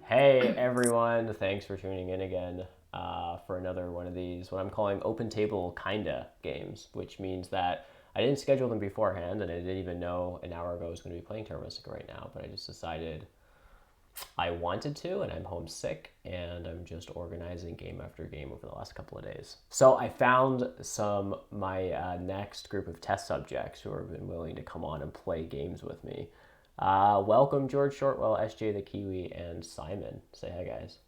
Hey everyone, thanks for tuning in again for another one of these, what I'm calling open table kinda games, which means that I didn't schedule them beforehand and I didn't even know an hour ago I was going to be playing Terra Mystica right now, but I just decided I wanted to and I'm homesick and I'm just organizing game after game over the last couple of days. So I found my next group of test subjects who have been willing to come on and play games with me. Welcome George Shortwell, SJ the Kiwi, and Simon. Say hi, guys.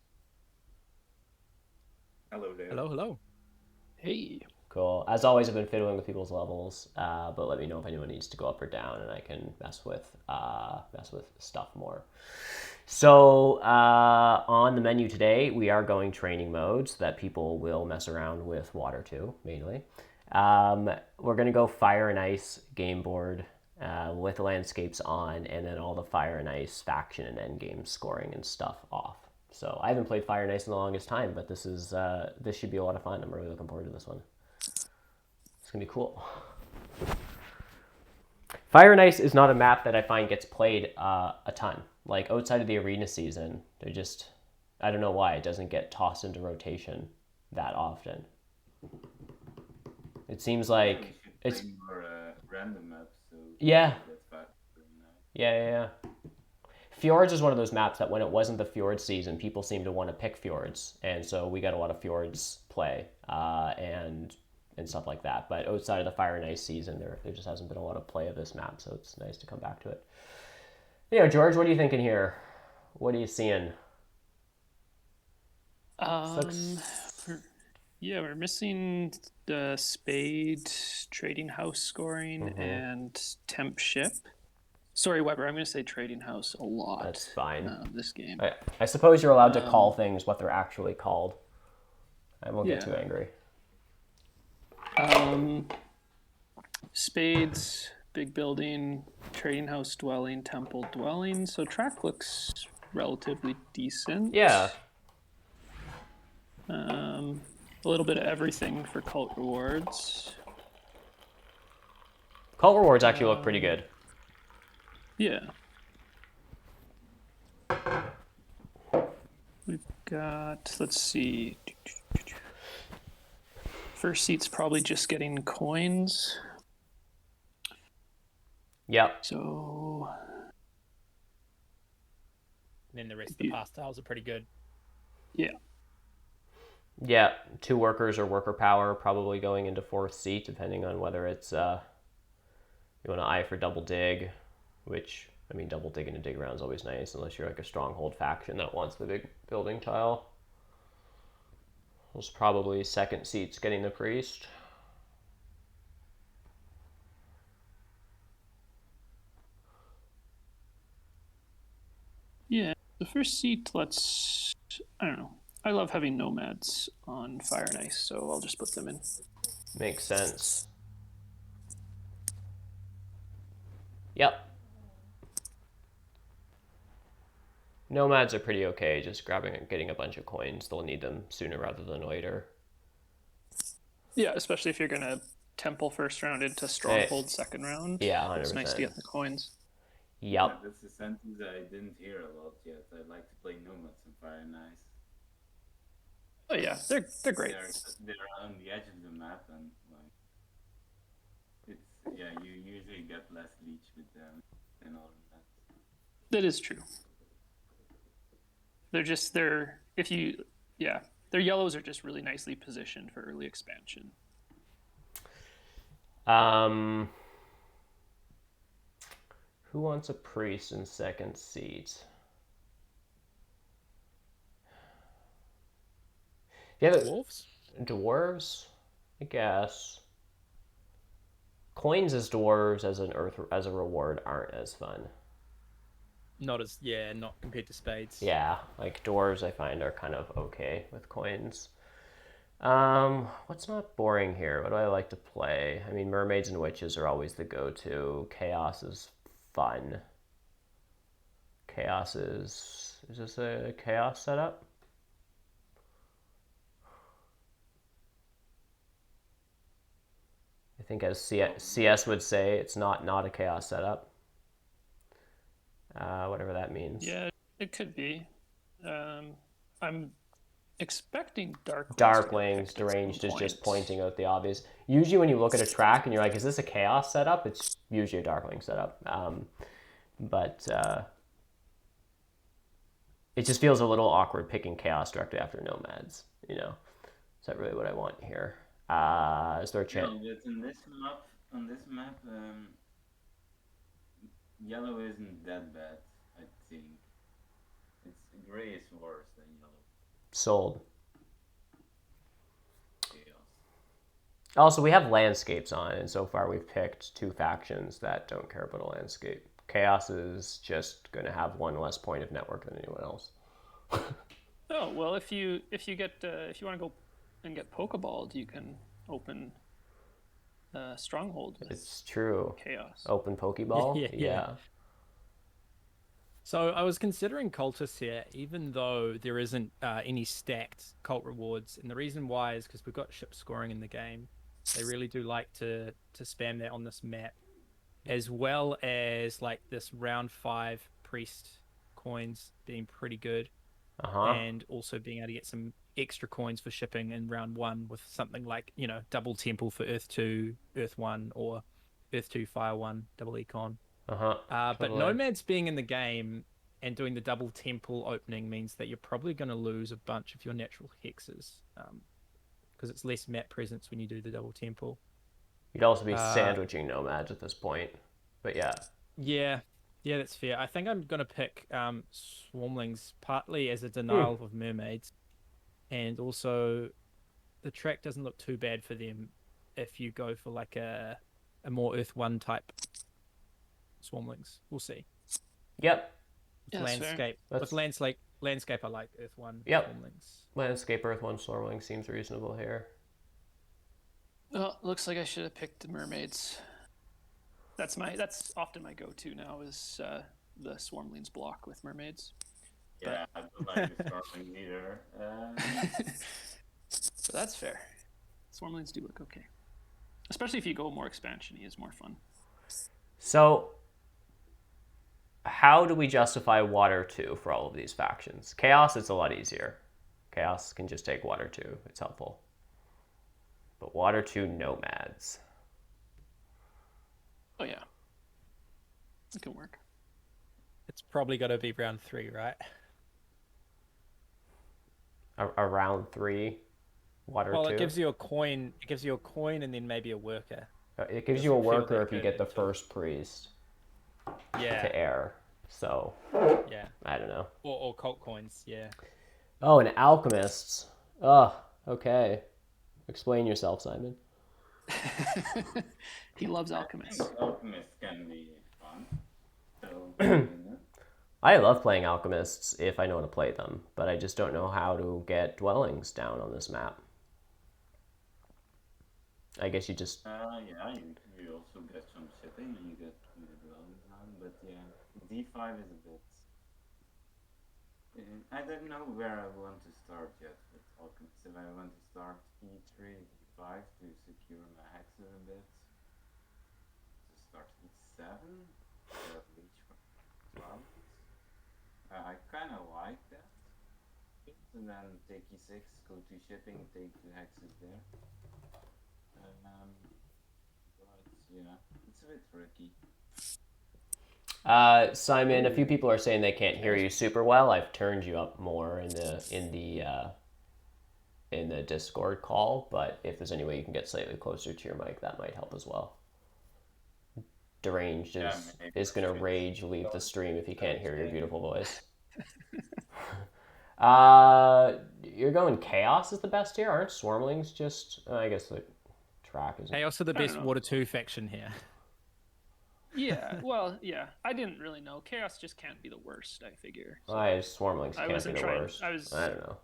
Hello there. Hello, hello. Hey. Cool. As always, I've been fiddling with people's levels, but let me know if anyone needs to go up or down, and I can mess with stuff more. So on the menu today, we are going training modes that people will mess around with water too, mainly. We're going to go fire and ice game board with landscapes on, and then all the fire and ice faction and end game scoring and stuff off. So I haven't played fire and ice in the longest time, but this should be a lot of fun. I'm really looking forward to this one. It's gonna be cool. Fire and Ice is not a map that I find gets played a ton. Like outside of the arena season, I don't know why it doesn't get tossed into rotation that often. It seems Yeah, we like should it's play more random maps, so yeah, that's fast. Very nice. yeah. Fjords is one of those maps that when it wasn't the fjord season, people seemed to want to pick fjords, and so we got a lot of fjords play and stuff like that. But outside of the fire and ice season, there just hasn't been a lot of play of this map, so it's nice to come back to it. George, what are you thinking here? What are you seeing? Um, we're missing the spade trading house scoring and temp ship. Sorry, Weber, I'm going to say trading house a lot That's fine. this game. I suppose you're allowed to call things what they're actually called. I won't get Yeah. too angry. Spades, big building, trading house dwelling, temple dwelling. So track looks relatively decent. Yeah. A little bit of everything for cult rewards. Cult rewards actually look pretty good. Yeah. We've got, let's see. First seat's probably just getting coins. Yep. So. And then the rest of the pastiles are pretty good. Yeah. Yeah, 2 workers or worker power probably going into 4th seat, depending on whether it's you want to eye for double dig, which I mean double dig in a dig round is always nice, unless you're like a stronghold faction that wants the big building tile. There's probably 2nd seats getting the priest. Yeah. The first seat, I don't know. I love having nomads on fire and ice, so I'll just put them in. Makes sense. Yep. Nomads are pretty okay, just getting a bunch of coins. They'll need them sooner rather than later. Yeah, especially if you're going to temple first round into stronghold second round. Yeah, 100%. It's nice to get the coins. Yep. Yeah, that's a sentence I didn't hear a lot yet. I like to play nomads and fire and ice. Oh yeah, they're great. They're on the edge of the map and like you usually get less leech with them than other maps. That is true. Their yellows are just really nicely positioned for early expansion. Who wants a priest in 2nd seat? Yeah, Dwarves? Dwarves, I guess. Coins as dwarves as a reward aren't as fun. Not compared to spades. Yeah, like dwarves I find are kind of okay with coins. What's not boring here? What do I like to play? I mean, mermaids and witches are always the go-to. Chaos is fun. Is this a chaos setup? I think as CS would say, it's not a chaos setup. Whatever that means. Yeah, it could be. I'm expecting Dark Darklings, Deranged is just pointing out the obvious. Usually when you look at a track and you're like, is this a Chaos setup? It's usually a Darkling setup. But it just feels a little awkward picking Chaos directly after Nomads, you know? Is that really what I want here? Is there a chance? No, but on this map, yellow isn't that bad. I think it's gray is worse than yellow. Sold. Chaos. Also, we have landscapes on, and so far we've picked two factions that don't care about a landscape. Chaos is just going to have one less point of network than anyone else. Oh well, if you get if you want to go and get Pokeballed, you can open Stronghold with It's true. Chaos. Open Pokeball? Yeah. So I was considering cultists here, even though there isn't any stacked cult rewards, and the reason why is because we've got ship scoring in the game. They really do like to spam that on this map, as well as like this round 5 priest coins being pretty good, and also being able to get some extra coins for shipping in round 1 with something like, you know, double temple for Earth 2, Earth 1, or Earth 2, Fire 1, double econ. But Nomads being in the game and doing the double temple opening means that you're probably going to lose a bunch of your natural hexes, because it's less map presence when you do the double temple. You'd also be sandwiching Nomads at this point, but yeah. Yeah, that's fair. I think I'm going to pick Swarmlings, partly as a denial of mermaids, and also the track doesn't look too bad for them if you go for like a more Earth 1 type Swarmlings. We'll see. Yep. Yeah, Landscape. With landscape, I like Earth 1 Swarmlings. Landscape Earth 1 Swarmling seems reasonable here. Well, looks like I should have picked the mermaids. That's often my go-to now is the Swarmlings block with mermaids. Yeah, I don't like the Starling either. So that's fair. Swarmlings do look okay, especially if you go more expansion-y, is more fun. So, how do we justify Water 2 for all of these factions? Chaos, it's a lot easier. Chaos can just take Water 2. It's helpful. But Water 2 Nomads. Oh yeah, it can work. It's probably got to be round 3, right? Around 3, Water 2. Well, it gives you a coin. It gives you a coin and then maybe a worker. It gives you a worker if you get the first priest to air. So, yeah, I don't know. Or cult coins, yeah. Oh, and alchemists. Oh, okay. Explain yourself, Simon. He loves alchemists. Alchemists can be fun. So, I love playing alchemists if I know how to play them, but I just don't know how to get dwellings down on this map. I guess you just... yeah, you also get some shipping and you get the dwellings on, but yeah, D5 is a bit... I don't know where I want to start yet with alchemists. If I want to start E3, D5 to secure my hexes a bit, to start E7, to reach for 12. I kind of like that. And then take E6, go to shipping, take 2 hexes there. But yeah, it's a bit tricky. Simon, a few people are saying they can't hear you super well. I've turned you up more in the Discord call, but if there's any way you can get slightly closer to your mic, that might help as well. Deranged is going to rage leave the stream if he can't hear your beautiful voice. You're going Chaos is the best here, aren't Swarmlings just... I guess the track is... Chaos are the best Water 2 faction here. Yeah, well, yeah. I didn't really know. Chaos just can't be the worst, I figure. So Swarmlings can't be the worst. I don't know.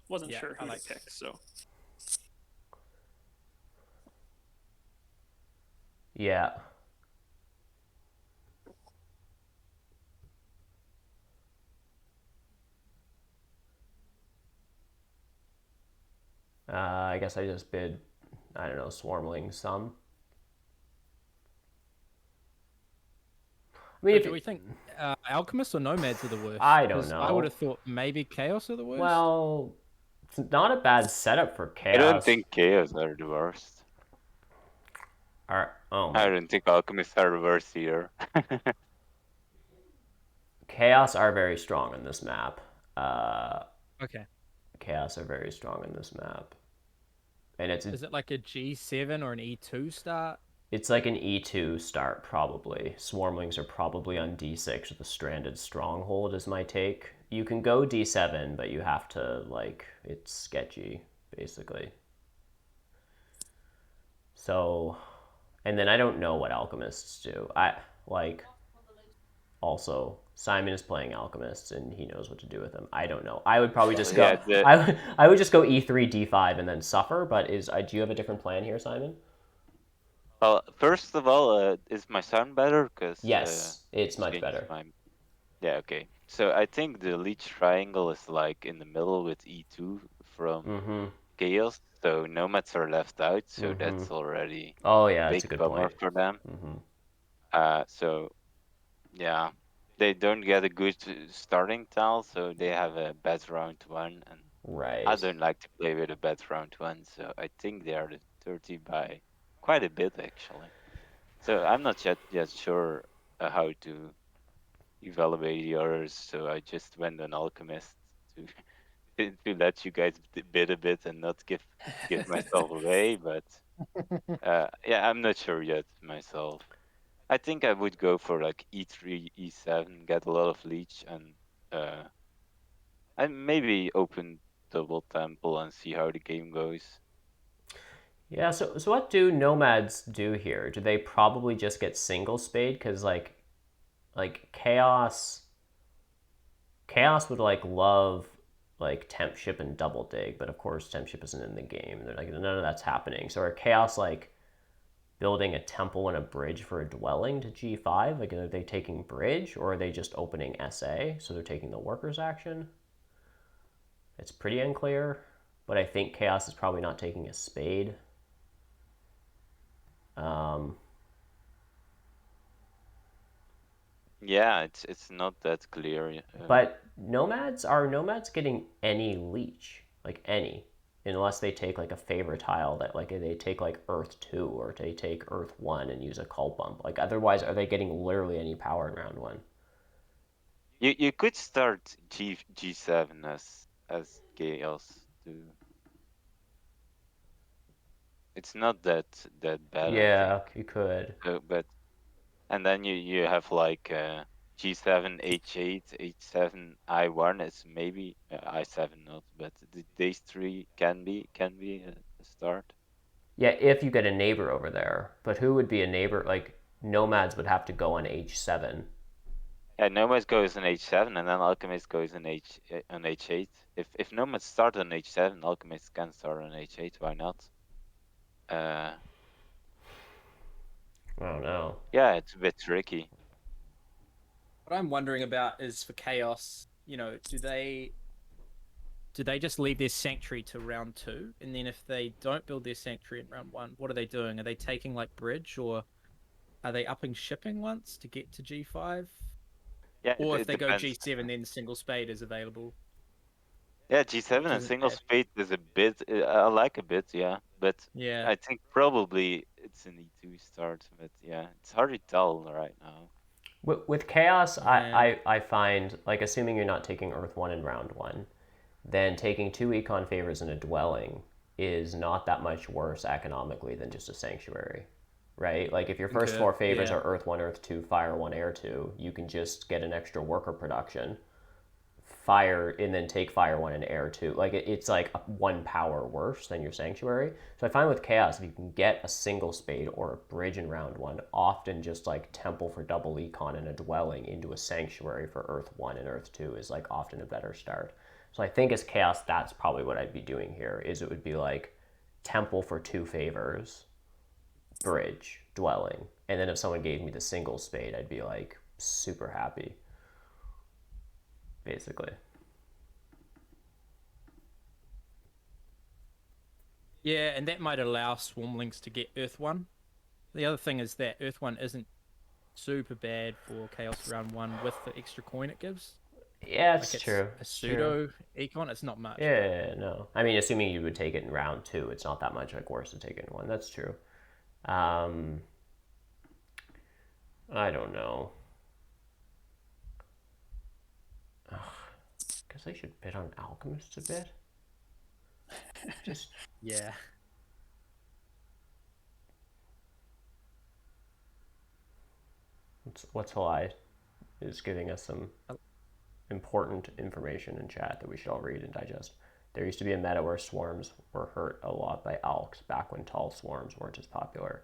Wasn't sure who to pick, so... Yeah. I guess I just bid, I don't know, Swarmling some. I mean, So if do we think alchemists or nomads are the worst? I don't 'Cause I would know. have thought maybe chaos are the worst. Well, it's not a bad setup for I don't chaos. think chaos are the worst. Oh I my, don't think alchemists are the worst either. chaos are very strong in this map. Okay. Chaos are very strong in this map, and it's Is it like a G7 or an E2 start? it's like an E2 start probably. Swarmlings are probably on D6 with a stranded stronghold is my take. You can go D7, but you have to like it's sketchy basically. So, and then I don't know what alchemists do. I like also Simon is playing alchemists and he knows what to do with them. I don't know. I would probably just Yeah, go. I would just go E3 D5 and then suffer. But do you have a different plan here, Simon? well, first of all, is my sound better? Because Yes, it's much changes better. my. Yeah, okay. So I think the leech triangle is like in the middle with E2 from Mm-hmm. chaos. So nomads are left out. So Mm-hmm. that's already Oh a yeah, that's big a good bummer point. for them. Mm-hmm. So yeah, they don't get a good starting tile, so they have a bad round one, and I Right. don't like to play with a bad round one, so I think they are the 30 by quite a bit actually. So I'm not yet sure how to evaluate the others, so I just went on Alchemist to to let you guys bid a bit and not give myself away, but yeah, I'm not sure yet myself. I think I would go for like E3, E7, get a lot of leech, uh, and maybe open double temple and see how the game goes. Yeah. So what do nomads do here? Do they probably just get single spade? Because like chaos would like love like temp ship and double dig, but of course temp ship isn't in the game. They're like none of that's happening. So are chaos like building a temple and a bridge for a dwelling to G5? Like, are they taking bridge or are they just opening SA? So they're taking the workers action? It's pretty unclear, but I think Chaos is probably not taking a spade. Um, Yeah, it's not that clear. but nomads getting any leech? Like any. Unless they take like a favor tile that like they take like Earth 2 or they take Earth 1 and use a cult bump. Like otherwise are they getting literally any power in round 1? You could start G7 as chaos too. It's not that bad, I Yeah, think. you could. But and then you have like G7, H8, H7, I1 is maybe I7 not, but these three can be a start. Yeah, if you get a neighbor over there. But who would be a neighbor? Like, nomads would have to go on H7. Yeah, Nomads goes on H7 and then Alchemist goes on H8. If Nomads start on H7, Alchemist can start on H8. Why not? Uh, I don't know. yeah, it's a bit tricky. What I'm wondering about is for chaos, do they just leave their sanctuary to round 2, and then if they don't build their sanctuary in round 1, what are they doing? Are they taking like bridge, or are they upping shipping once to get to G5? Yeah, Or if it they go depends. G7, then single spade is available, Yeah, G7 which and isn't single bad. spade is a bit. I like a bit, yeah, but Yeah. I think probably it's an E2 start. But yeah, it's hard to tell right now. With chaos, Yeah. I find like assuming you're not taking Earth 1 in round 1, then taking 2 econ favors in a dwelling is not that much worse economically than just a sanctuary, right? Like if your first Okay. 4 favors Yeah. are Earth 1, Earth 2, Fire 1, Air 2, you can just get an extra worker production, fire and then take fire 1 and air 2. Like it's like 1 power worse than your sanctuary. So I find with chaos, if you can get a single spade or a bridge in round 1, often just like temple for double econ and a dwelling into a sanctuary for Earth 1 and Earth 2 is like often a better start. So I think as chaos, that's probably what I'd be doing here. Is it would be like temple for 2 favors, bridge, dwelling, and then if someone gave me the single spade, I'd be like super happy, basically. Yeah, and that might allow Swarmlings to get Earth 1. The other thing is that Earth 1 isn't super bad for Chaos round 1 with the extra coin it gives. Yeah, Like it's it's true. a It's true. pseudo econ. It's not much, but Yeah, no. I mean, assuming you would take it in round 2, it's not that much like worse to take it in 1. That's true. Um, I don't know. Guess I should bid on Alchemists a bit. Just yeah. what's Halide is giving us some important information in chat that we should all read and digest. There used to be a meta where swarms were hurt a lot by alks back when tall swarms weren't as popular.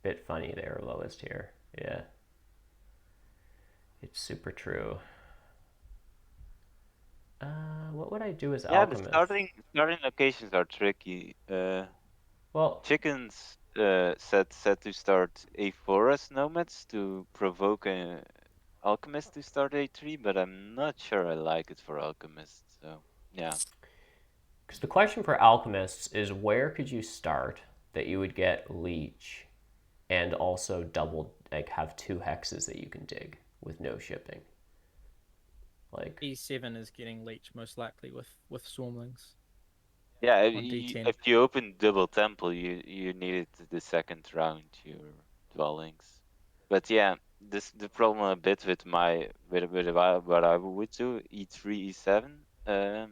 Bit funny they were lowest here. Yeah. It's super true. What would I do as Yeah, the alchemist? starting locations are tricky. Well, Chickens said to start A4 as nomads to provoke a alchemist to start A3, but I'm not sure I like it for alchemists. So yeah. because the question for alchemists is where could you start that you would get leech and also double like have 2 hexes that you can dig with no shipping. Like E7 is getting leech most likely with Swarmlings Yeah, on D10. if you open double temple, you needed the second round your dwellings. But yeah, the problem a bit with what I would do E3 E7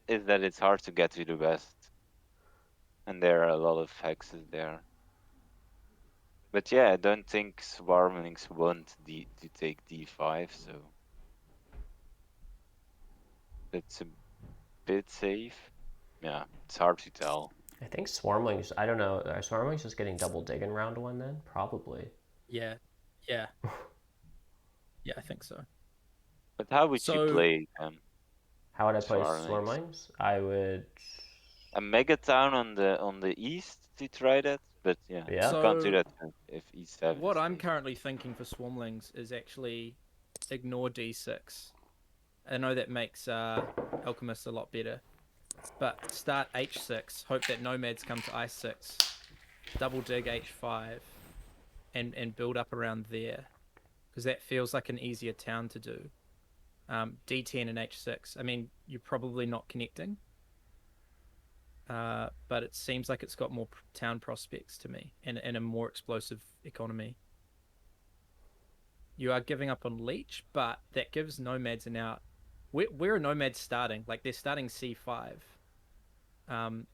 is that it's hard to get to the west, and there are a lot of hexes there. But yeah, I don't think Swarmlings want to take D5, so it's a bit safe. Yeah, it's hard to tell. I think swarmlings. I don't know. Are swarmlings just getting double dig in round 1 then? Probably. Yeah. Yeah. Yeah, I think so. But how would you So play How would I play Swarmlings? swarmlings? I would. A mega town on the east to try that, but yeah, Yeah. you can't do so that if E7 what is I'm taken. currently thinking for Swarmlings is actually ignore D6. I know that makes Alchemists a lot better, but start H6. Hope that nomads come to I6. Double dig H5, and build up around there, because that feels like an easier town to do. D10 and H6. I mean, you're probably not connecting, but it seems like it's got more town prospects to me and a more explosive economy. You are giving up on Leech, but that gives nomads an out. Where are nomads starting? Like they're starting C5.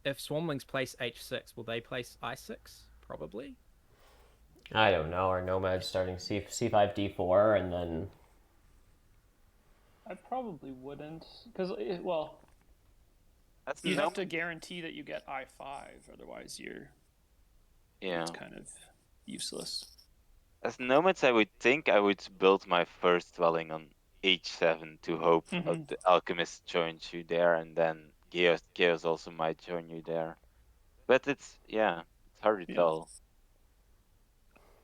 If Swarmlings place H6, will they place I6? Probably. I don't know. Are nomads starting C5 D4 and then. I probably wouldn't, because well, That's you no, have to guarantee that you get I5, otherwise yeah. it's kind of useless. As nomads, I would think I would build my first dwelling on H7 to hope the alchemist joins you there, and then Chaos also might join you there. But it's hard to Yeah. tell.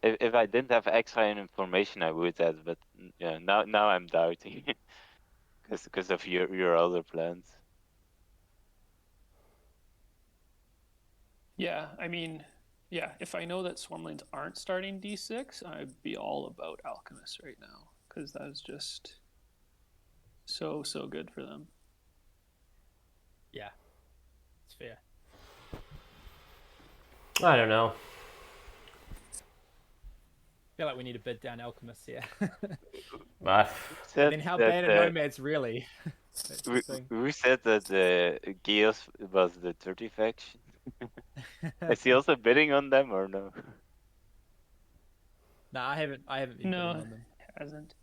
If I didn't have extra information, I would have, but yeah, now I'm doubting because of your other plans. Yeah, I mean, yeah, if I know that Swarmlings aren't starting D6, I'd be all about Alchemists right now, because that is just so good for them. Yeah, it's fair. I don't know. I feel like we need to bid down Alchemists here. But And then how bad are nomads really? Who said that Chaos was the 30 faction? Is he also bidding on them or no? No, I haven't been No, bidding on them. hasn't.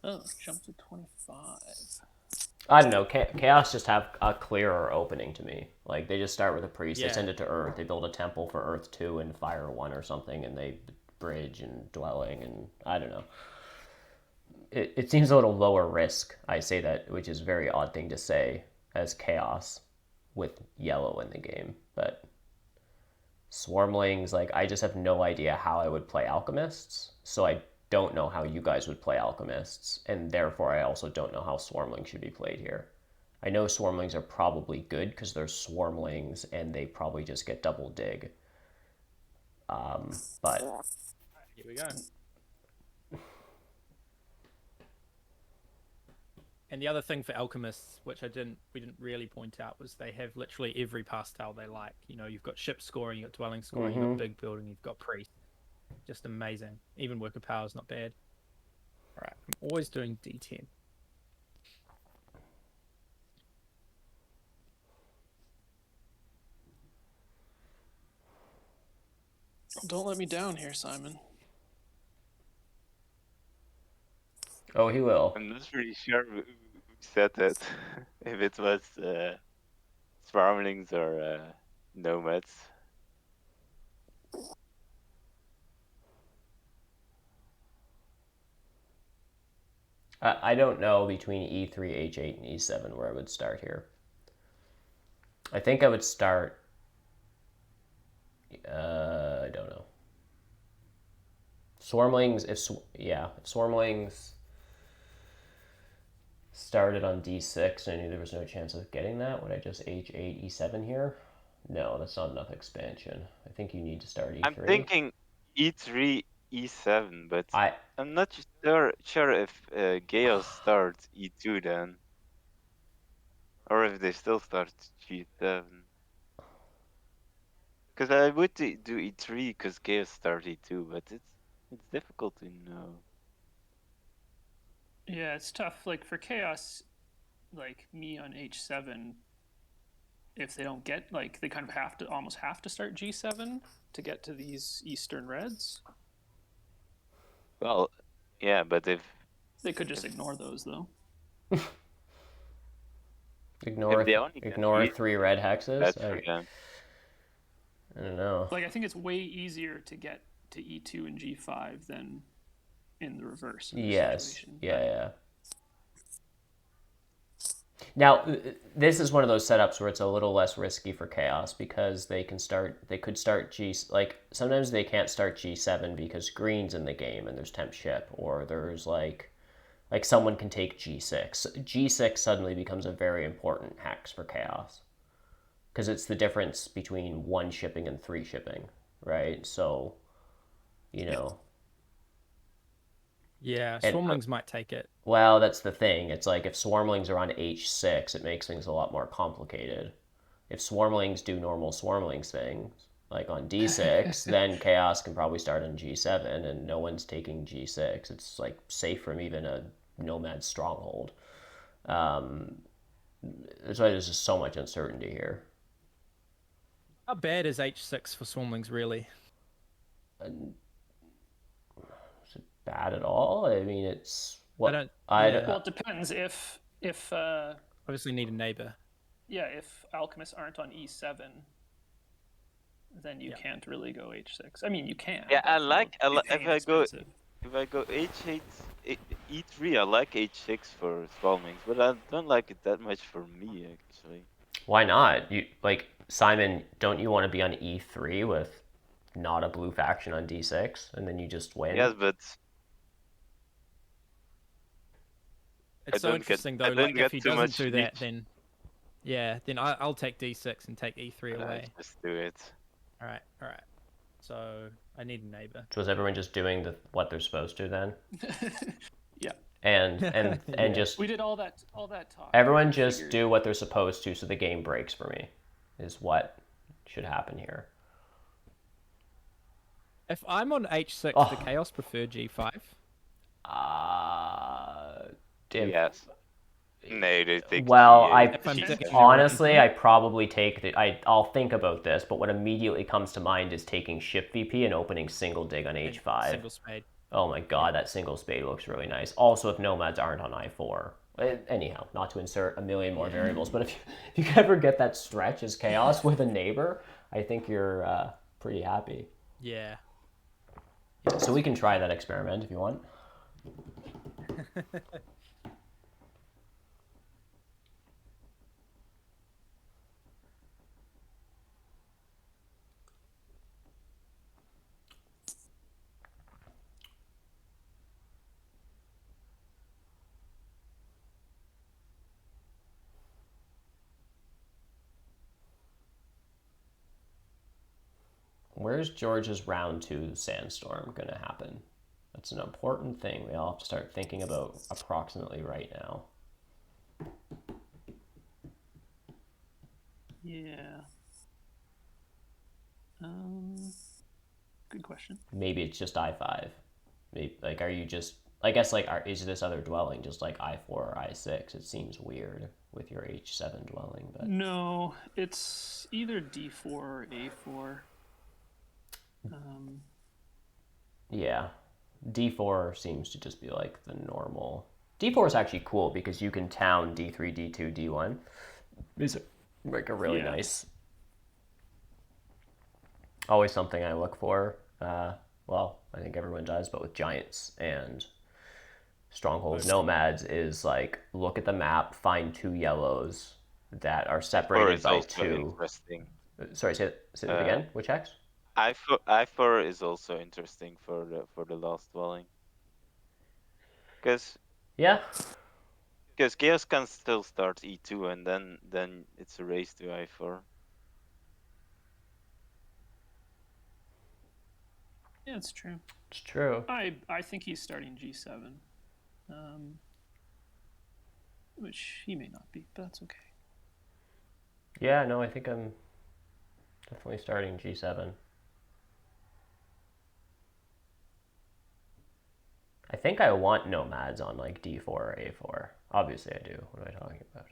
Oh, jumped to 25. I don't know. Chaos just have a clearer opening to me. Like they just start with a priest, they Yeah. send it to Earth, they build a temple for Earth 2 and Fire 1 or something, and they bridge and dwelling, and I don't know. It seems a little lower risk. I say that, which is a very odd thing to say as Chaos with yellow in the game, but Swarmlings, like I just have no idea how I would play Alchemists, so I don't know how you guys would play Alchemists, and therefore I also don't know how Swarmlings should be played here. I know Swarmlings are probably good because they're Swarmlings and they probably just get double dig. But Here we go. And the other thing for alchemists, which we didn't really point out, was they have literally every pass tile they like. You know, you've got ship scoring, you've got dwelling scoring, you've got big building, you've got priest. Just amazing. Even worker power is not bad. All right, I'm always doing D10. Don't let me down here, Simon. Oh, he will. I'm not really sure who said that. If it was Swarmlings or Nomads. I don't know between E3, H8, and E7 where I would start here. I think I would start. I don't know. Swarmlings, if Swarmlings started on D6 and I knew there was no chance of getting that, would I just H8, E7 here? No, that's not enough expansion. I think you need to start E3. I'm thinking E3, E7, but I I'm not sure if Gale starts E2 then. Or if they still start G7. Because I would do E3 because Gale starts E2, but it's difficult to know. Yeah, it's tough. Like for Chaos, like me on H7, if they don't get, like, they kind of almost have to start G7 to get to these Eastern Reds. Well, yeah, but if They could just ignore those though. ignore if they only get ignore three, 3 red hexes. that's for them. I don't know. Like, I think it's way easier to get to E2 and G5 than in the reverse. In this Yes. situation. Yeah. Now, this is one of those setups where it's a little less risky for Chaos because they could start G, like sometimes they can't start G7 because green's in the game and there's temp ship, or there's like someone can take G6. G6 suddenly becomes a very important hex for Chaos because it's the difference between 1 shipping and 3 shipping, right? So, you know. Yeah, And- Swarmlings might take it. Well, that's the thing. It's like if Swarmlings are on H6, it makes things a lot more complicated. If Swarmlings do normal Swarmlings things, like on D6, then Chaos can probably start on G7 and no one's taking G6. It's like safe from even a Nomad stronghold. That's why there's just so much uncertainty here. How bad is H6 for Swarmlings, really? Is it bad at all? I mean, it's... What, don't- I yeah. don't- Well, it depends if Obviously need a neighbor. yeah, if alchemists aren't on E7, then you Yeah. can't really go H6. I mean, you can. Yeah, but, it's if I go expensive. H8, E3, I like H6 for Swarmlings, but I don't like it that much for me actually. Why not? You like Simon, don't you want to be on E3 with not a blue faction on D6 and then you just win? Yes, but It's so don't interesting get- I though. don't Like get if he too doesn't much do that, reach. then I'll take D6 and take E3 I away. just do it. All right. So I need a neighbor. So is everyone just doing what they're supposed to then? Yeah, And Yeah. just we did all that talk. everyone just Figured- do what they're supposed to so the game breaks for me is what should happen here. If I'm on H6, Oh. the Chaos prefer G5. Yes. No, they take Well, G8, If I'm G7. taking- honestly, I probably take I'll think about this, but what immediately comes to mind is taking ship VP and opening single dig on and H5. Single spade. Oh my god, that single spade looks really nice. Also, if nomads aren't on I4. Anyhow, not to insert a million more variables, but if you ever get that stretch as Chaos with a neighbor, I think you're pretty happy. Yeah. So we can try that experiment if you want. Where's George's round 2 sandstorm going to happen? That's an important thing we all have to start thinking about approximately right now. Yeah. Good question. Maybe it's just I5. Maybe, like, are you just... I guess, like, is this other dwelling just like I4 or I6? It seems weird with your H7 dwelling, but... No, it's either D4 or A4. Yeah. D4 seems to just be like the normal. D4 is actually cool because you can town D3, D2, D1. These are like a really nice... Always something I look for. Well, I think everyone does, but with giants and stronghold nomads is like look at the map, find 2 yellows that are separated is by also 2. interesting. Sorry, say that again. Which X? I4 is also interesting for the last dwelling. Because Yeah. Chaos can still start E2 and then it's a race to I4. Yeah, it's true. It's true. I think he's starting G7. Which he may not be, but that's okay. Yeah, no, I think I'm definitely starting G7. I think I want nomads on like D4 or A4. Obviously I do. What am I talking about?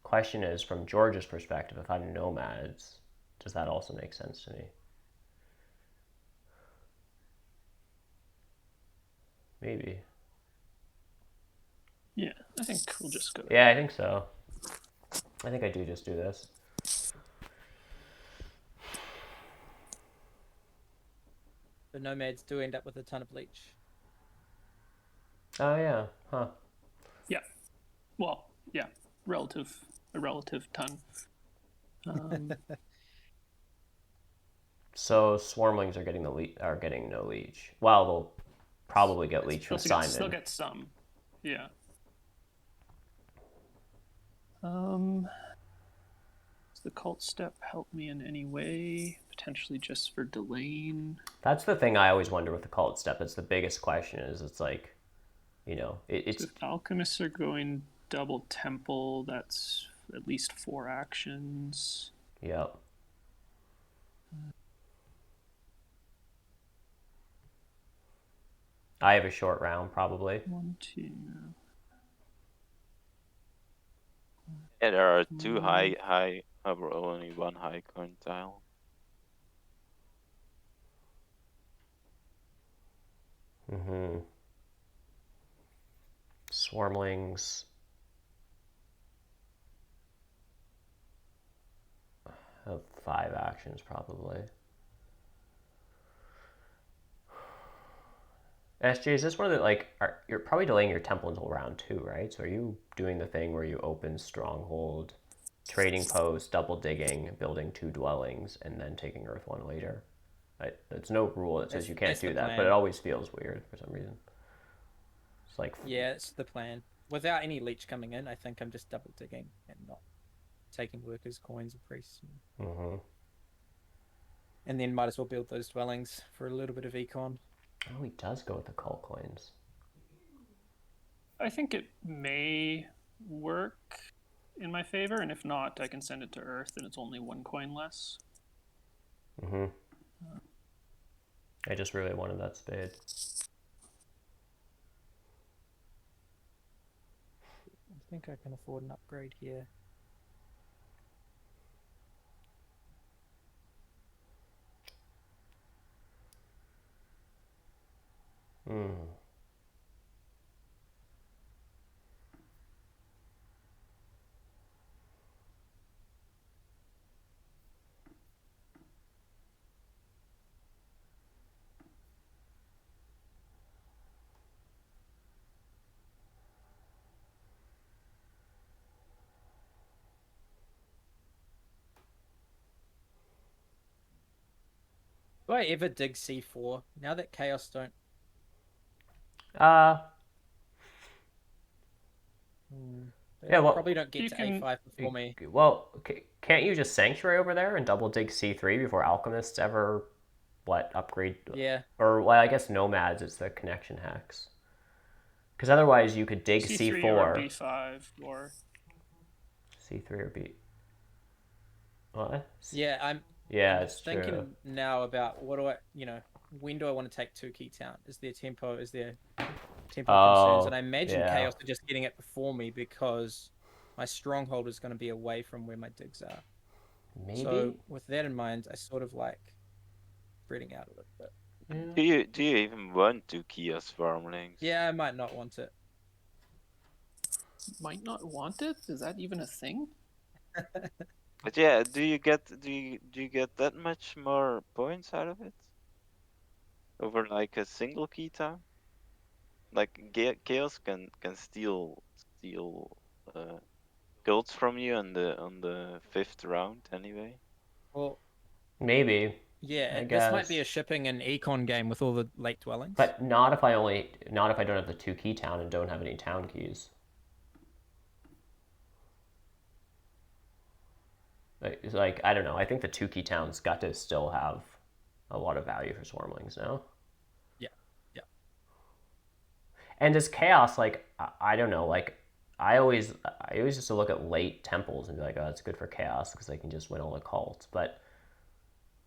Question is, from George's perspective, if I'm nomads, does that also make sense to me? Maybe. Yeah, I think we'll just go. Yeah, I think so. I think I do just do this. The nomads do end up with a ton of leech. Oh yeah, huh. Yeah. Well, yeah, a relative ton. So swarmlings are getting getting no leech. Well, they'll probably get leech from Simon. They'll get some. Yeah. Does the cult step help me in any way? Potentially just for delaying. That's the thing I always wonder with the cult step. It's the biggest question. Is it's like, you know, it's. So if alchemists are going double temple, that's at least 4 actions. Yep. I have a short round probably. 1, 2. Yeah, there are 2 high, or only 1 high coin tile. Swarmlings have 5 actions probably. SJ, is this one of the, like, you're probably delaying your temple until round 2, right? So are you doing the thing where you open stronghold, trading post, double digging, building 2 dwellings, and then taking Earth 1 later? There's no rule that says you can't do that, but it always feels weird for some reason. It's like... Yeah, it's the plan. Without any leech coming in, I think I'm just double digging and not taking workers, coins, or priests. And then might as well build those dwellings for a little bit of econ. Oh, he does go with the cult coins. I think it may work in my favor, and if not, I can send it to Earth, and it's only 1 coin less. I just really wanted that spade. I think I can afford an upgrade here. Do I ever dig C4? Now that Chaos don't... Yeah, well... probably don't get to A5 before me. Well, can't you just Sanctuary over there and double dig C3 before Alchemists ever, upgrade? Yeah. Or, well, I guess Nomads is the connection hex. Because otherwise you could dig C3 C4. or B5 or... C3 or B... What? Yeah, Yeah, I'm it's thinking true. now about what do I, when do I want to take two key town? Is there tempo concerns? And Oh, I imagine yeah. Chaos are just getting it before me because my stronghold is going to be away from where my digs are. So Maybe? with that in mind, I sort of like spreading out a little bit. Yeah. Do you even want to Kios farmlings? Yeah, I might not want it. Might not want it? Is that even a thing? But yeah, do you get that much more points out of it over like a single key town? Like Chaos can steal golds from you on the 5th round anyway. Well, Maybe, yeah, I this might be a guess. shipping and econ game with all the late dwellings. But not if I don't have the 2 key town and don't have any town keys. Like I don't know. I think the 2 key town's got to still have a lot of value for Swarmlings now. Yeah, yeah. And as chaos, like I don't know, like I always used to look at late temples and be like, oh, it's good for chaos because I can just win all the cults. But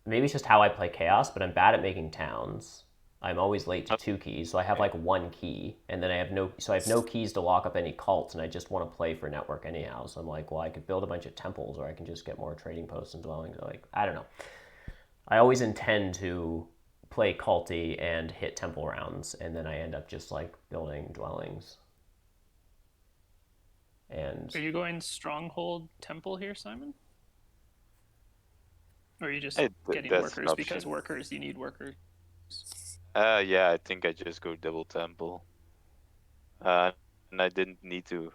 maybe it's just how I play chaos. But I'm bad at making towns. I'm always late to 2 keys, so I have like 1 key, and then I have no keys to lock up any cults, and I just want to play for network anyhow. So I'm like, well, I could build a bunch of temples, or I can just get more trading posts and dwellings. Like I don't know. I always intend to play culty and hit temple rounds, and then I end up just like building dwellings. And Are you going stronghold temple here, Simon? Or are you just Hey, getting that's an workers because option. you need workers? Yeah, I think I just go double temple. And I didn't need to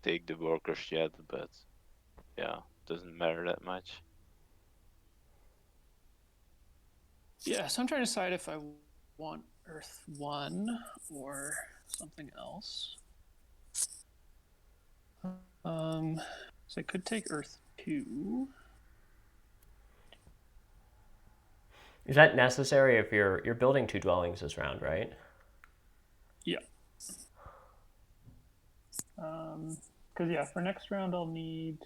take the workers yet, but yeah, doesn't matter that much. Yeah, so I'm trying to decide if I want Earth 1 or something else. So I could take Earth 2. is that necessary if you're building 2 dwellings this round, right? Yeah. Because yeah, for next round I'll need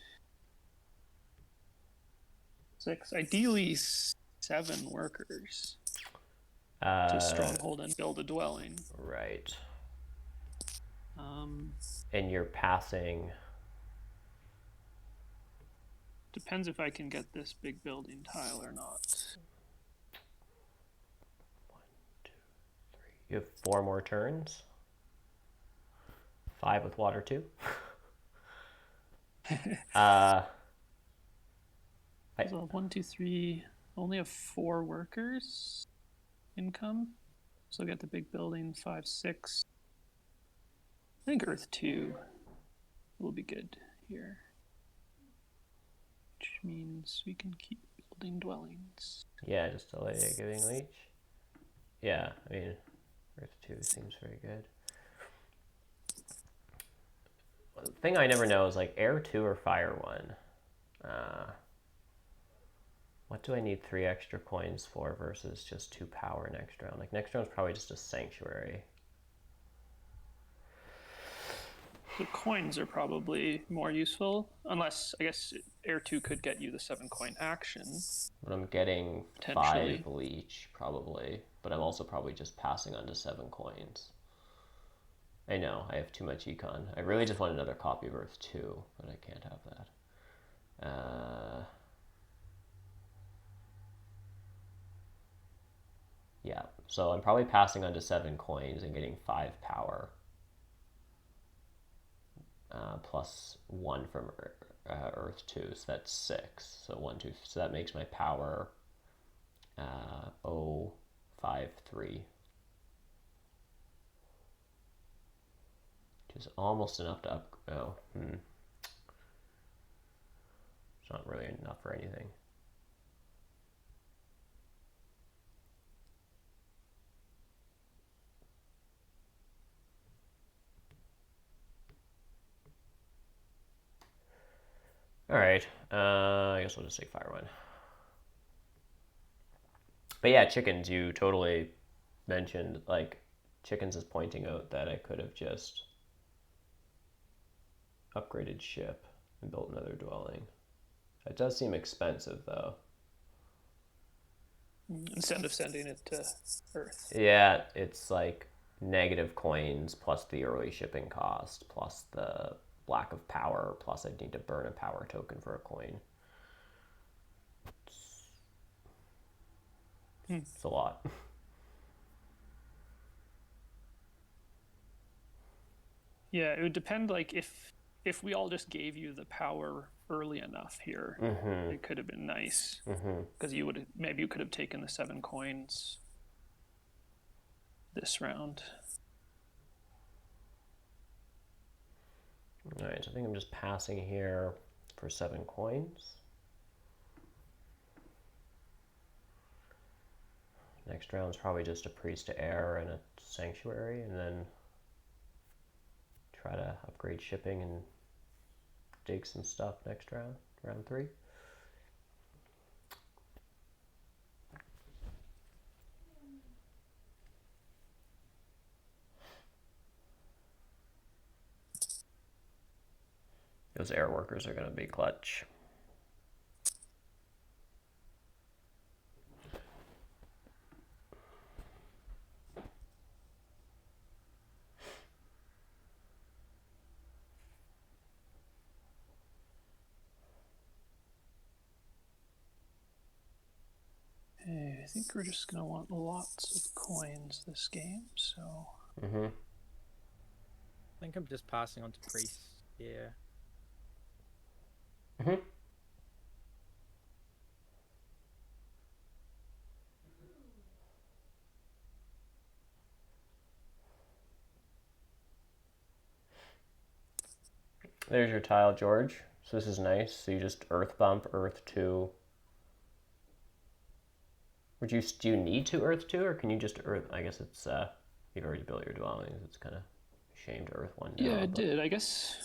6, ideally 7 workers to stronghold and build a dwelling. Right. Um, And you're passing. Depends if I can get this big building tile or not. You have 4 more turns. 5 with water too. So 1, 2, 3. Only have 4 workers income. So I got the big building. 5, 6. I think Earth 2 will be good here, which means we can keep building dwellings. Yeah, just delay giving leech. Yeah, I mean, Earth 2 seems very good. The thing I never know is like Air 2 or Fire 1. What do I need 3 extra coins for versus just 2 power next round? Like next round's probably just a Sanctuary. The coins are probably more useful, unless I guess Air 2 could get you the 7 coin action. But I'm getting Potentially. 5 leech probably. But I'm also probably just passing on to 7 coins. I know, I have too much econ. I really just want another copy of Earth 2, but I can't have that. Yeah, so I'm probably passing on to 7 coins and getting 5 power. Plus 1 from Earth 2, so that's 6. So 1, 2, so that makes my power 0, 5, 3. Which is almost enough to up. Oh, It's not really enough for anything. All right, I guess we'll just take Fire 1. But yeah, chickens, you totally mentioned, like, chickens is pointing out that I could have just upgraded ship and built another dwelling. It does seem expensive, though. Instead of sending it to Earth. Yeah, it's like negative coins plus the early shipping cost plus the lack of power plus I'd need to burn a power token for a coin. It's a lot. Yeah, it would depend. Like if we all just gave you the power early enough here, it could have been nice. Because you would maybe you could have taken the 7 coins this round. All right, so I think I'm just passing here for 7 coins. Next round's probably just a priest to air and a sanctuary, and then try to upgrade shipping and dig some stuff next round, round 3. Those air workers are going to be clutch. I think we're just going to want lots of coins this game, so... Mm-hmm. I think I'm just passing on to priests. Yeah. Mm-hmm. There's your tile, George. So this is nice. So you just earth bump, earth 2. Do you need to earth 2, or can you just earth? I guess it's you've already built your dwellings. It's kind of a shame to earth 1 now. Yeah, I did. I guess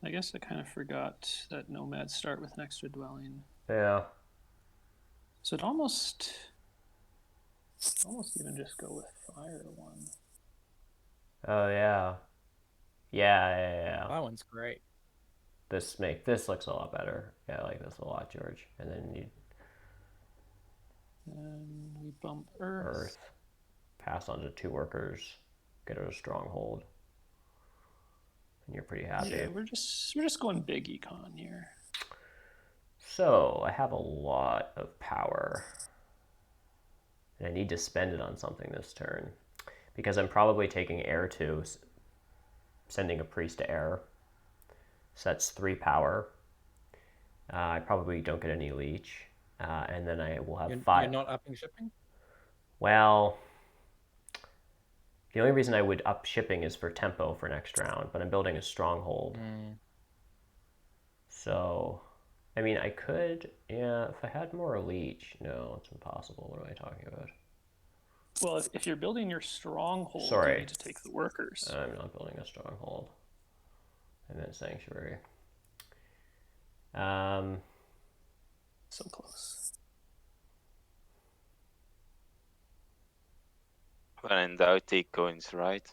I kind of forgot that nomads start with an extra dwelling. Yeah. So it almost even just go with fire 1. Oh yeah. Yeah. That one's great. This looks a lot better. Yeah, I like this a lot, George. And then you And we bump Earth. pass on to 2 workers, get a stronghold, and you're pretty happy. Yeah, we're just going big econ here. So I have a lot of power, and I need to spend it on something this turn, because I'm probably taking air 2, sending a priest to air. So that's 3 power. I probably don't get any leech, and then I will have 5. You're not upping shipping? Well, the only reason I would up shipping is for tempo for next round, but I'm building a stronghold. So, I mean, I could, yeah, if I had more leech. No, it's impossible. What am I talking about? Well, if you're building your stronghold, Sorry. you need to take the workers. I'm not building a stronghold. I meant sanctuary. So close. When in doubt, take coins, right?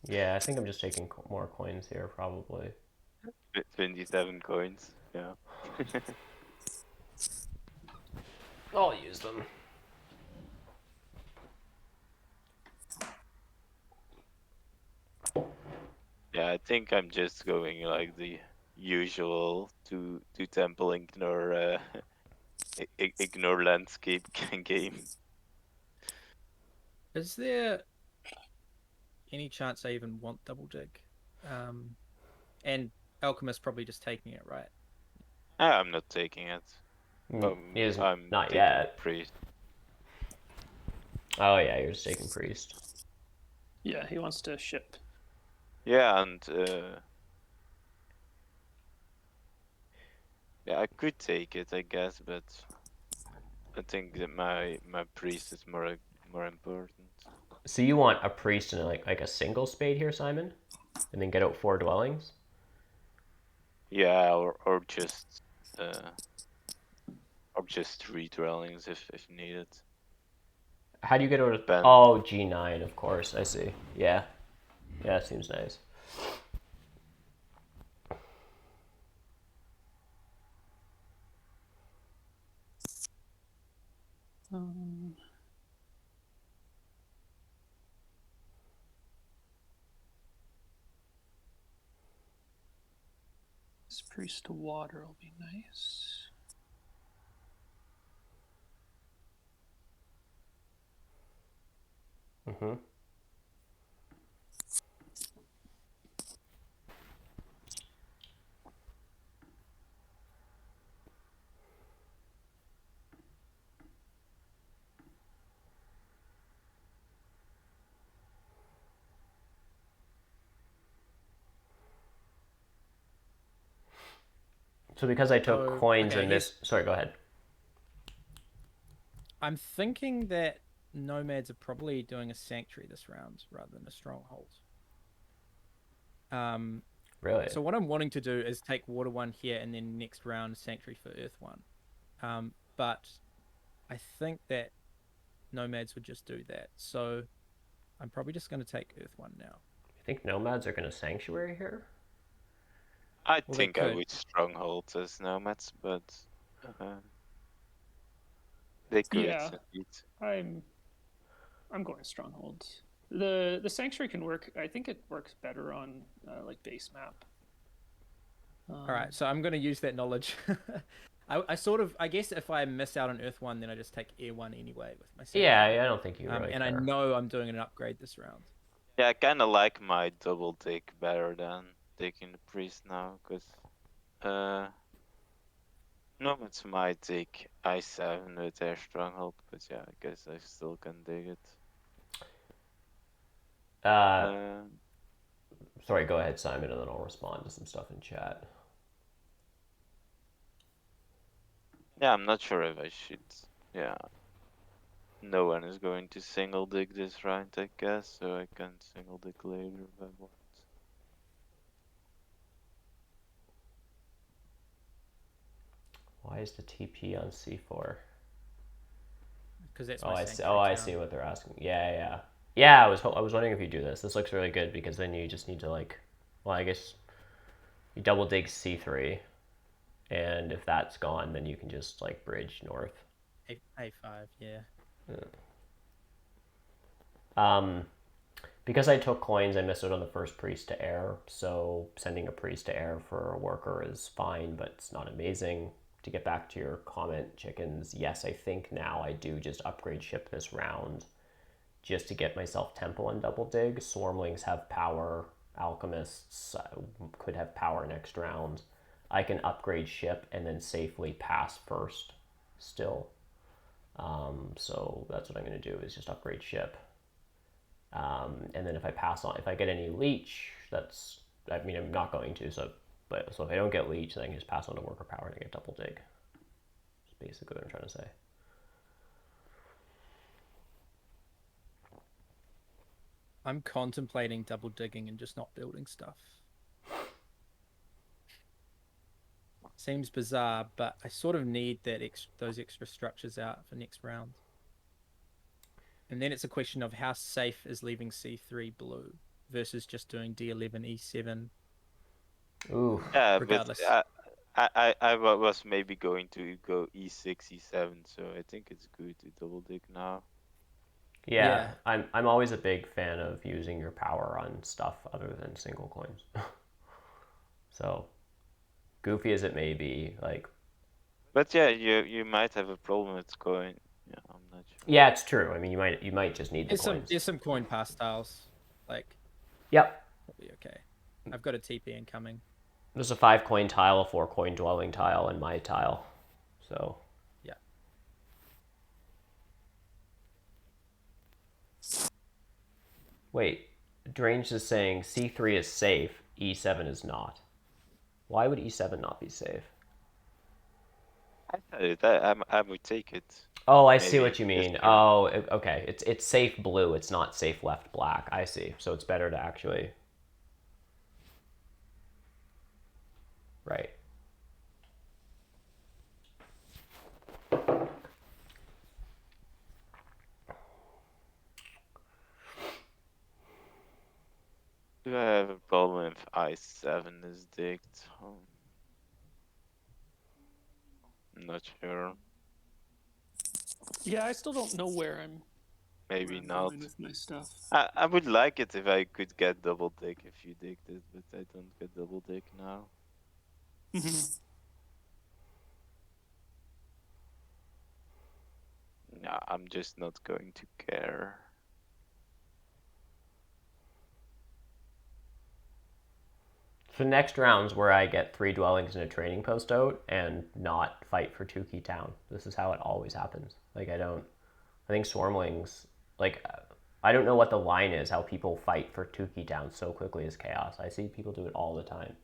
Yeah, I think I'm just taking more coins here, probably. 27 coins, yeah. I'll use them. Yeah, I think I'm just going like the usual to temple ignore ignore landscape game. Is there any chance I even want double dig? And Alchemist probably just taking it, right? I'm not taking it. He is I'm not taking yet. Priest. Oh yeah, you're just taking priest. Yeah, he wants to ship. Yeah, and yeah, I could take it, I guess, but I think that my priest is more important. So you want a priest and like a single spade here, Simon, and then get out 4 dwellings. Yeah, or just 3 dwellings if needed. How do you get out of? Ben. Oh, G9, of course. I see. Yeah, it seems nice. This priest to water will be nice. Mm-hmm. So because I took So, coins okay, and sorry, go ahead. I'm thinking that nomads are probably doing a sanctuary this round rather than a stronghold. Really? So what I'm wanting to do is take water one here and then next round sanctuary for earth one. But I think that nomads would just do that. So I'm probably just going to take earth one now. You think nomads are going to sanctuary here? I Well, think I would stronghold as nomads, but they could Yeah. indeed. I'm going stronghold. The sanctuary can work. I think it works better on like base map. All right, so I'm going to use that knowledge. I guess if I miss out on Earth 1, then I just take Air 1 anyway with my sanctuary. Yeah, I don't think you really and care. I know I'm doing an upgrade this round. Yeah, I kind of like my double dig better than taking the priest now, because nomads might take I7 with their stronghold, but yeah, I guess I still can dig it. Sorry, go ahead, Simon, and then I'll respond to some stuff in chat. Yeah, I'm not sure if I should. Yeah. No one is going to single dig this round, I guess, so I can single dig later if I want. Why is the TP on C4? Because that's Oh, my I sanctuary see. Oh, I town. see what they're asking. Yeah. Yeah, I was wondering if you do this. This looks really good because then you just need to like, well, I guess you double dig C3, and if that's gone, then you can just like bridge north. A5, yeah. Because I took coins, I missed out on the first priest to air, so sending a priest to air for a worker is fine, but it's not amazing. To get back to your comment, chickens, yes, I think now I do just upgrade ship this round just to get myself temple and double dig. Swarmlings have power, alchemists could have power next round. I can upgrade ship and then safely pass first still. So that's what I'm going to do is just upgrade ship. And then if I pass on, if I get any leech, that's, I mean, I'm not going to, so if I don't get leech, then I can just pass on to worker power and I get double dig. That's basically what I'm trying to say. I'm contemplating double digging and just not building stuff. Seems bizarre, but I sort of need those extra structures out for next round. And then it's a question of how safe is leaving C3 blue versus just doing D11, E7. Ooh. Yeah, Regardless. but I was maybe going to go E6, E7, so I think it's good to double dig now. Yeah, I'm always a big fan of using your power on stuff other than single coins. So, goofy as it may be, like. But yeah, you might have a problem with coin. Yeah, I'm not sure. Yeah, it's true. I mean, you might just need the coins. There's some coin pass styles, like. Yep. That'll be okay. I've got a TP incoming. There's a 5 coin tile, a 4 coin dwelling tile, and my tile. So. Yeah. Wait, Drange is saying C3 is safe, E7 is not. Why would E7 not be safe? I would take it. Oh, I see what you mean. Oh, okay. It's safe blue. It's not safe left black. I see. So it's better to actually. Right. Do I have a problem if I7 is digged? I'm not sure. Yeah, I still don't know where Maybe I'm not. going with my stuff. I would like it if I could get double dig if you digged it, but I don't get double dig now. No, I'm just not going to care. So next round's where I get 3 dwellings and a trading post out and not fight for 2 key town. This is how it always happens. Like I think Swarmlings, like I don't know what the line is, how people fight for 2 key towns so quickly as chaos. I see people do it all the time.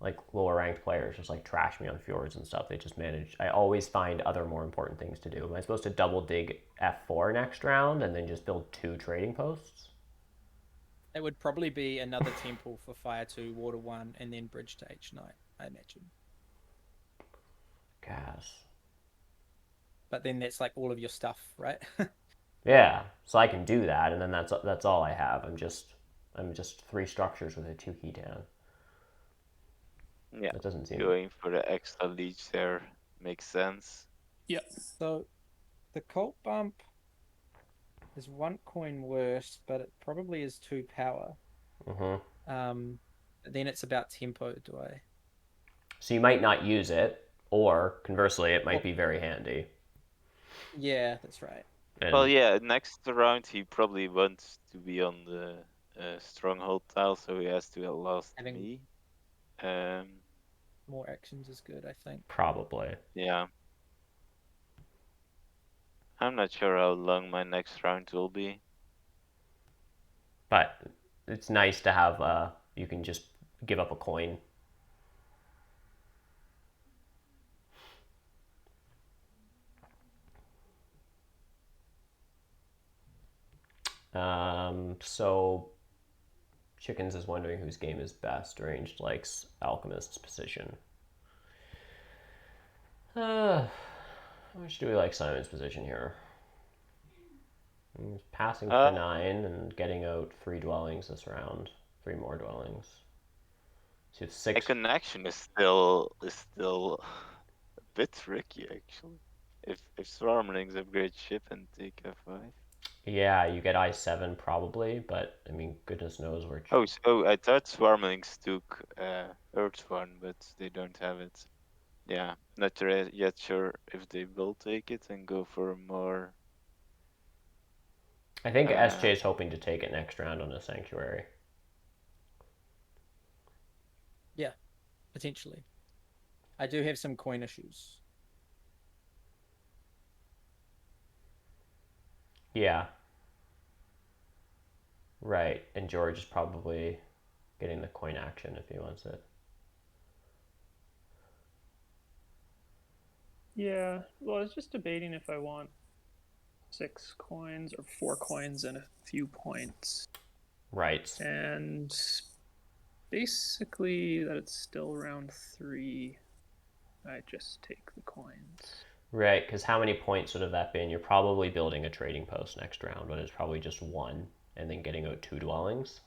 Like lower ranked players just like trash me on fjords and stuff. They just manage. I always find other more important things to do. Am I supposed to double dig F4 next round and then just build 2 trading posts? It would probably be another temple for Fire 2, Water 1, and then bridge to H9, I imagine. Gas. But then that's like all of your stuff, right? Yeah, so I can do that, and then that's all I have. I'm just 3 structures with a 2 key town. Yeah, That doesn't seem going for the extra leech there makes sense. Yeah. So the cult bump is 1 coin worse, but it probably is 2 power. Then it's about tempo, do I? So you might not use it, or conversely, it might Well, be very handy. yeah, that's right. And Well, yeah, next round he probably wants to be on the stronghold tile, so he has to outlast Having me. more actions is good, I think. probably. Yeah. I'm not sure how long my next round will be. But it's nice to have, you can just give up a coin. So Chickens is wondering whose game is best. Arranged likes Alchemist's position. How much do we like Simon's position here? He's passing for 9 and getting out 3 dwellings this round. 3 more dwellings. So you have 6. A connection is still a bit tricky actually. If Swarmlings upgrade ship and take F5. Yeah, you get I7 probably, but I mean, goodness knows where. Oh, so I thought Swarmlings took Earth one, but they don't have it. Yeah, not yet sure if they will take it and go for a more. I think SJ is hoping to take it next round on a Sanctuary. Yeah, potentially. I do have some coin issues. Yeah. Right, and George is probably getting the coin action if he wants it. Yeah. Well, I was just debating if I want 6 coins or 4 coins and a few points. Right. And basically, that it's still round 3. I just take the coins. Right, because how many points would have that been? You're probably building a trading post next round, but it's probably just 1, and then getting out 2 dwellings.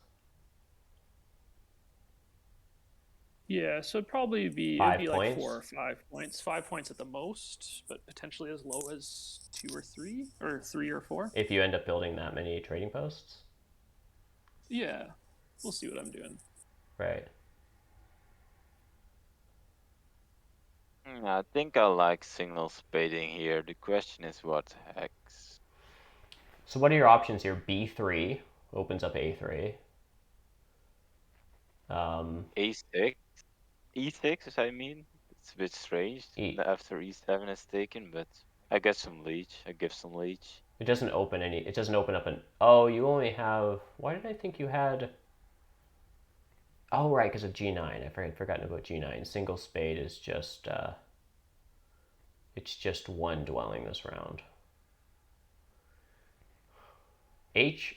Yeah, so it'd probably be 5 like points? 4 or 5 points. 5 points at the most, but potentially as low as 2 or 3, or 3 or 4. If you end up building that many trading posts. Yeah, we'll see what I'm doing. Right. I think I like signal spading here. The question is what hex. So what are your options here? B3 opens up A3. A6? E6, I mean? It's a bit strange after E7 is taken, but I get some leech. I give some leech. It doesn't open any. It doesn't open up an. Oh, you only have. Why did I think you had? Oh, right, because of G9. I'd forgotten about G9. Single spade is just. It's just 1 dwelling this round. H6.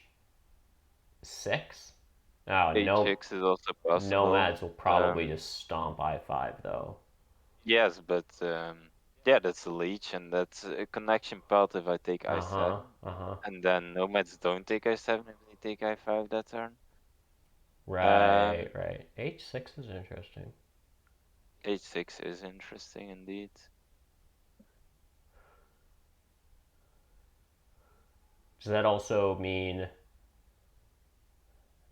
Oh no. H6 is also possible. Nomads will probably just stomp I5 though. Yes, but yeah, that's a leech, and that's a connection path if I take I7. And then nomads don't take I7 if they take I5 that turn. Right, right. H6 is interesting. H6 is interesting indeed. Does that also mean?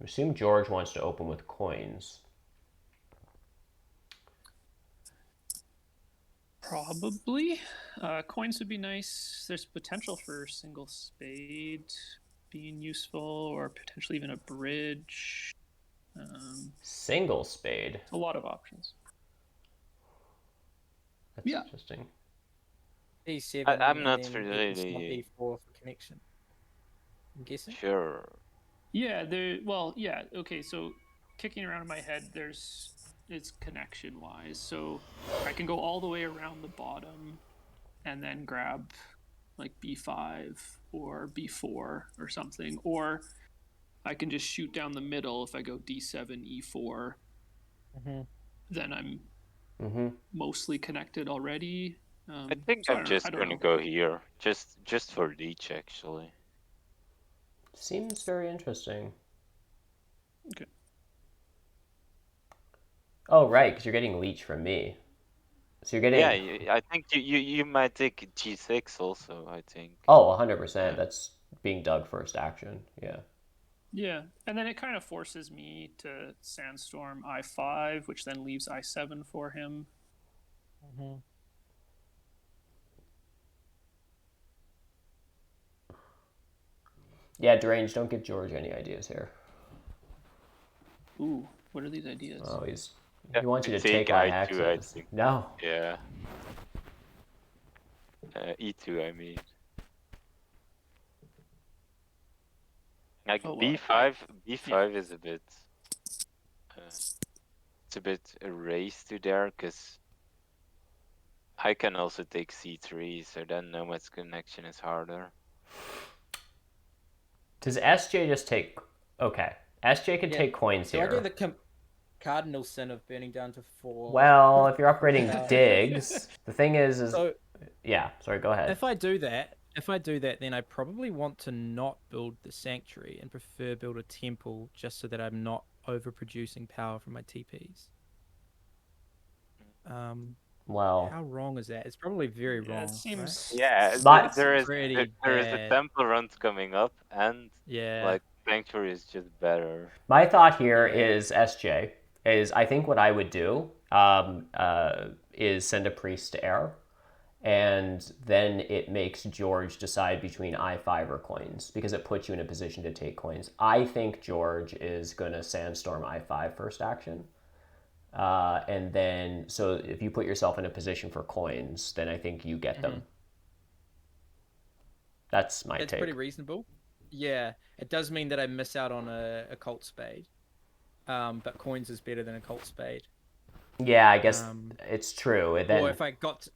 I assume George wants to open with coins. Probably. Coins would be nice. There's potential for single spade being useful, or potentially even a bridge. Single spade. A lot of options. That's Yeah. interesting. E7. I'm and not then really E4 for connection. I'm guessing. sure. Yeah, okay, so kicking around in my head, it's connection wise. So I can go all the way around the bottom and then grab like B5 or B4 or something. Or I can just shoot down the middle if I go D7, E4. Then I'm mostly connected already. I think So I'm I just don't gonna know. go here, just for leech actually. Seems very interesting. Okay. Oh, right, because you're getting leech from me. So you're getting. Yeah, I think you might take G6 also. I think. Oh, 100%. Yeah. That's being dug first action. Yeah. Yeah, and then it kind of forces me to Sandstorm I5, which then leaves I7 for him. Yeah, Deranged, don't give George any ideas here. Ooh, what are these ideas? Oh, he Yeah, wants you to take take my I2, I hexes. think. No. Yeah. E2, I mean. Like Oh, B5, B5 is a bit. It's a bit a race to there, because I can also take C3, so then Nomad's connection is harder. Does SJ just take... Okay. SJ could Yeah. take coins Do I do here. the cardinal sin of burning down to 4? Well, if you're Wow. upgrading digs, the thing is... So Yeah, sorry, go ahead. if I do that, then I probably want to not build the sanctuary and prefer build a temple just so that I'm not overproducing power from my TPs. Well... How wrong is that? It's probably very wrong. it seems. Right? Yeah, But- there is Pretty a bad. temple run coming up, and Yeah. like Sanctuary is just better. My thought here Yeah. is SJ, is I think what I would do is send a priest to air, and then it makes George decide between I5 or coins, because it puts you in a position to take coins. I think George is going to Sandstorm I5 first action. And then, so if you put yourself in a position for coins, then I think you get them. That's my It's take. pretty reasonable. Yeah, it does mean that I miss out on a cult spade. But coins is better than a cult spade. Yeah, I guess it's true. And then, Or if I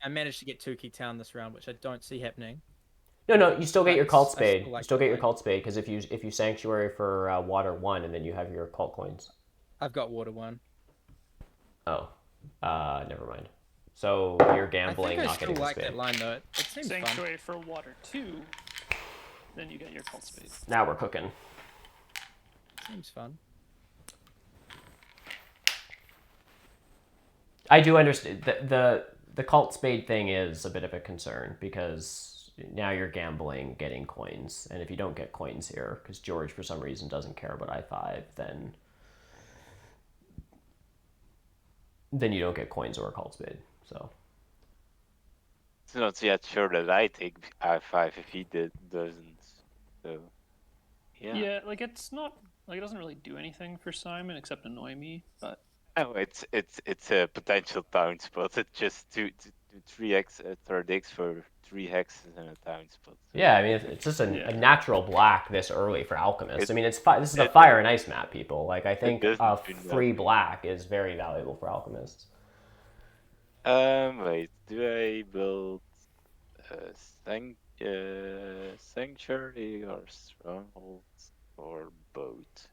managed to get Tukey Town this round, which I don't see happening. no, you still get your cult I spade. still like You still the get your line. cult spade, because if you sanctuary for water 1, and then you have your cult coins. I've got water 1. Oh, never mind. So you're gambling, I not still getting the like spade. that line though. It seems fun. Sanctuary for water 2, then you get your cult spade. Now we're cooking. Seems fun. I do understand the cult spade thing is a bit of a concern, because now you're gambling getting coins, and if you don't get coins here, because George for some reason doesn't care about I5, then you don't get coins or a cult spade. So It's not yet sure that I take I5 if he doesn't. So yeah. Yeah, like it's not like it doesn't really do anything for Simon except annoy me, but Oh, it's a potential town spot. It's just two 3x third X for 3 hexes and a town spot. So yeah, I mean it's just a natural black this early for Alchemist. I mean this is a fire and ice map, people. Like I think a free black is very valuable for Alchemists. Wait, do I build sanctuary or stronghold or boat?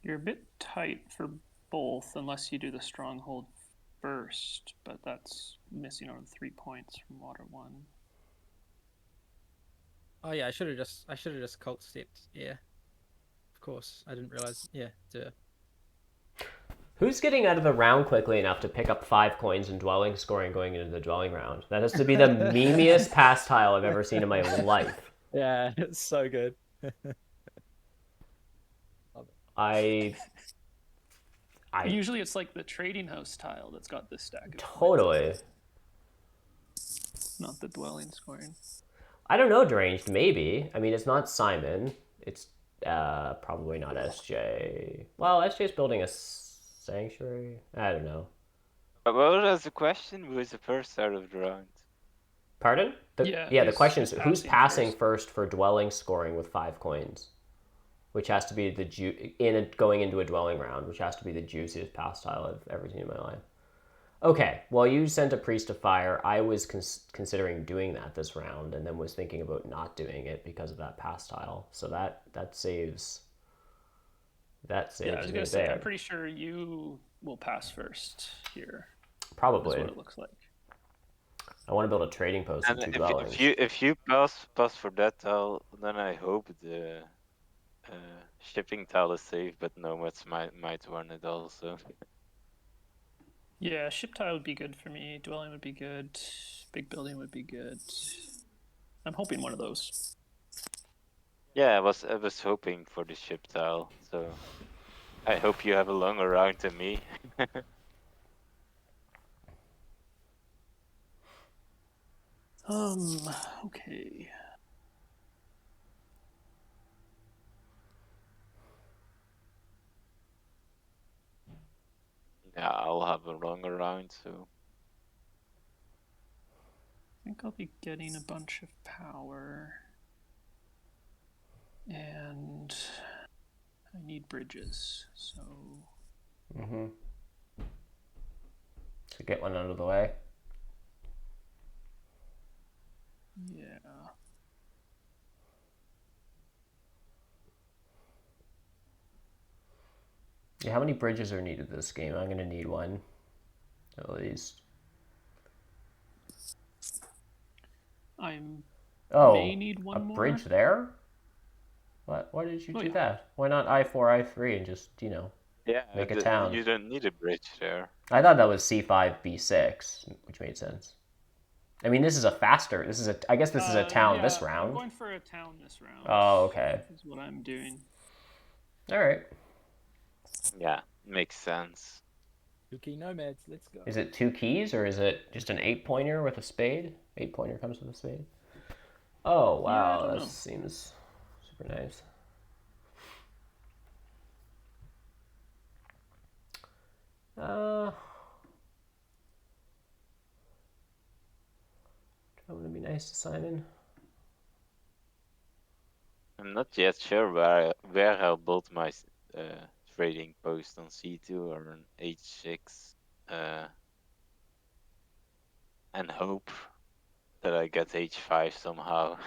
you're a bit tight for both unless you do the stronghold first, but that's missing out on 3 points from water 1. Oh yeah, I should have just cult stepped. Yeah. Of course. I didn't realize. Yeah, duh. Who's getting out of the round quickly enough to pick up 5 coins and dwelling scoring going into the dwelling round? That has to be the memeiest pass tile I've ever seen in my life. Yeah, it's so good. I Usually it's like the trading house tile that's got this stack of totally. coins, not the dwelling scoring. I don't know, Deranged. Maybe. I mean, it's not Simon. It's probably not SJ. Well, SJ's building a sanctuary. I don't know. But what was the question? Who is the first out of the round? Pardon? Yeah, The who's- question is who's who's passing passing first? first for dwelling scoring with 5 coins, which has to be going into a dwelling round, which has to be the juiciest pass tile I've ever seen in my life. Okay, well, you sent a priest of fire. I was considering doing that this round, and then was thinking about not doing it because of that pass tile. So that saves. That saves Yeah, I was me gonna say, there. I'm pretty sure you will pass first here. That's Probably. what it looks like. I want to build a trading post and And 2 dwellings. if you pass for that tile, then I hope the shipping tile is safe, but nomads might want it also. Yeah, ship tile would be good for me. Dwelling would be good. Big building would be good. I'm hoping one of those. Yeah, I was hoping for the ship tile, so I hope you have a longer round than me. Okay. Yeah, I'll have a longer round, so I think I'll be getting a bunch of power. And I need bridges, so To get one out of the way. yeah. Yeah, how many bridges are needed this game? I'm gonna need one, at least. I Oh, may need one a more. bridge there? What? Why did you Oh, do yeah. that? Why not I4, I3 and just, yeah, make a town? you don't need a bridge there. I thought that was C5, B6, which made sense. I mean, this is a faster. I guess this is a town this I'm round. going for a town this round. Oh, okay. Is what I'm doing. All right. Yeah, makes sense. 2 key nomads, let's go. Is it 2 keys or is it just an 8-pointer with a spade? 8-pointer comes with a spade. Oh, wow. don't That know. seems super nice. I'm gonna be nice to Simon. I'm not yet sure where I'll build my trading post on C2 or on H6, and hope that I get H5 somehow.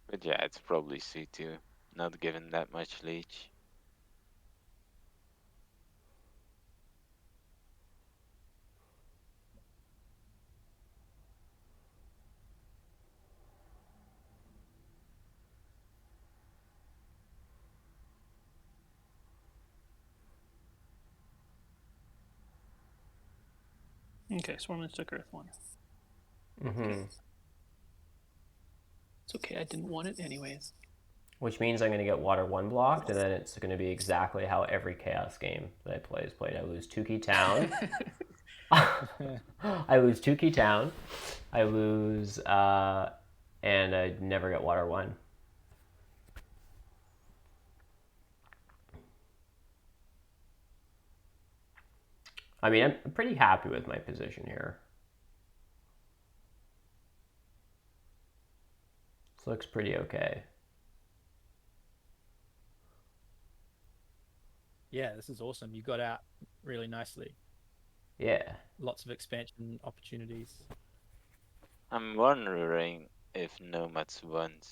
But yeah, it's probably C2, not given that much leech. Okay, Swarmless took Earth 1. Mm-hmm. It's okay, I didn't want it anyways. Which means I'm gonna get water 1 blocked, and then it's gonna be exactly how every chaos game that I play is played. I lose 2 key town. I lose 2 key town. I lose, and I never get water 1. I mean, I'm pretty happy with my position here. This looks pretty okay. Yeah, this is awesome. You got out really nicely. Yeah. Lots of expansion opportunities. I'm wondering if nomads want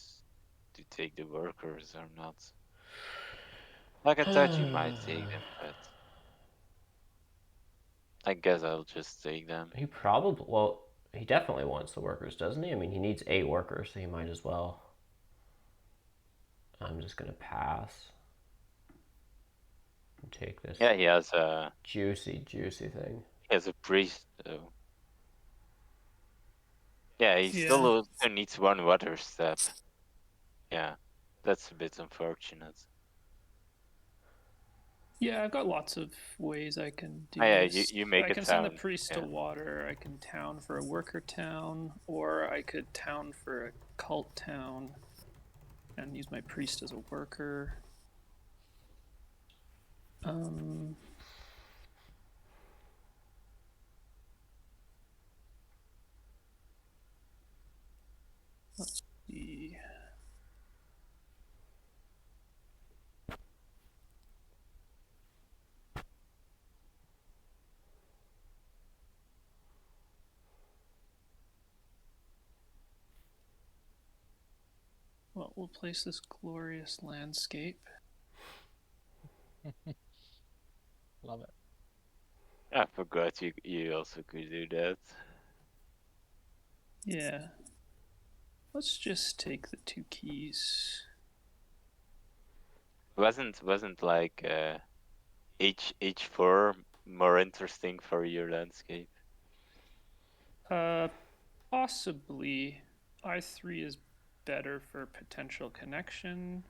to take the workers or not. Like I thought you might take them, but I guess I'll just take them. He probably, well, he definitely wants the workers, doesn't he? I mean, he needs 8 workers, so he might as well. I'm just gonna pass and take this Yeah, he has a juicy thing. priest though. Yeah, he still Yeah. also needs 1 water step. Yeah, that's a bit unfortunate. Yeah, I've got lots of ways I can do Oh, yeah, this. you make I a can send the town. priest to Yeah. water, I can town for a worker town, or I could town for a cult town and use my priest as a worker. Let's see. Well, we'll place this glorious landscape. Love it. I forgot you also could do that. Yeah. Let's just take the 2 keys. Wasn't like H4 more interesting for your landscape? Possibly. I3 is better for potential connection.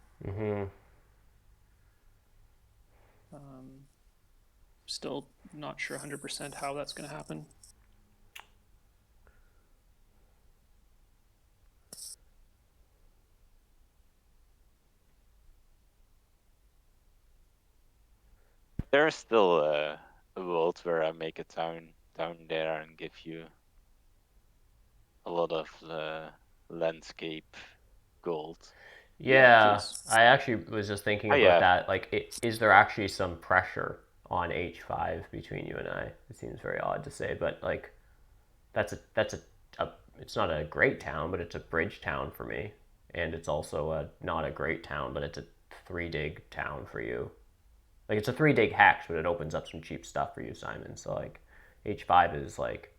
Still not sure 100% how that's going to happen. There's still a world where I make a town down there and give you a lot of landscape gold. Yeah, Please. I actually was just thinking Oh about yeah, that. Like, is there actually some pressure on H5 between you and I? It seems very odd to say, but like, that's a it's not a great town, but it's a bridge town for me, and it's also not a great town, but it's a 3 dig town for you. Like, it's a 3 dig hex, but it opens up some cheap stuff for you, Simon. So like, H5 is like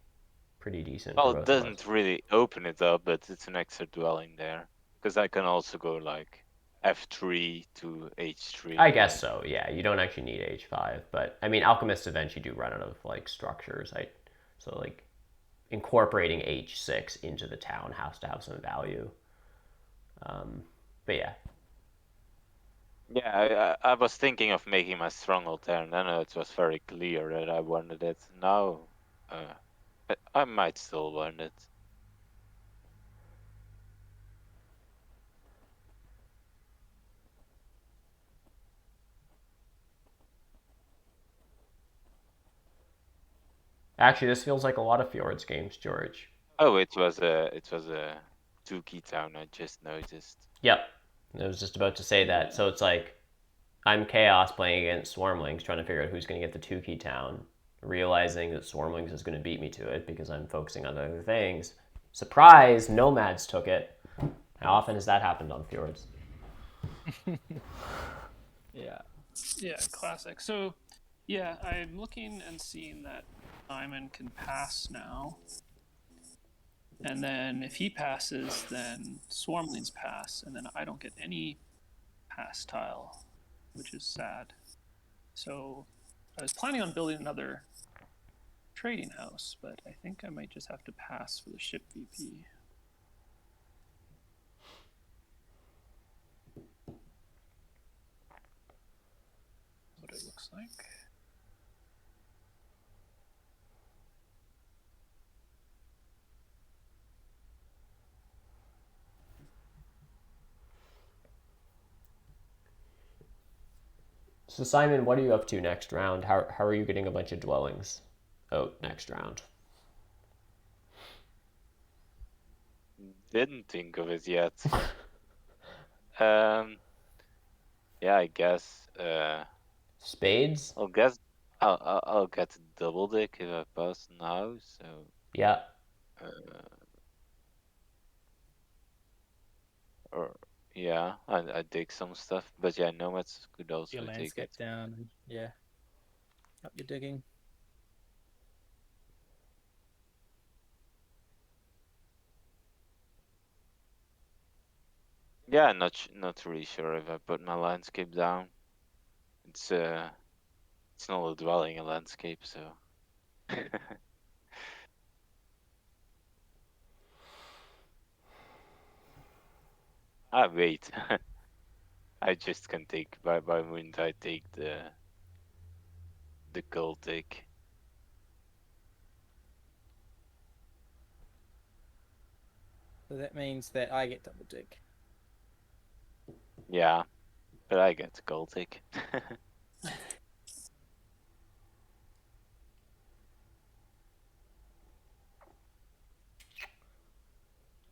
pretty decent well, for it both of us. doesn't really open it up, but it's an extra dwelling there. Because I can also go like F3 to I H3, guess right? so. Yeah, you don't actually need H5, but I mean, alchemists eventually do run out of like structures. So like incorporating H6 into the town has to have some value. But yeah, Yeah, I was thinking of making my stronghold there, and then it was very clear that I wanted it. Now, I might still want it. actually, this feels like a lot of Fjords games, George. Oh, it was a 2 key town. I just noticed. Yep, I was just about to say that. Yeah. So it's like I'm Chaos playing against Swarmlings, trying to figure out who's going to get the 2 key town, realizing that Swarmlings is going to beat me to it because I'm focusing on other things. Surprise! Nomads took it. How often has that happened on Fjords? Yeah. Yeah, classic. So, yeah, I'm looking and seeing that Simon can pass now. And then if he passes, then Swarmlings pass, and then I don't get any pass tile, which is sad. So I was planning on building another trading house, but I think I might just have to pass for the ship VP. What it looks like. So Simon, what are you up to next round? How are you getting a bunch of dwellings out next round? Didn't think of it yet. um, yeah, I guess. Spades? I'll guess. I'll get a double dick if I pass now. So, Yeah. uh, or Yeah, I dig some stuff, but yeah, nomads could also Your take landscape it. down, and yeah, up your digging. Yeah, not really sure if I put my landscape down. It's not a dwelling, a landscape, so. Ah, wait. I just can take. Why wouldn't I take the cultic? So that means that I get double dig. Yeah, but I get the cultic.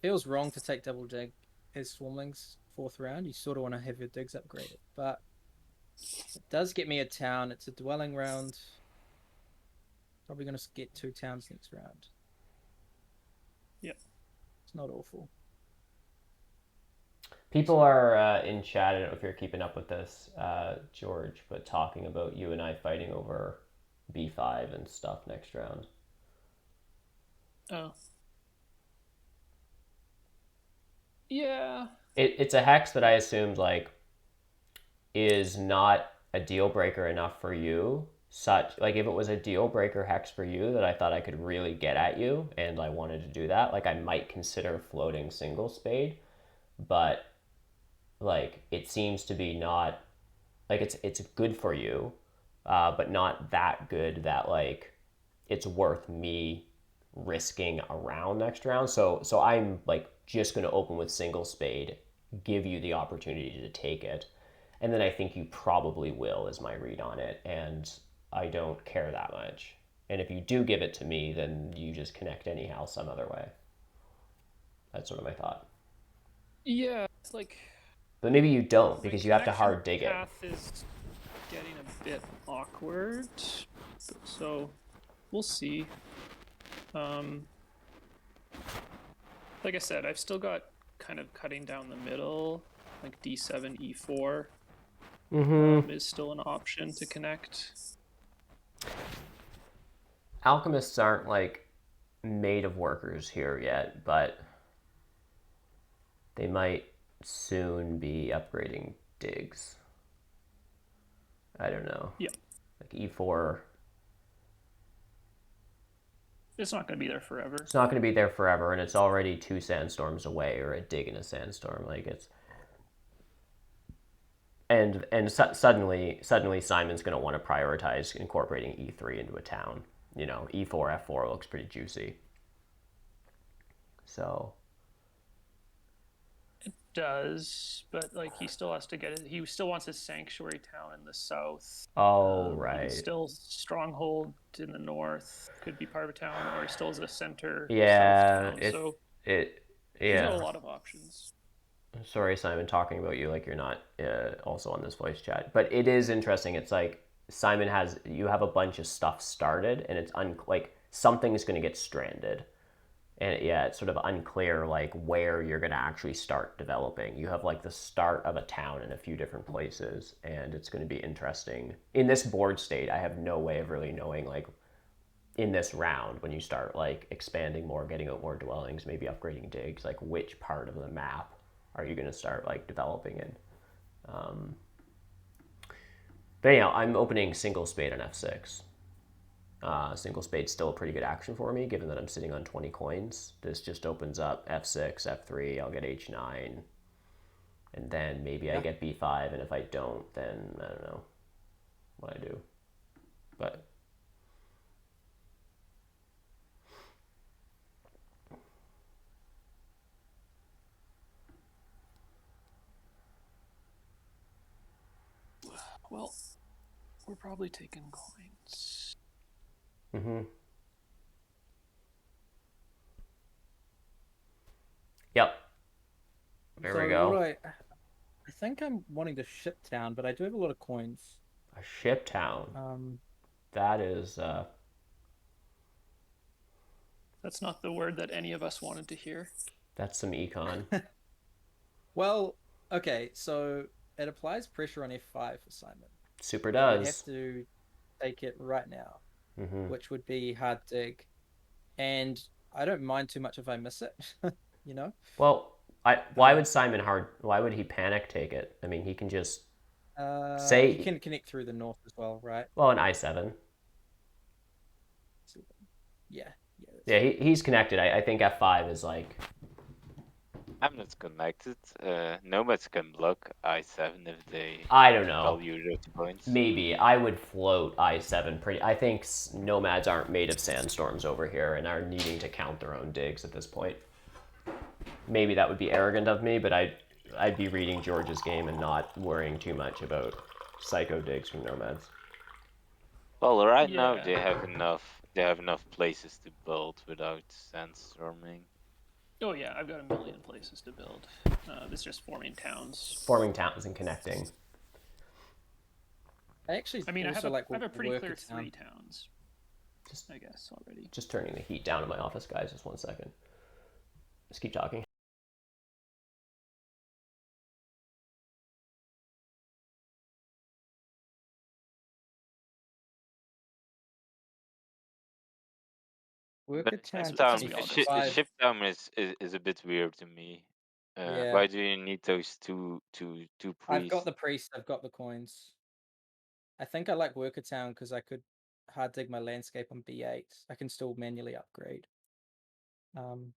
Feels wrong to take double dig as swarmlings 4th round. You sort of want to have your digs upgraded, but it does get me a town. It's a dwelling round. Probably going to get 2 towns next round. Yep. It's not awful. People are in chat. I don't know if you're keeping up with this, George, but talking about you and I fighting over B5 and stuff next round. Oh. Yeah. It's a hex that I assumed like is not a deal breaker enough for you. Such like if it was a deal breaker hex for you that I thought I could really get at you and I wanted to do that, like I might consider floating single spade, but like it seems to be not like it's good for you, but not that good that like it's worth me risking around next round. So I'm like just going to open with single spade, give you the opportunity to take it, and then I think you probably will is my read on it, and I don't care that much. And if you do give it to me, then you just connect anyhow some other way. That's sort of my thought. Yeah. It's like But maybe you don't my because you have to connection hard dig it. path is getting a bit awkward, so we'll see. Like I said, I've still got kind of cutting down the middle, like D7, E4 is still an option to connect. Alchemists aren't like made of workers here yet, but they might soon be upgrading digs. I don't know. Yeah. Like E4, It's not going to be there forever. it's not going to be there forever, and it's already 2 sandstorms away, or a dig in a sandstorm. Like it's, and suddenly Simon's going to want to prioritize incorporating E3 into a town. You know, E4 F4 looks pretty juicy. So Does, but like he still has to get it. He still wants his sanctuary town in the south. right. He's still stronghold in the north. Could be part of a town, or he still has a center Yeah, south town. So he's got a yeah. lot of options. Sorry, Simon, talking about you like you're not also on this voice chat. But it is interesting. It's like Simon has, you have a bunch of stuff started, and it's like something is going to get stranded. And yeah, it's sort of unclear like where you're going to actually start developing. You have like the start of a town in a few different places, and it's going to be interesting. In this board state, I have no way of really knowing like in this round when you start like expanding more, getting out more dwellings, maybe upgrading digs, like which part of the map are you going to start like developing in. But anyhow, I'm opening single spade on F6. Single spade's still a pretty good action for me, given that I'm sitting on 20 coins. This just opens up F6, F3, I'll get H9, and then maybe I get B5, and if I don't, then I don't know what I do. But Well, we're probably taking coins. Yep. There we go. I think I'm wanting to ship town, but I do have a lot of coins. A ship town. That is. That's not the word that any of us wanted to hear. That's some econ. Well, Okay, so it applies pressure on F5 for Simon, Super but we'd have does. to take it right now, Hmm. which would be hard dig. And I don't mind too much if I miss it, you know? Well, why Uh, would Simon Hard? Why would he panic take it? I mean, he can just he say, can connect through the north as well, right? well, an I7. Yeah, yeah, that's Yeah, fair. he's connected. I think F5 is like, I'm not connected. Nomads can block I7 if they I don't know. value those points. Maybe I would float I7 pretty. I think nomads aren't made of sandstorms over here and are needing to count their own digs at this point. Maybe that would be arrogant of me, but I'd be reading George's game and not worrying too much about psycho digs from nomads. Well, right now Yeah. they have enough. They have enough places to build without sandstorming. Oh yeah, I've got a million places to build. It's just forming towns. Forming towns and connecting. I actually I mean, also like I have a pretty worker clear town. 3 towns, Just I guess, already. just turning the heat down in my office, guys. Just 1 second. Just keep talking. Worker But town Let's to be honest. F5. ship down is a bit weird to me. Yeah, Why do you need those two I've got priests? the priest, I've got the coins. I think I like worker town because I could hard dig my landscape on B8. I can still manually upgrade um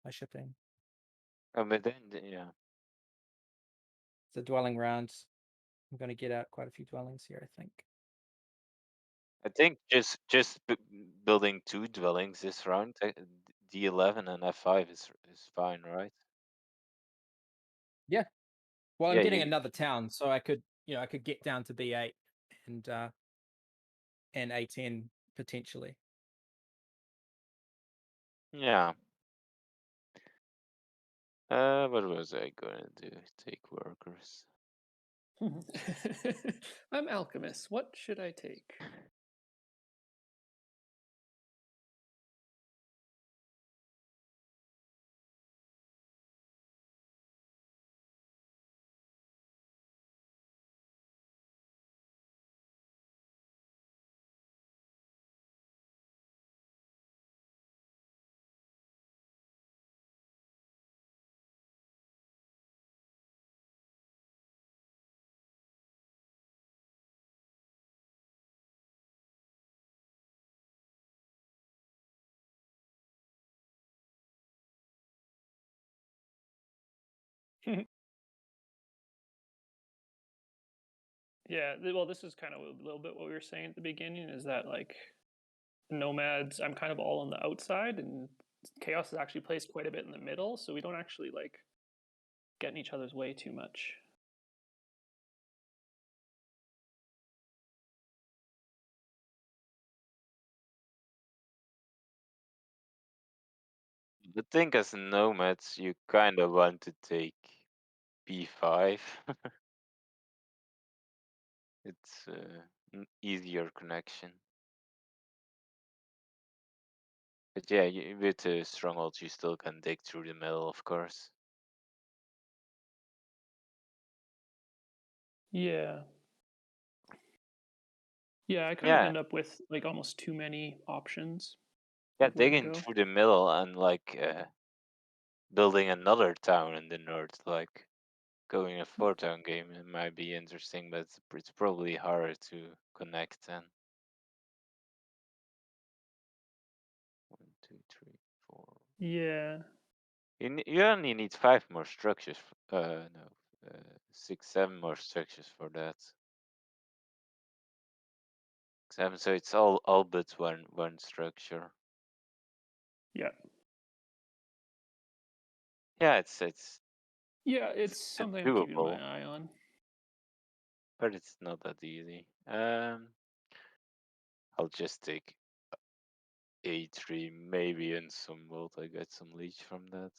my shipping. Oh, but then yeah, The dwelling rounds. I'm going to get out quite a few dwellings here, I think. I think building 2 dwellings this round, D11 and F5 is fine, right? Yeah. Well, I'm Yeah, getting you another town, so I could, I could get down to B8 and A10 potentially. yeah. What was I gonna do? Take workers. I'm alchemist. What should I take? Yeah, well, this is kind of a little bit what we were saying at the beginning, is that like nomads, I'm kind of all on the outside, and chaos is actually placed quite a bit in the middle, so we don't actually like get in each other's way too much. The thing as nomads, you kind of want to take B5. It's an easier connection. But yeah, with strongholds, you still can dig through the middle, of course. Yeah. Yeah, I kind of Yeah, end up with like almost too many options yeah, of where to digging go. through the middle and like building another town in the north, like going a 4-town game, it might be interesting, but it's probably harder to connect then. 1, 2, 3, 4. Yeah. You only need 5 more structures. No, 6, 7 more structures for that. 7, so it's all but one structure. Yeah. Yeah, it's Yeah, it's something I'm keeping my doable, eye on. but it's not that easy. I'll just take A3, maybe in some world I get some leech from that.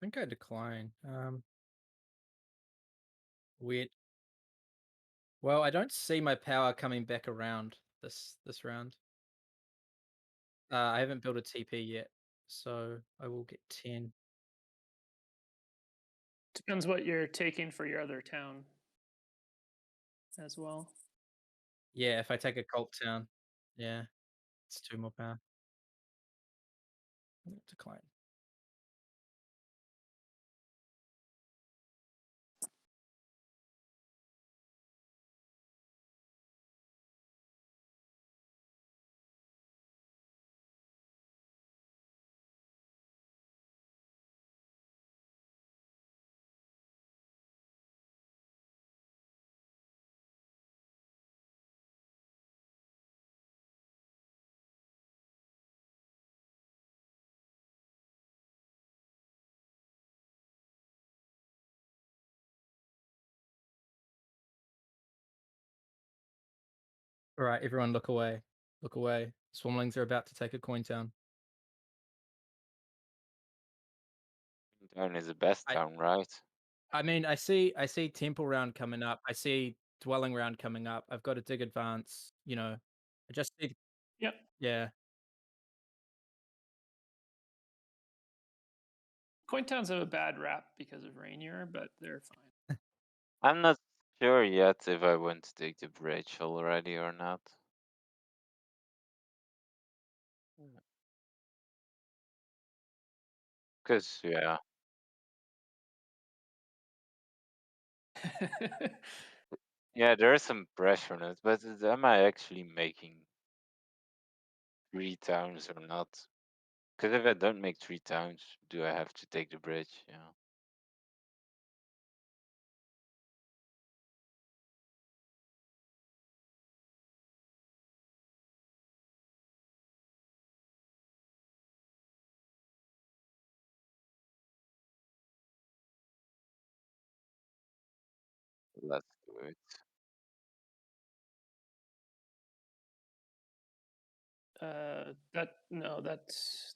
think I decline. Weird. Well, I don't see my power coming back around this round. I haven't built a TP yet, so I will get 10. Depends what you're taking for your other town as well. Yeah, if I take a cult town, yeah, it's 2 more power. Decline. All right, everyone, look away. Look away. Swarmlings are about to take a coin town. Town is the best I town, right? I mean, I see temple round coming up. I see dwelling round coming up. I've got a dig advance. I just need. Yep. Yeah. Coin towns have a bad rap because of Rainier, but they're fine. I'm not sure yet if I want to take the bridge already or not. Cause yeah, yeah, there is some pressure on it, but am I actually making 3 towns or not? Cause if I don't make 3 towns, do I have to take the bridge? Yeah. Let's do it.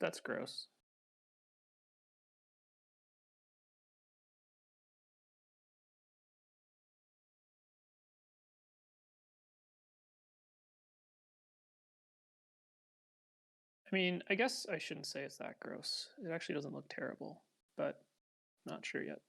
That's gross. I mean, I guess I shouldn't say it's that gross. It actually doesn't look terrible, but not sure yet.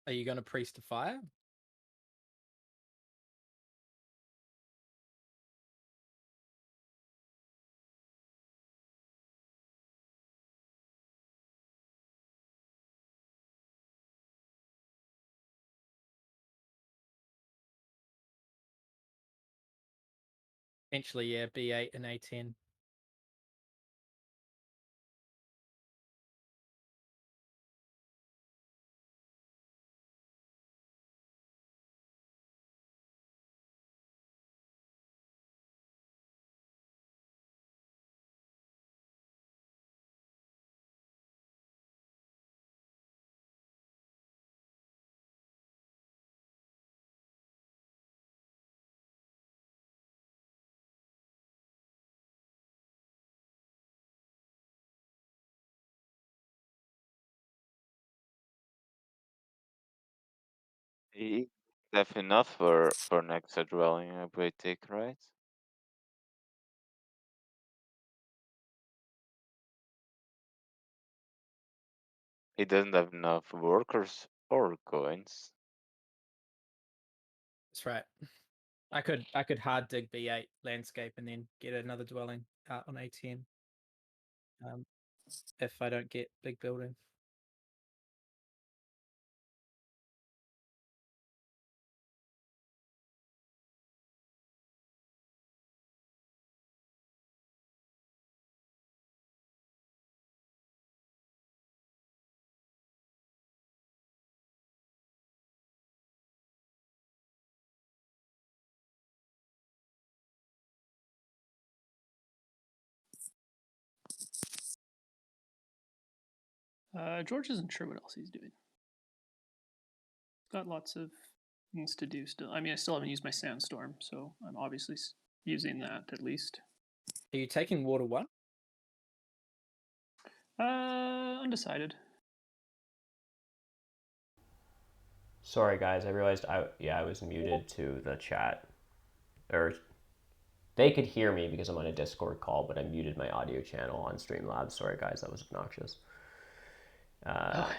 Are you going to priest to fire? Potentially, yeah, B8 and A10. He have enough for an extra dwelling upgrade tick, right? He doesn't have enough workers or coins. That's right. I could hard dig B8 landscape and then get another dwelling out on A10. If I don't get big building. George isn't sure what else he's doing. Got lots of things to do still. I mean, I still haven't used my sandstorm, so I'm obviously using that at least. Are you taking water 1? Undecided. Sorry, guys. I realized I was muted to the chat. Or they could hear me because I'm on a Discord call, but I muted my audio channel on Streamlabs. Sorry, guys. That was obnoxious.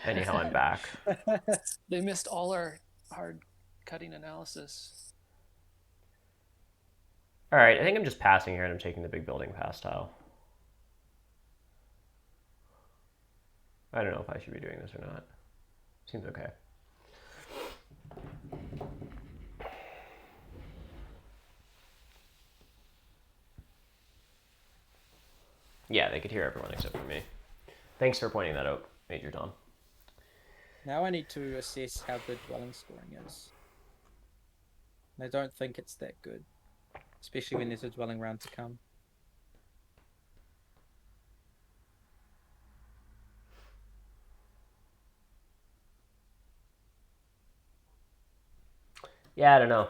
Anyhow, I'm back. They missed all our hard cutting analysis. All right, I think I'm just passing here and I'm taking the big building pass tile. I don't know if I should be doing this or not. Seems okay. Yeah, they could hear everyone except for me. Thanks for pointing that out, Major Tom. Now I need to assess how good dwelling scoring is. I don't think it's that good, especially when there's a dwelling round to come. Yeah, I don't know.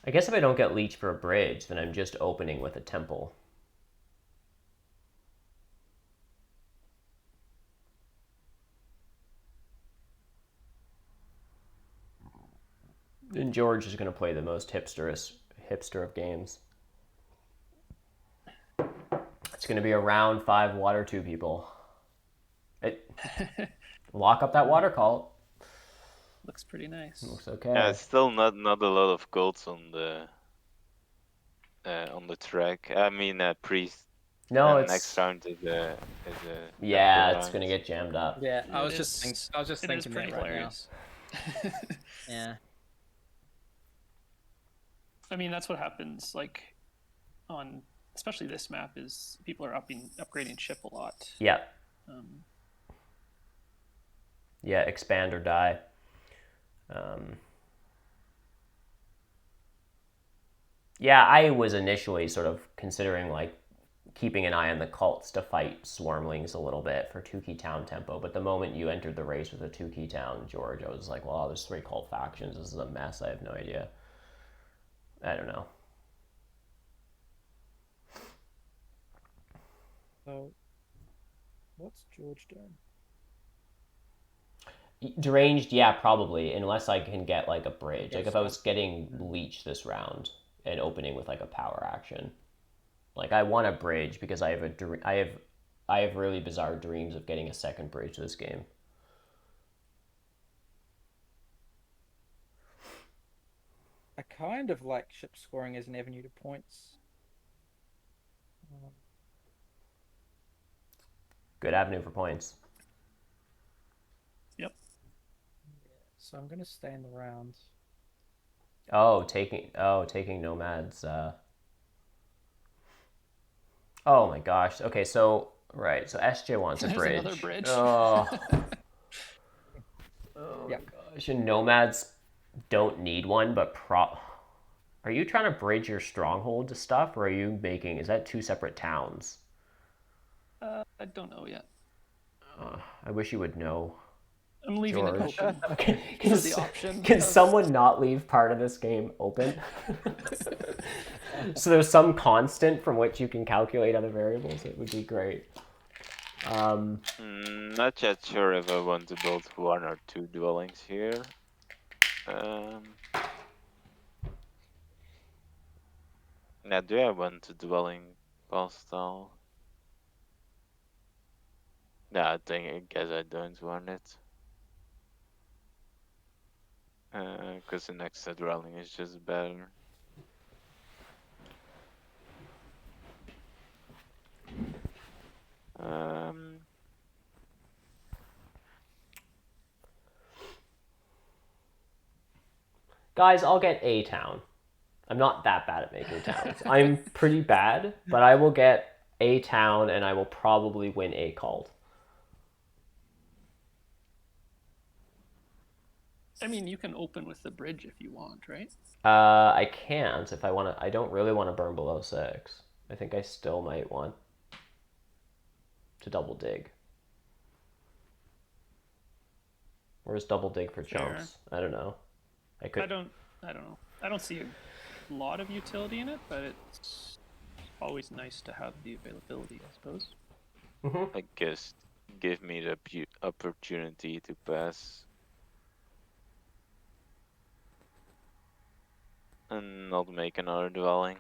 I guess if I don't get leech for a bridge, then I'm just opening with a temple. And George is going to play the most hipster of games. It's going to be a round 5 water 2 people. Lock up that water cult. Looks pretty nice. Looks okay. Yeah, it's still not a lot of golds on the track. I mean, priest. No, and it's next round is a yeah, temple it's round. gonna get jammed up. Yeah, I was It just is- thinking pretty that right hilarious. now. Yeah. I mean, that's what happens. Like on especially this map is people are upgrading ship a lot. Yeah. Yeah, expand or die. Yeah, I was initially sort of considering like keeping an eye on the cults to fight swarmlings a little bit for 2 key town tempo, but the moment you entered the race with a 2 key town, George, I was like, well, there's 3 cult factions. This is a mess. I have no idea. I don't know. So, what's George doing? Deranged, yeah, probably, unless I can get like a bridge. Okay, like if I was getting leech this round and opening with like a power action. Like I want a bridge because I have really bizarre dreams of getting a second bridge this game. I kind of like ship scoring as an avenue to points. Good avenue for points. Yep. So I'm gonna stay in the round. Taking nomads. Oh my gosh. Okay, so right, so SJ wants a There's bridge. another bridge. Oh. Oh Yeah. my gosh. And nomads don't need one, but Are you trying to bridge your stronghold to stuff, or are you making? Is that two separate towns? I don't know yet. I wish you would know. I'm leaving it George. open for Can the option. Can of- someone not leave part of this game open? So there's some constant from which you can calculate other variables. It would be great. Not yet sure if I want to build 1 or 2 dwellings here. Now, do I want a dwelling postal? No, I guess I don't want it. Because the next dwelling is just better. Guys, I'll get a town. I'm not that bad at making towns. I'm pretty bad, but I will get a town and I will probably win a cult. I mean, you can open with the bridge if you want, right? I can't if I want to. I don't really want to burn below 6. I think I still might want to double dig. Where's double dig for Fair. chumps? I don't know. I could. I don't know. I don't see a lot of utility in it, but it's always nice to have the availability, I suppose. I guess give me the opportunity to pass. And not make another dwelling.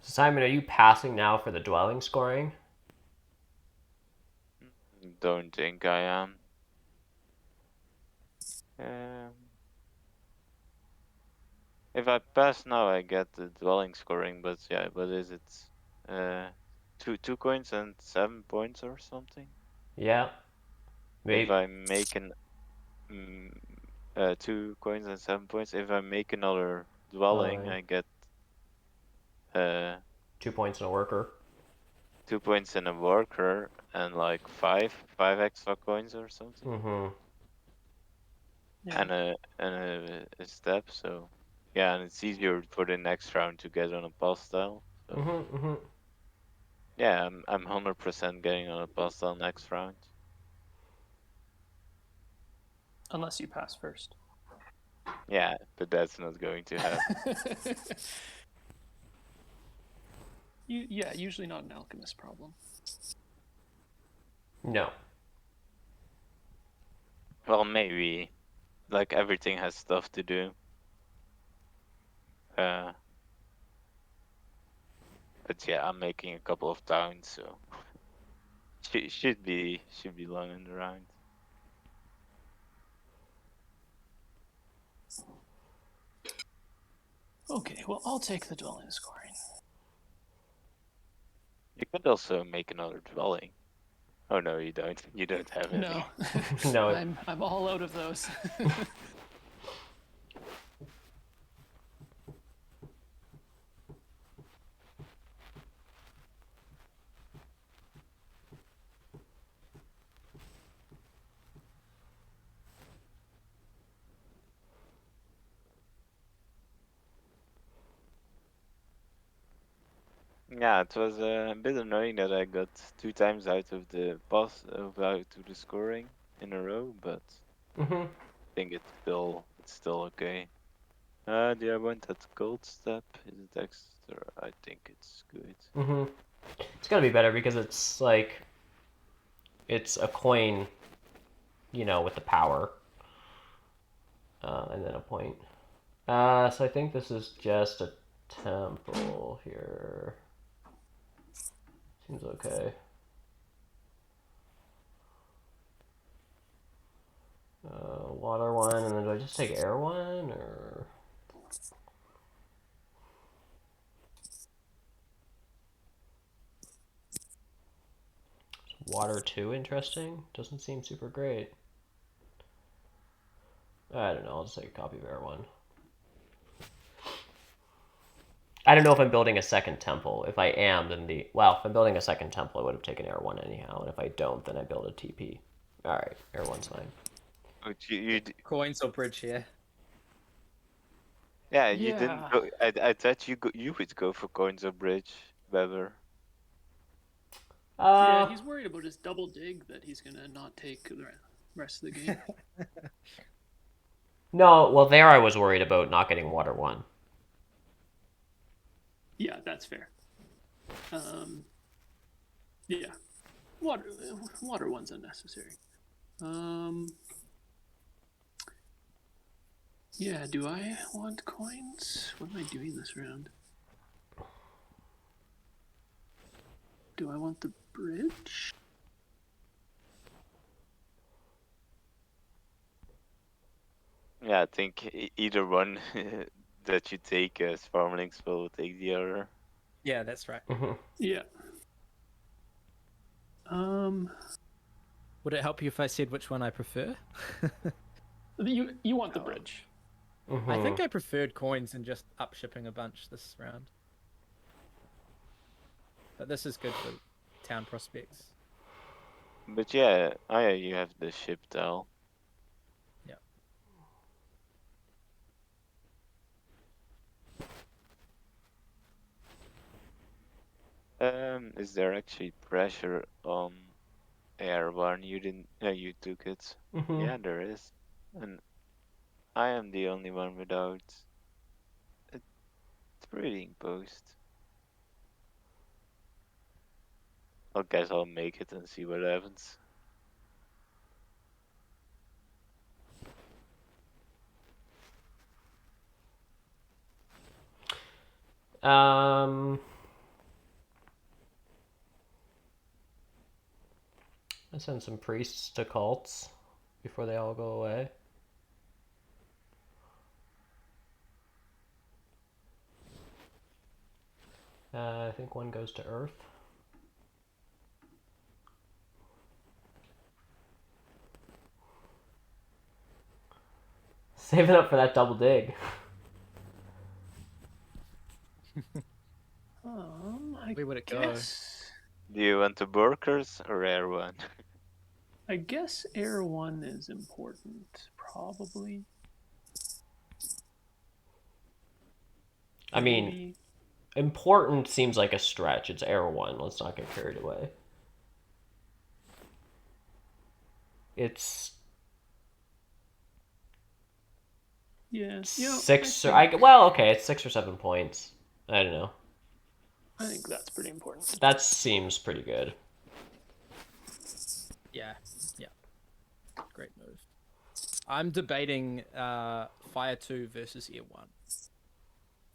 Simon, are you passing now for the dwelling scoring? Don't think I am. If I pass now, I get the dwelling scoring, but yeah, what is it? Two coins and 7 points or something. Yeah. If Maybe. I make 2 coins and 7 points, if I make another dwelling, I get 2 points in a worker. 2 points in a worker and like 5 extra coins or something. Mm-hmm. Yeah. And a step. So yeah, and it's easier for the next round to get on a pastel. So Mm-hmm. yeah, I'm 100% getting on a pastel next round. Unless you pass first. Yeah, but that's not going to happen. Yeah, usually not an alchemist problem. No. Well, maybe. Like everything has stuff to do. But yeah, I'm making a couple of towns, so should be long in the round. Okay, well, I'll take the dwelling scoring. You could also make another dwelling. Oh no, you don't. You don't have any. No, No. I'm all out of those. Yeah, it was a bit annoying that I got 2 times out of the scoring in a row, but Mm-hmm. I think it's still okay. Do I want that gold step? Is it extra? I think it's good. Mm-hmm. It's gonna be better because it's like it's a coin, with the power, and then a point. So I think this is just a temple here. Seems okay. Water one, and then do I just take air one, or? Water two, interesting. Doesn't seem super great. I don't know, I'll just take a copy of air one. I don't know if I'm building a second temple. If I am, then if I'm building a second temple, I would have taken air one anyhow. And if I don't, then I build a TP. All right, air one's fine. But you Coins or bridge here? yeah, you didn't Yeah. go. I thought you would go for coins or bridge, Weber. Yeah, he's worried about his double dig that he's gonna not take the rest of the game. No, well, there I was worried about not getting water one. Yeah, that's fair. Yeah, water one's unnecessary. Yeah, do I want coins? What am I doing this round? Do I want the bridge? Yeah, I think either one that you take as farmlinks will take the other. Yeah, that's right. Yeah. Would it help you if I said which one I prefer? You want the bridge? I think I preferred coins and just up shipping a bunch this round. But this is good for town prospects. But yeah, you have the ship tile. Yeah. Is there actually pressure on air one? You didn't. You took it. Yeah, there is, and I am the only one without a trading post. I guess I'll make it and see what happens. I send some priests to cults before they all go away. I think one goes to Earth. Save it up for that double dig. Where would it go? Guess, Do you want the workers or air one? I guess air one is important, probably. I mean, Maybe. important seems like a stretch. It's air one. Let's not get carried away. It's Yeah. six okay, it's 6 or 7 points. I don't know. I think that's pretty important. That seems pretty good. Yeah. Great move. I'm debating Fire 2 versus Air 1. I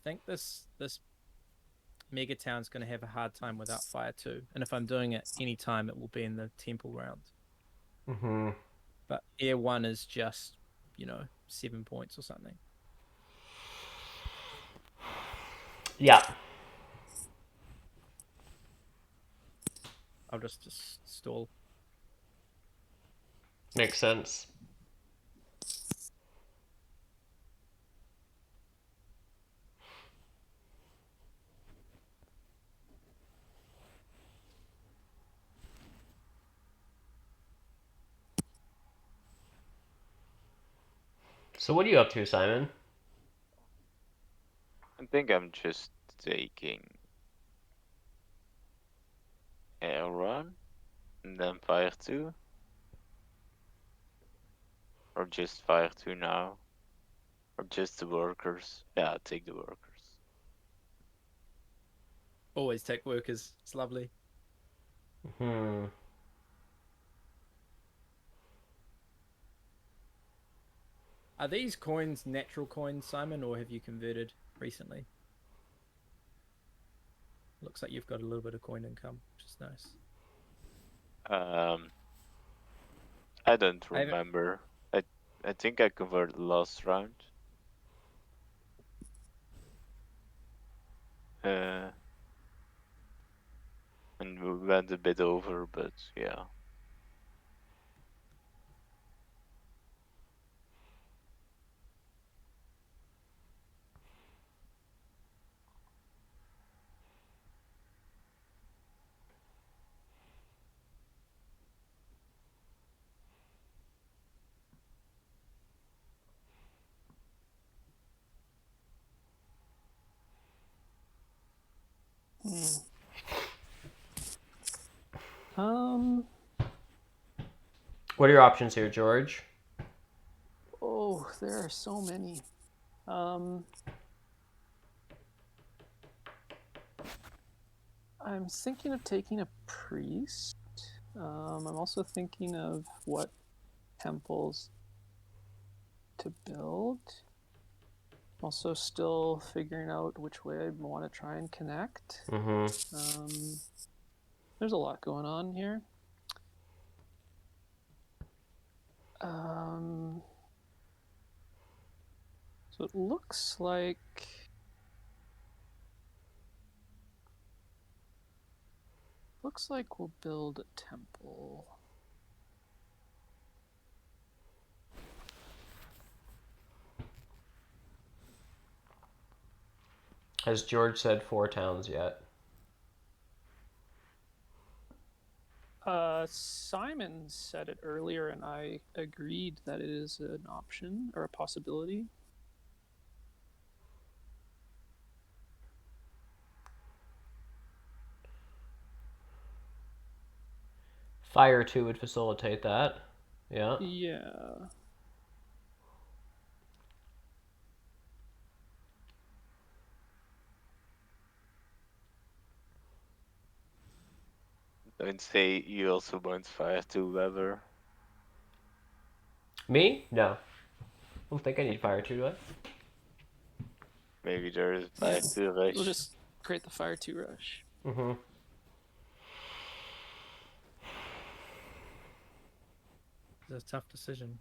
think this Mega Town's going to have a hard time without Fire 2. And if I'm doing it any time, it will be in the Temple round. But Air 1 is just, 7 points or something. Yeah. I'll just stall. Makes sense. So what are you up to, Simon? I think I'm just taking air one and then fire two. Or just fire two now. Or just the workers. Yeah, I'll take the workers. Always take workers. It's lovely. Are these coins natural coins, Simon, or have you converted recently? Looks like you've got a little bit of coin income, which is nice. I don't I haven't- remember. I think I converted last round. And we went a bit over, but yeah. What are your options here, George? Oh, there are so many. I'm thinking of taking a priest. I'm also thinking of what temples to build. Also still figuring out which way I want to try and connect. There's a lot going on here. So it looks like we'll build a temple. Has George said 4 towns yet? Simon said it earlier, and I agreed that it is an option or a possibility. Fire 2 would facilitate that. Yeah. Yeah. Don't say you also want fire to Weber. Me? No. I don't think I need fire 2, do I? Maybe there is fire to rush. We'll just create the Fire 2 rush. It's a tough decision.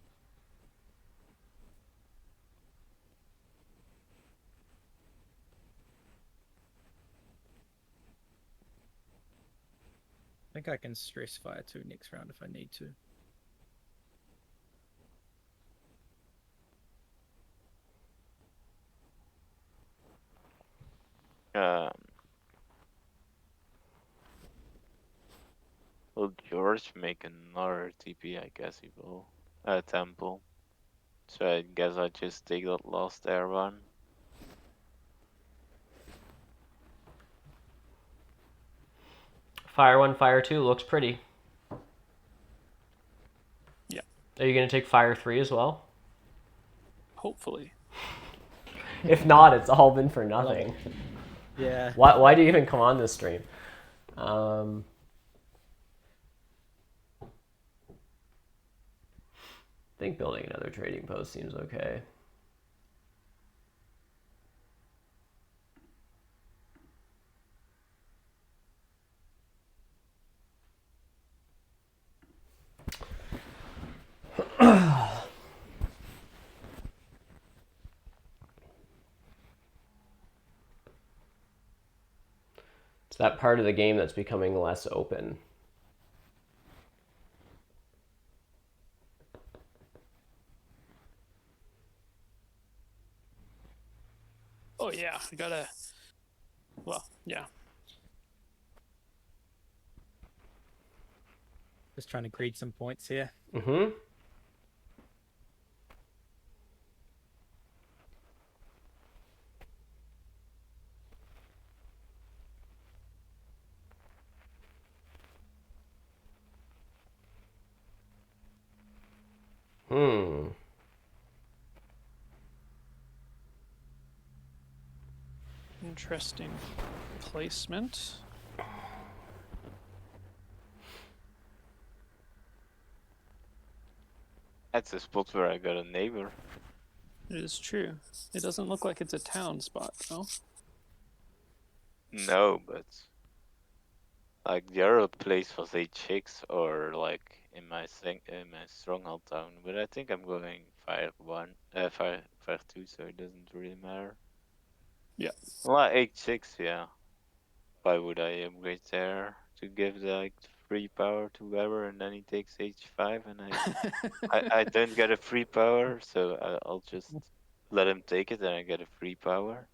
I think I can stress Fire 2 next round if I need to. Will George make another TP? I guess he will. Temple. So I guess I just take that last air one. Fire 1, Fire 2 looks pretty. Yeah. Are you going to take Fire 3 as well? Hopefully. If not, it's all been for nothing. Yeah. Why do you even come on this stream? I think building another trading post seems okay. It's that part of the game that's becoming less open. Oh yeah, we gotta. Well, yeah. Just trying to greed some points here. Interesting placement. That's a spot where I got a neighbor. It is true. It doesn't look like it's a town spot, though. No, but like the other place was 8-6 or like in my stronghold town. But I think I'm going 5-1, 5-2, so it doesn't really matter. Yeah. Well, 8-6, yeah. Why would I upgrade there to give like free power to Weber and then he takes H5 and I don't get a free power, so I'll just let him take it and I get a free power.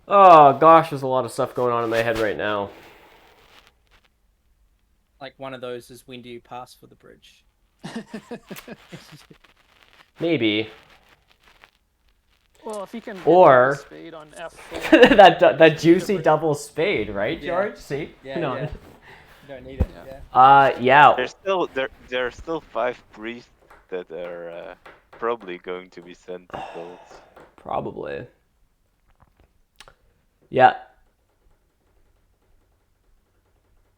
Oh gosh, there's a lot of stuff going on in my head right now. Like one of those is when do you pass for the bridge? Maybe. Well, if he can hit Or- double spade on F4, that juicy double spade, right, Yeah. George? See? Yeah, No. yeah. You don't need it. Yeah. Yeah. Yeah. There are still 5 priests that are probably going to be sent to cults. Probably. Yeah.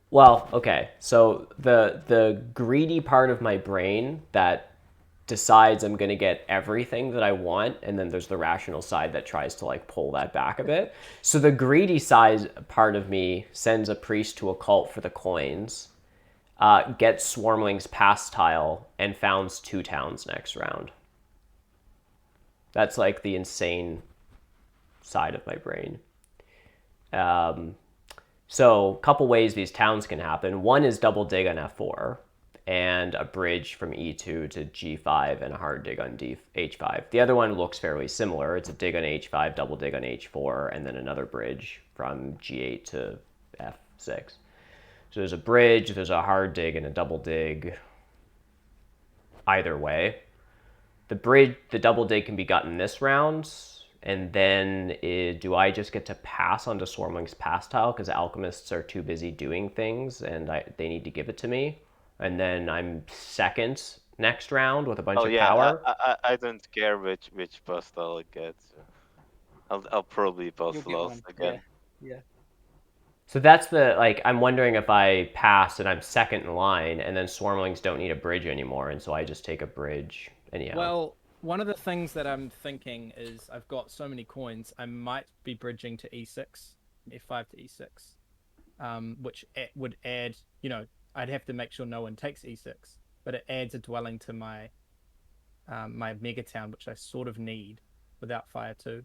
Well, okay. So the greedy part of my brain that decides I'm going to get everything that I want, and then there's the rational side that tries to like pull that back a bit. So the greedy side part of me sends a priest to a cult for the coins, gets Swarmling's pass tile, and founds 2 towns next round. That's like the insane side of my brain. So a couple ways these towns can happen. One is double dig on F4 and a bridge from E2 to G5 and a hard dig on H5. The other one looks fairly similar. It's a dig on H5, double dig on H4, and then another bridge from G8 to F6. So there's a bridge, there's a hard dig, and a double dig either way. The double dig can be gotten this round, and then do I just get to pass onto Swarmling's pass tile because alchemists are too busy doing things and they need to give it to me? And then I'm second next round with a bunch Oh of yeah, power. I don't care which pass I'll get. So I'll probably pass You'll get last one. again. Yeah. So that's the, like, I'm wondering if I pass and I'm second in line and then Swarmlings don't need a bridge anymore, and so I just take a bridge anyhow. Well, one of the things that I'm thinking is I've got so many coins, I might be bridging to E6, F5 to E6, which would add, I'd have to make sure no one takes E6, but it adds a dwelling to my my mega town, which I sort of need without fire too.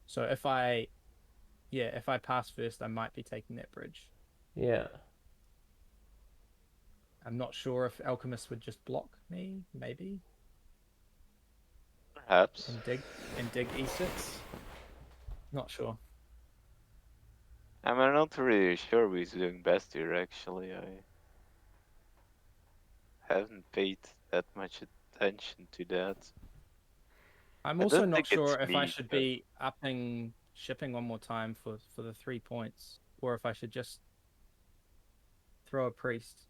So if I pass first, I might be taking that bridge. Yeah. I'm not sure if alchemists would just block me, maybe, Perhaps. and dig E6. Not sure. I'm not really sure who's doing best here. Actually, I haven't paid that much attention to that. I'm I also don't not think sure it's if I me, should but- be upping shipping one more time for the 3 points, or if I should just throw a priest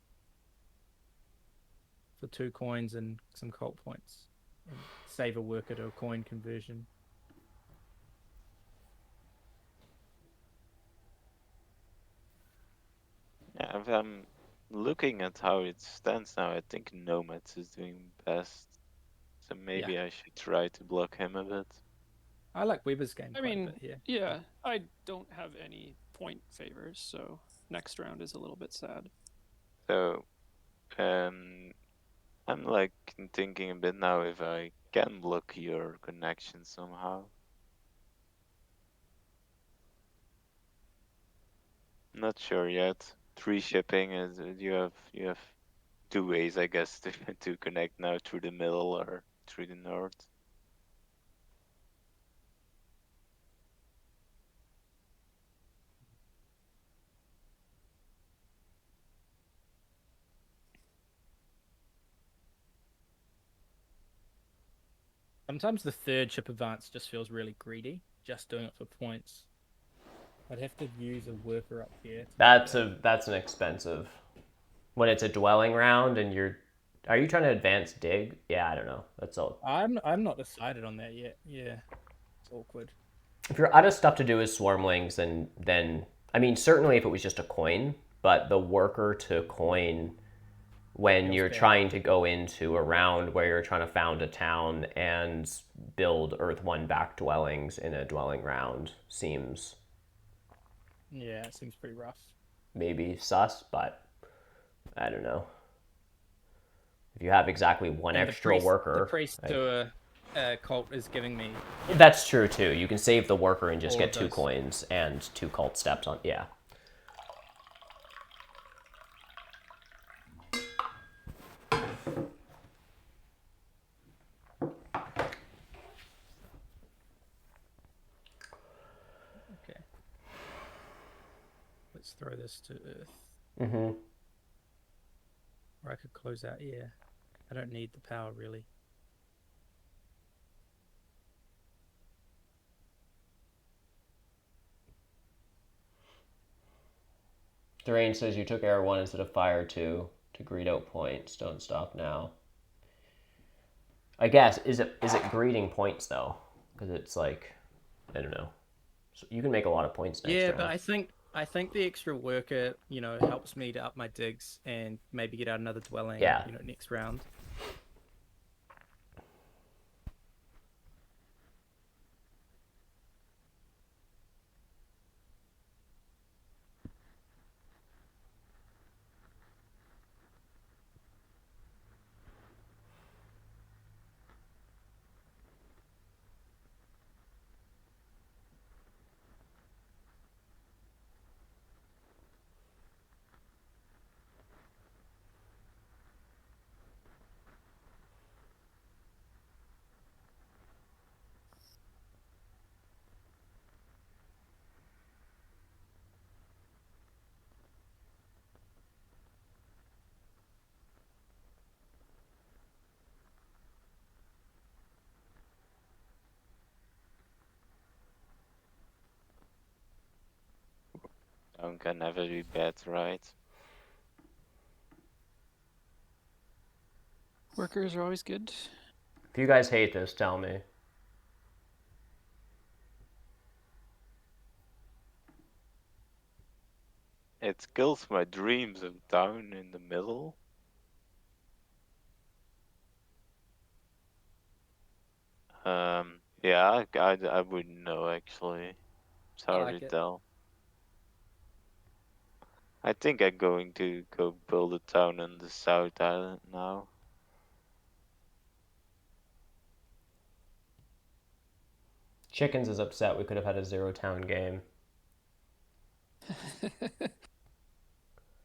for 2 coins and some cult points and save a worker to a coin conversion. Yeah, if I'm looking at how it stands now, I think Nomads is doing best. So maybe I should try to block him a bit. I like Weber's game I quite a mean, bit here. yeah, I don't have any point favors, so next round is a little bit sad. So, I'm like thinking a bit now if I can block your connection somehow. Not sure yet. 3 shipping is you have 2 ways, I guess, to to connect now through the middle or through the north. Sometimes the third ship advance just feels really greedy, just doing it for points. I'd have to use a worker up here. That's an expensive. When it's a dwelling round and are you trying to advance dig? Yeah, I don't know. That's all. I'm not decided on that yet. Yeah, it's awkward. if you're out of stuff to do with swarmlings, then I mean, certainly if it was just a coin, but the worker to coin when Feels you're bad. trying to go into a round where you're trying to found a town and build Earth One back dwellings in a dwelling round seems Yeah, it seems pretty rough. maybe sus, but I don't know. If you have exactly one And extra the worker, priest like, to a cult is giving me that's true too. You can save the worker and just all get of 2 those. coins and 2 cult steps on. Yeah. Okay. Let's throw this to Earth. Mm-hmm. Or I could close out. Yeah. I don't need the power really. Terrain says you took air 1 instead of fire 2 to greed out points. Don't stop now. I guess is it greeting points though? Because it's like, I don't know. So you can make a lot of points next Yeah, round. but I think the extra worker, helps me to up my digs and maybe get out another dwelling, Yeah. Next round. Town can never be bad, right? Workers are always good. If you guys hate this, tell me. It kills my dreams of town in the middle. Yeah, I wouldn't know actually. It's I hard like to it. tell. I think I'm going to go build a town on the South Island now. Chickens is upset we could have had a 0-town game.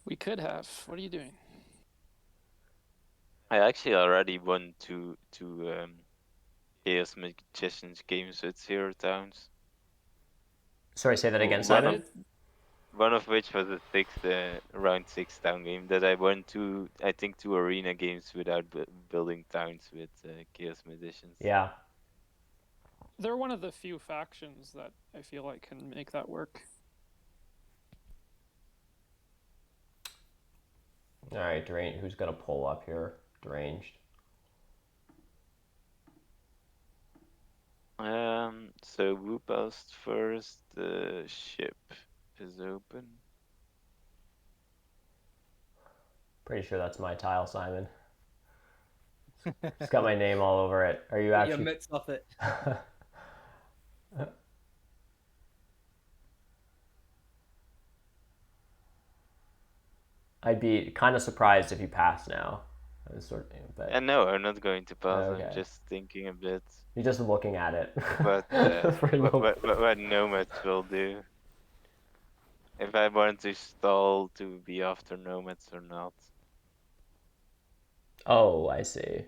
We could have. What are you doing? I actually already won two Chaos Magicians games with 0 towns. Sorry, say that again, One Simon? of, one of which was a round 6 town game that I won I think 2 arena games without building towns with Chaos Magicians. Yeah. They're one of the few factions that I feel like can make that work. All right, Deranged. Who's gonna pull up here? Deranged. So Woopost first. The ship is open. Pretty sure that's my tile, Simon. It's got my name all over it. Are you Get actually? your mitts off it. I'd be kind of surprised if you pass now. But And no, I'm not going to pass. Okay. I'm just thinking a bit. you're just looking at it. But For a little- what nomads will do. If I want to stall to be after nomads or not. Oh, I see.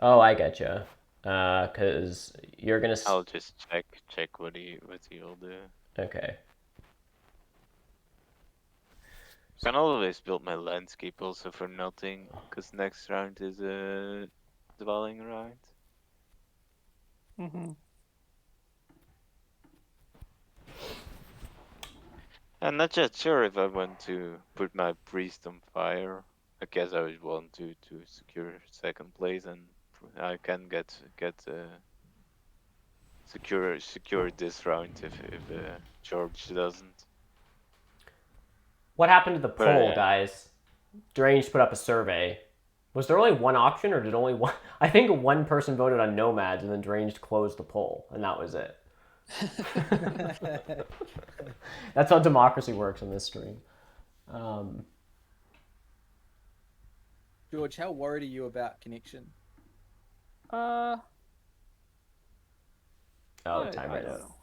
Oh, I get you. Cause you're gonna. I'll just check what he'll do. Okay. Can always build my landscape also for nothing, because next round is a dwelling round. Mm-hmm. I'm not yet sure if I want to put my priest on fire. I guess I would want to secure second place, and I can get secure this round if George doesn't. What happened to the But, poll, guys? Deranged put up a survey. Was there only one option, or did only one? I think one person voted on nomads, and then Deranged closed the poll, and that was it. That's how democracy works in this stream. George, how worried are you about connection? Oh, I time don't right out. know.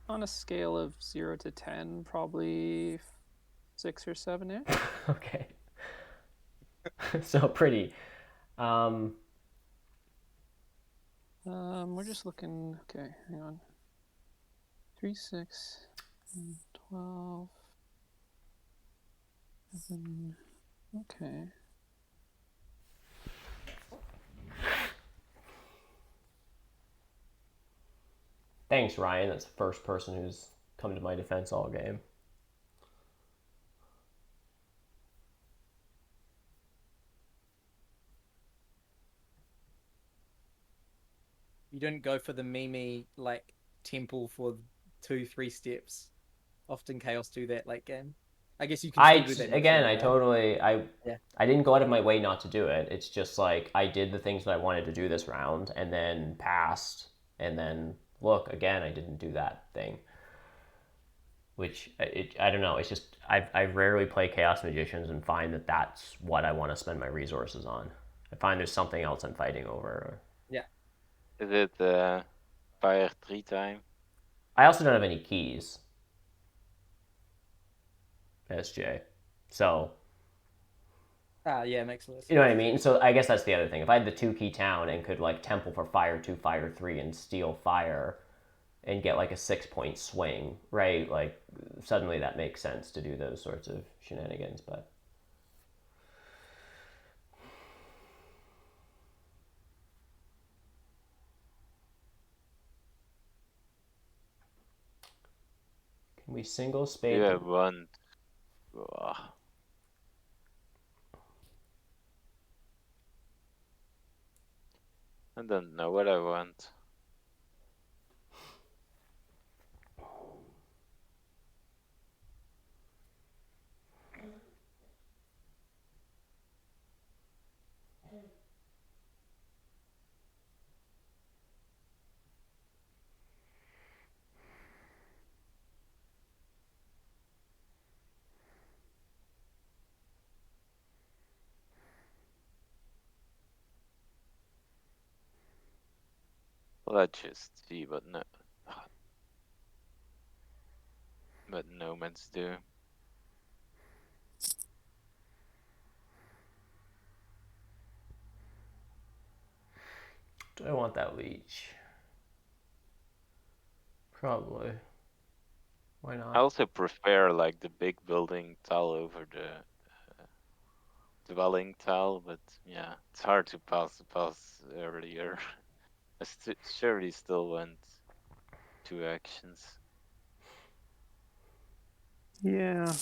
On a scale of 0 to 10, probably 6 or 7 ish. Okay. So pretty. We're just looking. Okay, hang on. 3, 6, 12, 7. Okay. Thanks, Ryan. That's the first person who's come to my defense all game. You didn't go for the Mimi like temple for 2-3 steps. Often Chaos do that late game. I guess you can still do that. I didn't go out of my way not to do it. It's just like I did the things that I wanted to do this round, and then passed, and then look again. I didn't do that thing. Which I don't know. It's just I rarely play Chaos Magicians and find that that's what I want to spend my resources on. I find there's something else I'm fighting over. Yeah. Is it fire 3 time? I also don't have any keys. SJ. So Yeah, makes sense. you know what I mean? So I guess that's the other thing. If I had the 2-key town and could like temple for fire 2, fire 3, and steal fire and get like a 6-point swing, right? Like suddenly that makes sense to do those sorts of shenanigans, but can we single spade? You have one. Ugh. I don't know what I want. Let's just see what nomads do. Do I want that leech? Probably. Why not? I also prefer like the big building tile over the dwelling tile, but yeah, it's hard to pass earlier. I surely still went 2 actions. Yeah.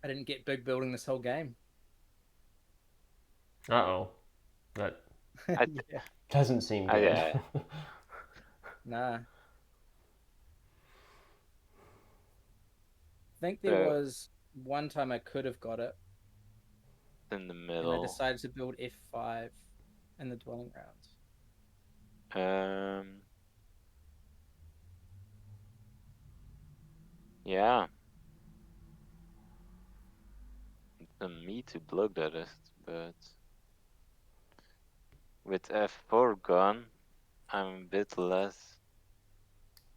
I didn't get big building this whole game. Uh-oh. That I Yeah. doesn't seem good. yeah. Nah. I think there So- was one time I could have got it, In the and I middle. decided to build F5 in the dwelling rounds. Yeah. It's on me to block that, but with F4 gone, I'm a bit less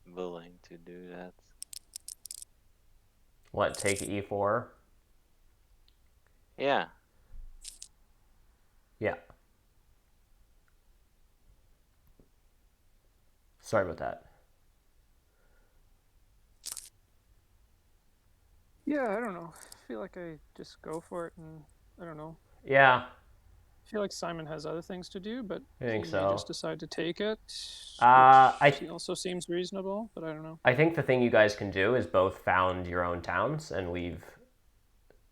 willing to do that. What, take E4? Yeah. Yeah. Sorry about that. Yeah, I don't know. feel like I just go for it, and I don't know. Yeah, I feel like Simon has other things to do, but I think he may so. just decide to take it, I which also seems reasonable, but I don't know. I think the thing you guys can do is both found your own towns and leave,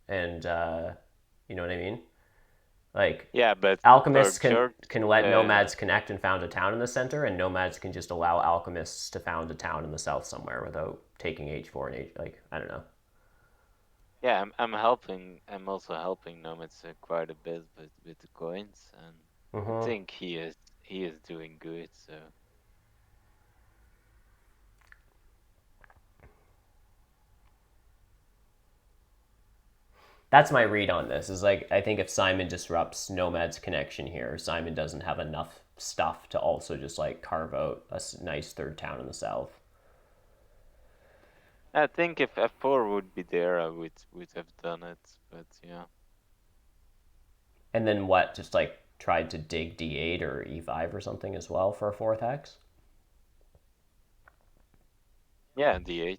and you know what I mean. Like Yeah, but for alchemists church, can let nomads connect and found a town in the center, and nomads can just allow alchemists to found a town in the south somewhere without taking H4 and H. Like I don't know. yeah, I'm helping. I'm also helping nomads quite a bit with the coins, and I Mm-hmm. think he is doing good. So That's my read on this. Is like I think if Simon disrupts Nomad's connection here, Simon doesn't have enough stuff to also just like carve out a nice third town in the south. I think if F4 would be there, I would have done it. But yeah, And then what? Just like tried to dig D8 or E5 or something as well for a fourth hex. yeah, D8.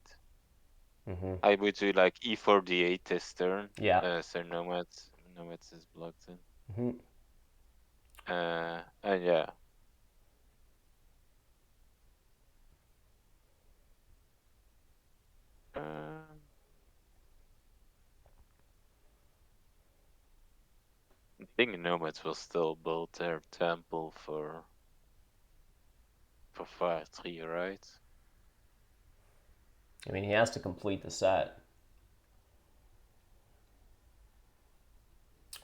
Mm-hmm. I would do like E4 D8 this turn. Yeah. So nomads is blocked in. Mm-hmm. And yeah. I think nomads will still build their temple for 5-3, right? I mean, he has to complete the set.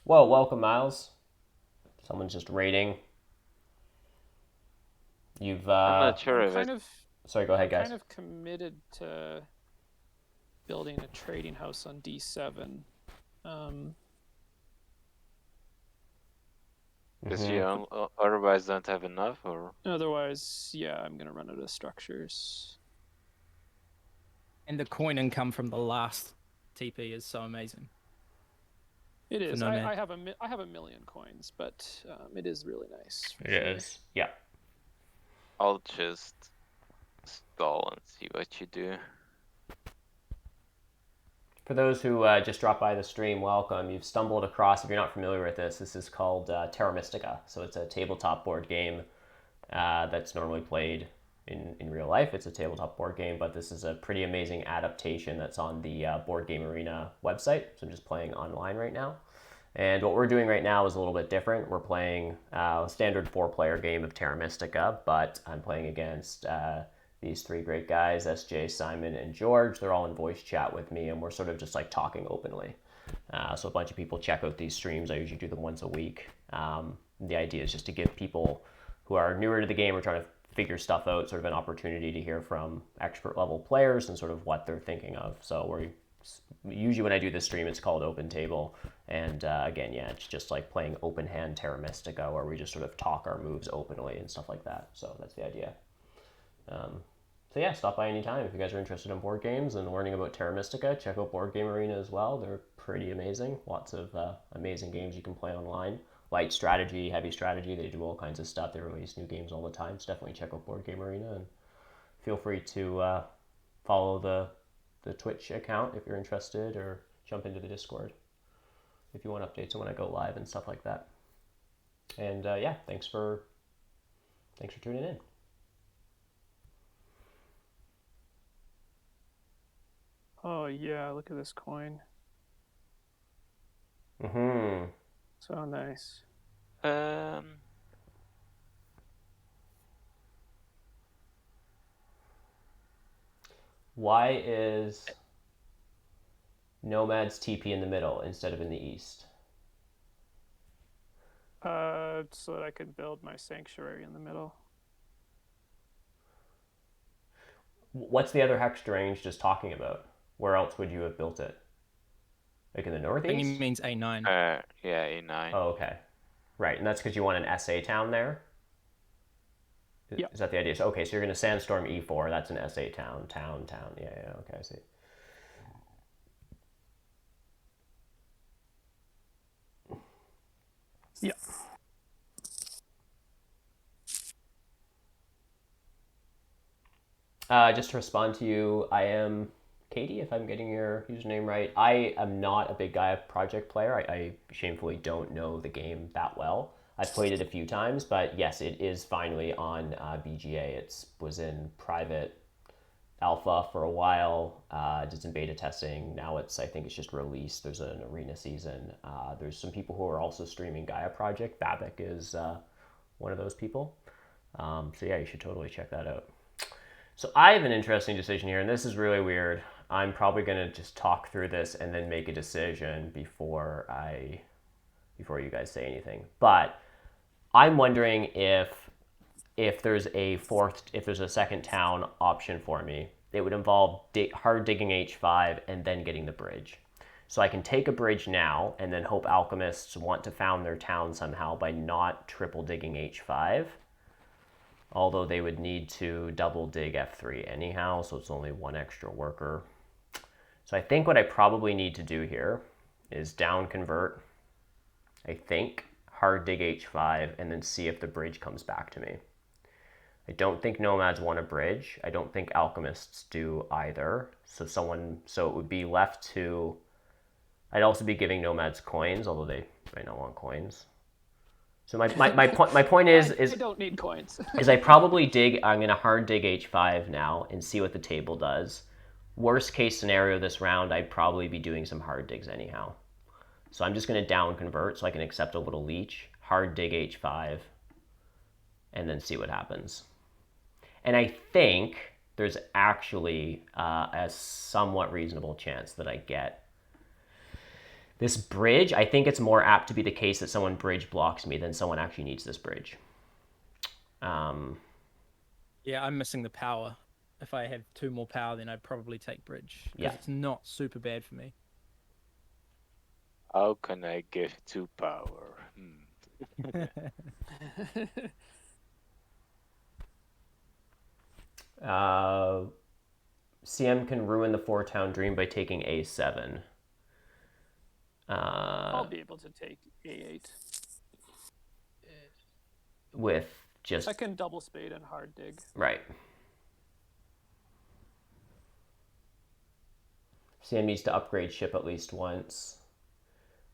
Whoa, welcome, Miles. Someone's just raiding. You've I'm not sure I'm if kind it. of Sorry, go ahead, I'm guys. kind of committed to building a trading house on D7. Because you otherwise don't have enough, or Otherwise, yeah, I'm gonna run out of structures. And the coin income from the last TP is so amazing. It is. Nomad. I have a million coins, but it is really nice. It is. Yeah. I'll just stall and see what you do. For those who just dropped by the stream, welcome. You've stumbled across, if you're not familiar with this is called Terra Mystica. So it's a tabletop board game that's normally played in real life. It's a tabletop board game, but this is a pretty amazing adaptation that's on the Board Game Arena website. So I'm just playing online right now. And what we're doing right now is a little bit different. We're playing a standard 4-player game of Terra Mystica, but I'm playing against these 3 great guys, SJ, Simon, and George. They're all in voice chat with me, and we're sort of just like talking openly. So a bunch of people check out these streams. I usually do them once a week. The idea is just to give people who are newer to the game or trying to figure stuff out sort of an opportunity to hear from expert level players and sort of what they're thinking of. So we're usually when I do this stream, it's called Open Table. And again, yeah, it's just like playing open hand Terra Mystica where we just sort of talk our moves openly and stuff like that. So that's the idea. So yeah, stop by anytime if you guys are interested in board games and learning about Terra Mystica. Check out Board Game Arena as well. They're pretty amazing. Lots of amazing games you can play online. Light strategy, heavy strategy. They do all kinds of stuff. They release new games all the time. So definitely check out Board Game Arena and feel free to follow the Twitch account if you're interested, or jump into the Discord if you want updates on when I go live and stuff like that. And yeah, thanks for tuning in. Oh yeah, look at this coin. Mm-hmm. So nice. Why is Nomad's TP in the middle instead of in the east? So that I could build my sanctuary in the middle. What's the other hex range just talking about? Where else would you have built it? Like in the I northeast? think he means A9. Yeah, A9. Oh, okay. Right, and that's because you want an SA town there? Yeah. Is that the idea? So, okay, so you're going to Sandstorm E4. That's an SA town. Yeah, okay, I see. Yeah. Just to respond to you, I am Katie, if I'm getting your username right. I am not a big Gaia Project player. I shamefully don't know the game that well. I've played it a few times, but yes, it is finally on BGA. It was in private alpha for a while, did some beta testing. Now I think it's just released. There's an arena season. There's some people who are also streaming Gaia Project. Babik is one of those people. So yeah, you should totally check that out. So I have an interesting decision here, and this is really weird. I'm probably gonna just talk through this and then make a decision before you guys say anything. But I'm wondering if there's a second town option for me, it would involve hard digging H5 and then getting the bridge. So I can take a bridge now and then hope alchemists want to found their town somehow by not triple digging H5. Although they would need to double dig F3 anyhow, so it's only one extra worker. So I think what I probably need to do here is down convert, I think, hard dig H5, and then see if the bridge comes back to me. I don't think nomads want a bridge. I don't think alchemists do either. So it would be left to, I'd also be giving nomads coins, although they might not want coins. So my point is I don't need coins. is I'm going to hard dig H5 now and see what the table does. Worst case scenario this round, I'd probably be doing some hard digs anyhow. So I'm just going to down convert so I can accept a little leech, hard dig H5, and then see what happens. And I think there's actually a somewhat reasonable chance that I get this bridge. I think it's more apt to be the case that someone bridge blocks me than someone actually needs this bridge. Yeah, I'm missing the power. If I have 2 more power, then I'd probably take bridge. Yeah. It's not super bad for me. How can I give 2 power? CM can ruin the 4-town dream by taking A7. I'll be able to take A8. With just... I can double spade and hard dig. Right. CM needs to upgrade ship at least once.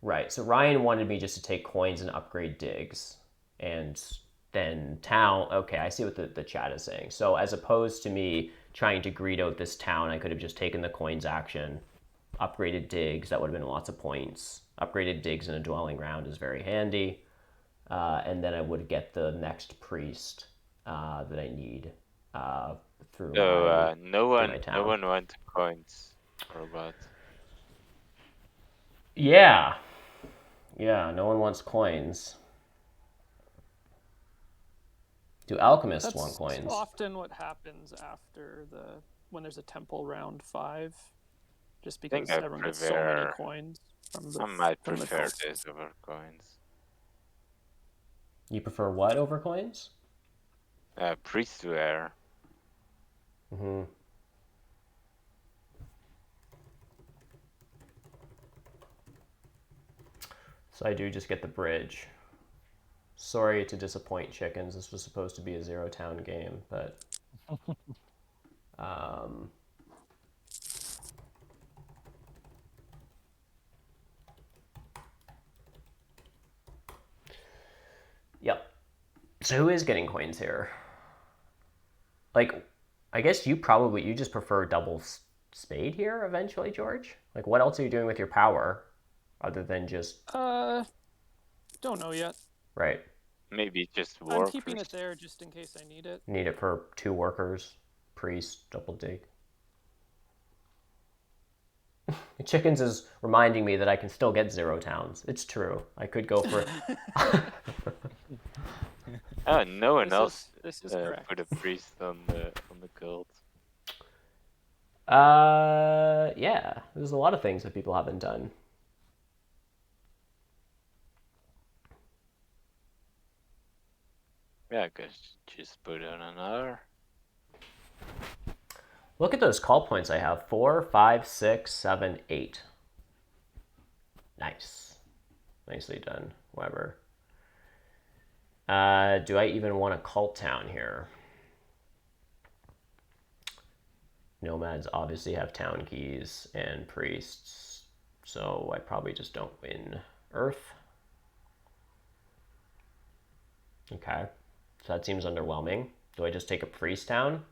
Right, so Ryan wanted me just to take coins and upgrade digs. And then town... Okay, I see what the chat is saying. So as opposed to me trying to greed out this town, I could have just taken the coins action, upgraded digs. That would have been lots of points. Upgraded digs in a dwelling ground is very handy. And then I would get the next priest that I need through So no one town. wants coins, or what? Yeah, no one wants coins. Do alchemists That's want coins? often what happens after when there's a temple round 5, just think because I everyone gets so many prefer- coins from I might from the prefer cult. this over coins. You prefer what over coins? Priestware. Mm-hmm. So I do just get the bridge. Sorry to disappoint chickens. This was supposed to be a 0-town game, but yep. So who is getting coins here? Like, I guess you just prefer double spade here eventually, George? Like, what else are you doing with your power other than just... Don't know yet. Right. Maybe just I'm workers. keeping it there just in case I need it. Need it for 2 workers, priest, double dig. Chickens is reminding me that I can still get 0 towns. It's true. I could go for... Oh, no one else This is correct. put a priest on the cult. Yeah. There's a lot of things that people haven't done. Yeah, just put on another. Look at those call points I have. 4, 5, 6, 7, 8. Nice. Nicely done, Weber. Do I even want a cult town here? Nomads obviously have town keys and priests, so I probably just don't win Earth. Okay, so that seems underwhelming. Do I just take a priest town?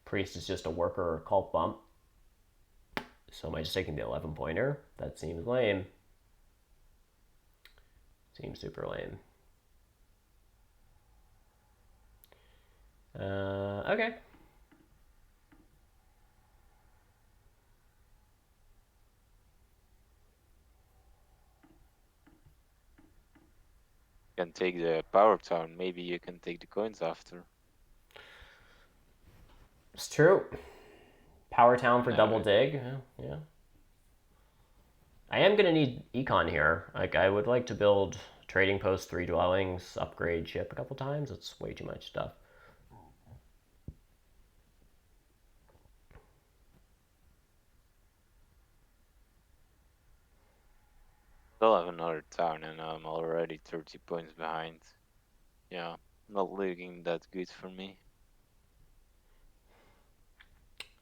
Priest is just a worker or cult bump. So am I just taking the 11 pointer? That seems lame. Seems super lame. Okay. You can take the power town. Maybe you can take the coins after. It's true. Power town for No, double dig. Yeah. I am gonna need econ here. Like, I would like to build trading post, 3 dwellings, upgrade ship a couple times. It's way too much stuff. Still have another town, and I'm already 30 points behind. Yeah, not looking that good for me.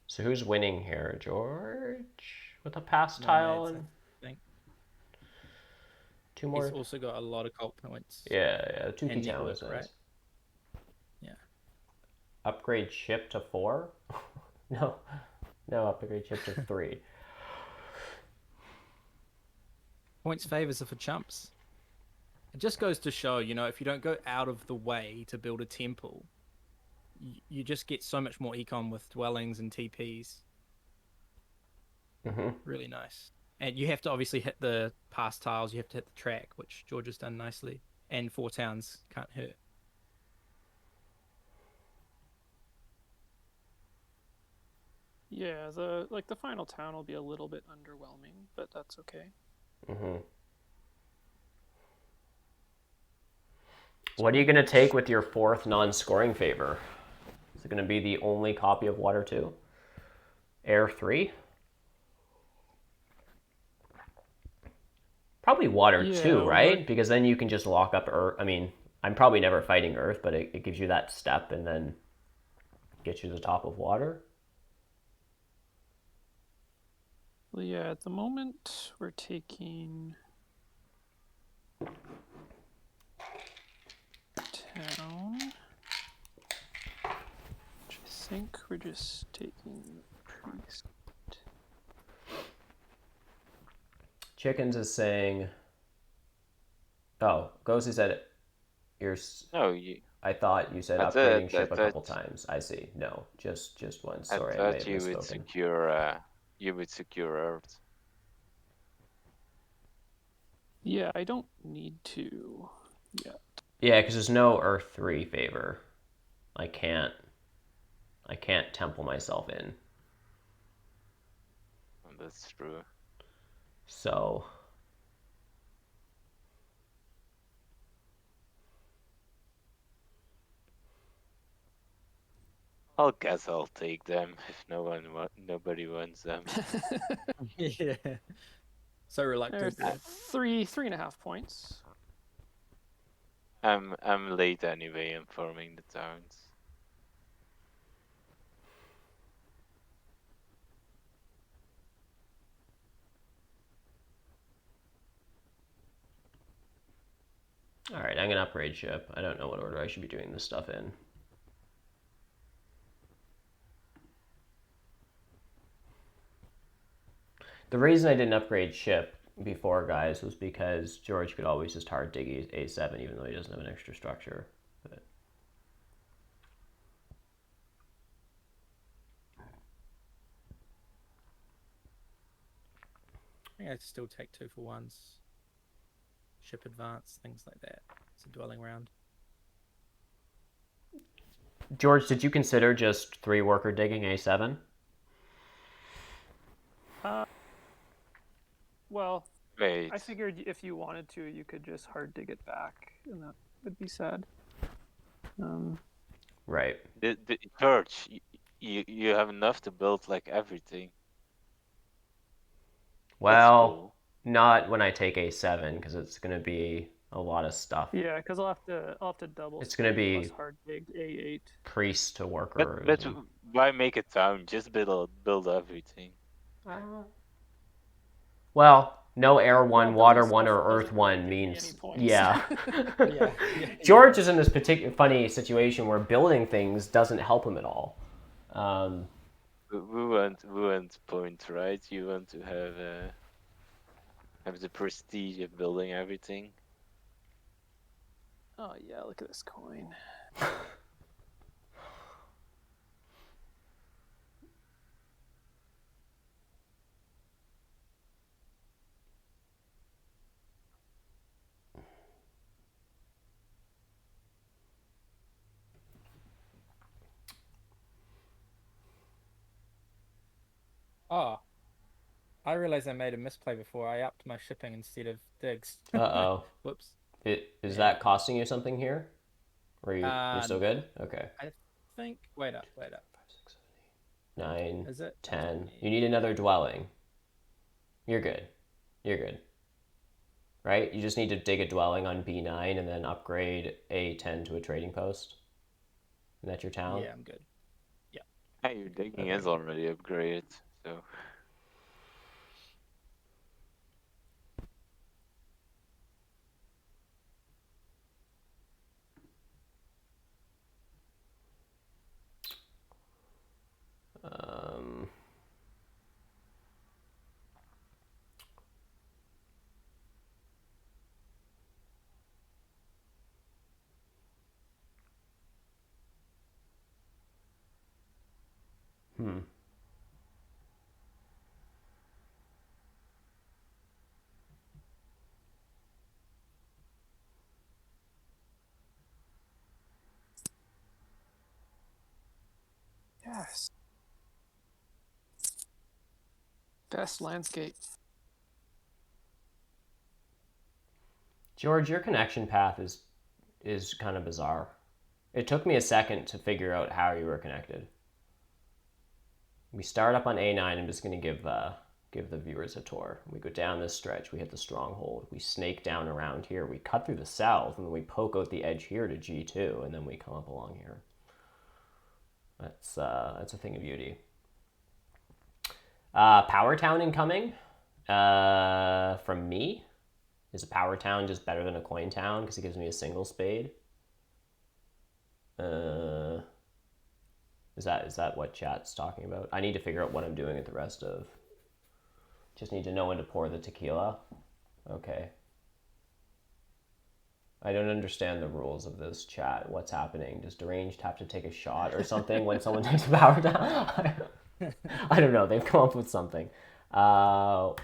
So who's winning here? George with a pass Nomads, tile I and think. 2 more. He's also got a lot of cult points. Yeah, 2 key and town network, was nice. right? Yeah. Upgrade ship to 4? No, upgrade ship to 3. Points favors are for chumps. It just goes to show, if you don't go out of the way to build a temple, you just get so much more econ with dwellings and TPs. Really nice. And you have to obviously hit the pass tiles, you have to hit the track, which George has done nicely. And 4 towns can't hurt. Yeah, the final town will be a little bit underwhelming, but that's okay. What are you going to take with your 4th non-scoring favor? Is it going to be the only copy of Water 2? Air 3? Probably Water 2, right? Because then you can just lock up Earth. I mean, I'm probably never fighting Earth, but it gives you that step and then gets you to the top of Water. Well, yeah, at the moment we're taking town. Which I think we're just taking priest. Chickens is saying, oh, Ghosty said you're. No, you. I thought you said I upgrading thought- ship a I couple thought- times. I see. No, just once. I Sorry, I may thought have you would misspoken. secure. You would secure Earth. Yeah, I don't need to yet. Yeah, because there's no Earth 3 favor. I can't temple myself in. That's true. So I'll guess I'll take them if nobody wants them. Yeah. So reluctant. They're 3.5 points. I'm late anyway in forming the towns. all right, I'm gonna upgrade ship. I don't know what order I should be doing this stuff in. The reason I didn't upgrade ship before, guys, was because George could always just hard dig A7 even though he doesn't have an extra structure. But I think I'd still take 2 for 1s. Ship advance, things like that. It's a dwelling round. George, did you consider just 3 worker digging A7? Well, Wait. I figured if you wanted to, you could just hard dig it back, and that would be sad. Right. The church, you have enough to build like everything. Well, That's cool. not when I take A7 because it's going to be a lot of stuff. Yeah, because I'll have to double. It's gonna spade be plus hard dig A8. Priests to But workers. why make a town? Just build everything. Well, no air one, Well, water building one, stuff or earth doesn't really one give me means any points. yeah. Yeah. George is in this particular funny situation where building things doesn't help him at all. We want point, right? You want to have the prestige of building everything. Oh yeah, look at this coin. Oh, I realized I made a misplay before. I upped my shipping instead of digs. Uh-oh. Whoops. Is that costing you something here? Or you're still No. good? Okay. I think. Wait up. 9, Is it? 10. You need another dwelling. You're good. You're good. Right? You just need to dig a dwelling on B9 and then upgrade A10 to a trading post. And that's your town? Yeah, I'm good. Hey, your digging Okay. is already upgraded, so. Um, hmm. Yes. Best landscape. George, your connection path is kind of bizarre. It took me a second to figure out how you were connected. We start up on A9. I'm just going to give the viewers a tour. We go down this stretch. We hit the stronghold. We snake down around here. We cut through the south, and then we poke out the edge here to G2, and then we come up along here. That's a thing of beauty. Power Town incoming from me. Is a Power Town just better than a Coin Town because it gives me a single spade? Is that what chat's talking about? I need to figure out what I'm doing with the rest of. Just need to know when to pour the tequila. Okay. I don't understand the rules of this chat. What's happening? Does Deranged have to take a shot or something when someone takes a power down? I don't know. They've come up with something. All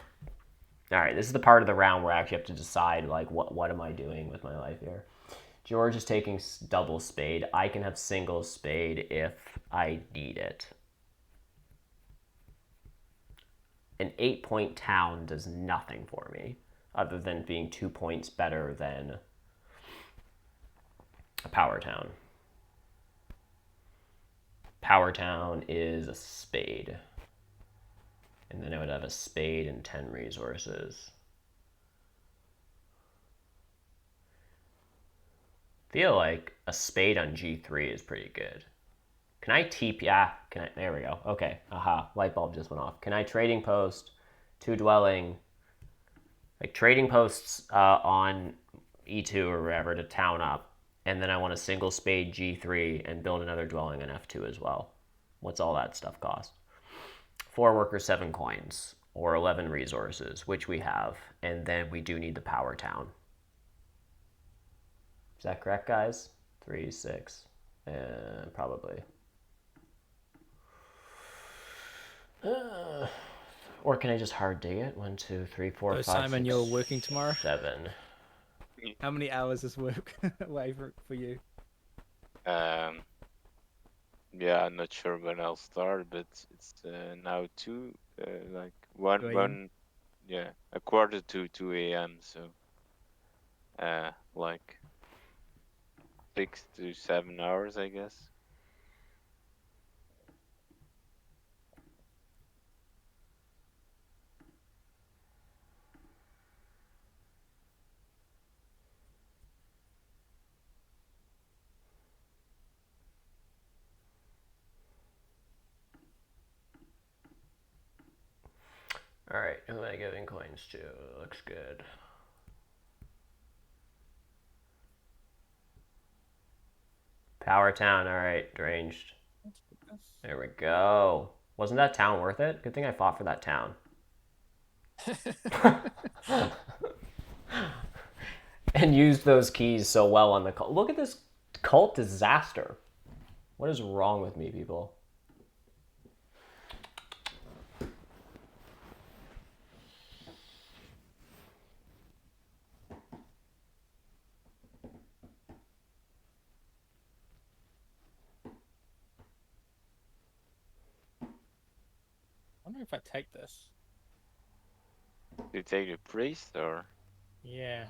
right, this is the part of the round where I actually have to decide, like, what am I doing with my life here? George is taking double spade. I can have single spade if I need it. An 8-point town does nothing for me other than being 2 points better than a power town. Power town is a spade. And then I would have a spade and 10 resources. Feel like a spade on G3 is pretty good. Can I TP? Yeah, can I? There we go. Okay. Aha. Light bulb just went off. Can I trading post 2 dwelling? Like trading posts on E2 or wherever to town up. And then I want a single spade G3 and build another dwelling on F2 as well. What's all that stuff cost? 4 workers, 7 coins, or 11 resources, which we have. And then we do need the power town. Is that correct, guys? 3, 6, and probably. Or can I just hard dig it? 1, 2, 3, 4, 5, Simon, 6, you're working tomorrow? 7. How many hours is work away for you? Yeah, I'm not sure when I'll start, but it's now 2, like 1, 2 a.m.? 1, yeah, a quarter to 2 a.m. So, like 6 to 7 hours, I guess. All right, who am I giving coins to? Looks good. Power Town. All right, deranged. There we go. Wasn't that town worth it? Good thing I fought for that town. And used those keys so well on the cult. Look at this cult disaster. What is wrong with me, people? I wonder if I take this. Do you take the priest or? Yeah.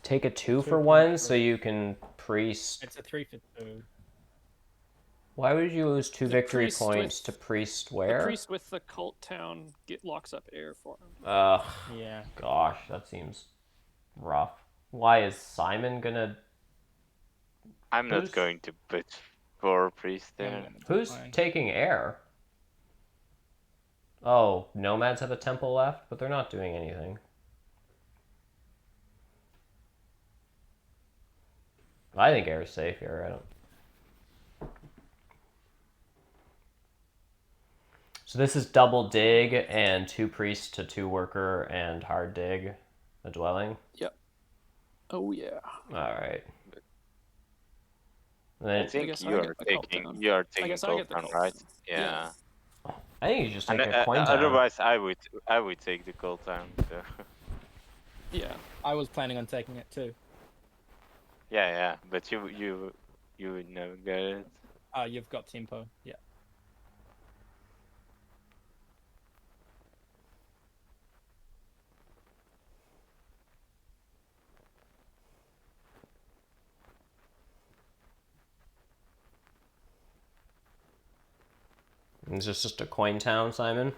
Take a 2 for for 1 3. so you can priest. It's a 3 for 2. Why would you lose 2 The victory priest points with- to priest The where? priest with the cult town locks up air for him. Ugh, Yeah. gosh, that seems rough. Why is Simon gonna... I'm not Who's- going to put 4 priest I'm there. gonna put Who's mine. taking air? Oh, nomads have a temple left, but they're not doing anything. I think air is safe here. I don't. So this is double dig and 2 priests to 2 worker and hard dig a dwelling. Yep. Oh yeah. All right. And I then, think guess I you get are the cult taking town. you are I taking guess I cult get the town, cult right? town. Yeah. I think you just take And a coin town. otherwise, I would take the cult town. So. Yeah. I was planning on taking it too. Yeah, but you would never get it. You've got tempo. Yeah. Is this just a coin town, Simon?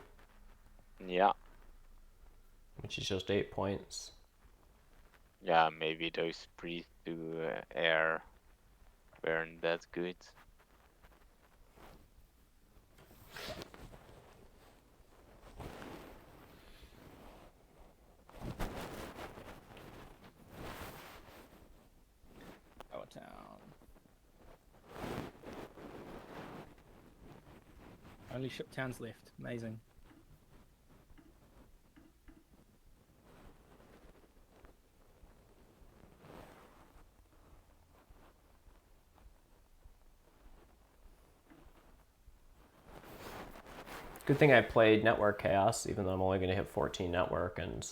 Yeah, Which is just 8 points. yeah, maybe those priests to air weren't that good. Power Town. Only ship towns left. Amazing. Good thing I played Network Chaos, even though I'm only going to hit 14 network and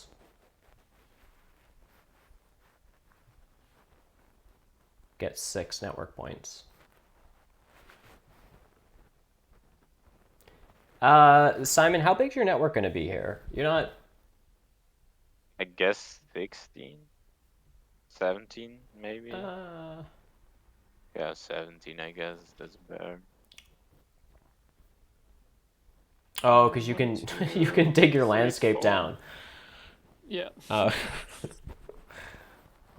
get 6 network points. Simon, how big's your network going to be here? You're not... I guess 16, 17 maybe. Yeah, 17. I guess that's better. Oh, because you can you can dig your landscape 4. down. Yeah. Oh,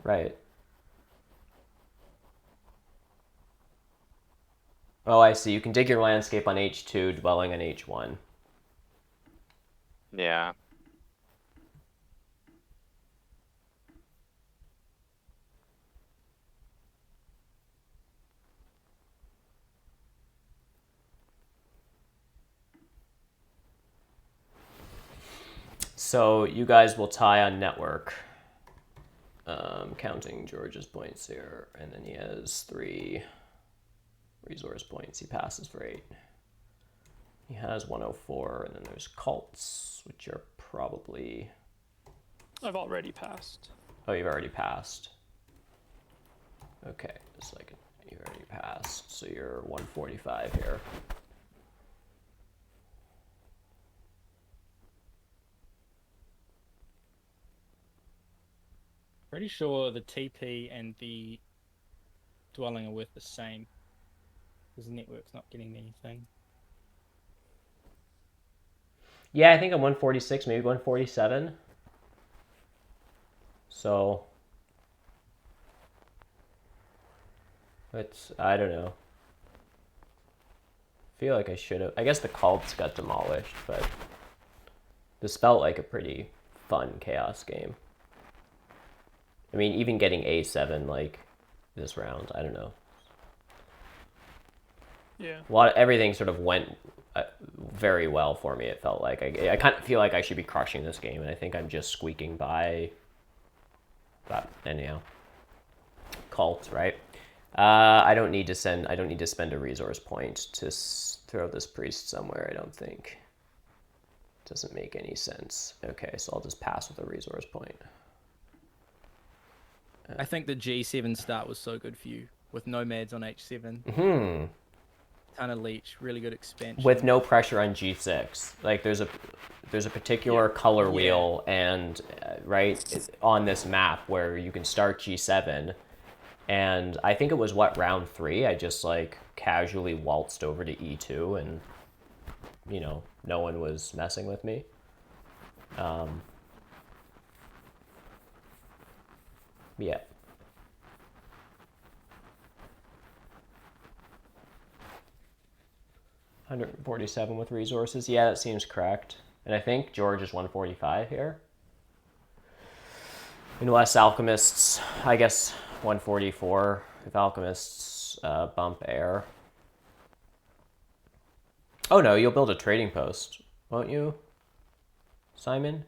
right. Oh, I see. You can dig your landscape on H2, dwelling on H1. Yeah. So you guys will tie on network. Counting George's points here, and then he has 3 resource points. He passes for 8. He has 104, and then there's cults, which are probably... I've already passed. Oh, you've already passed. Okay, just like you already passed, so you're 145 here. Pretty sure the TP and the dwelling are worth the same. Because the network's not getting anything. Yeah, I think I'm 146, maybe 147. So it's, I don't know. feel like I should have. I guess the cults got demolished, but this felt like a pretty fun chaos game. I mean, even getting A7 like this round, I don't know. Yeah. Everything sort of went very well for me. It felt like I kind of feel like I should be crushing this game, and I think I'm just squeaking by. But anyhow, cult, right? I don't need to spend a resource point to throw this priest somewhere. I don't think. Doesn't make any sense. Okay, so I'll just pass with a resource point. I think the G7 start was so good for you with nomads on H7. Ton of leech, really good expansion. With no pressure on G6. Like there's a particular color wheel and right on this map where you can start G7, and I think it was round 3. I just like casually waltzed over to E2, and you know no one was messing with me. Yeah. $147 with resources. Yeah, that seems correct. And I think George is 145 here. Unless alchemists, I guess 144 if alchemists bump air. Oh no, you'll build a trading post, won't you, Simon?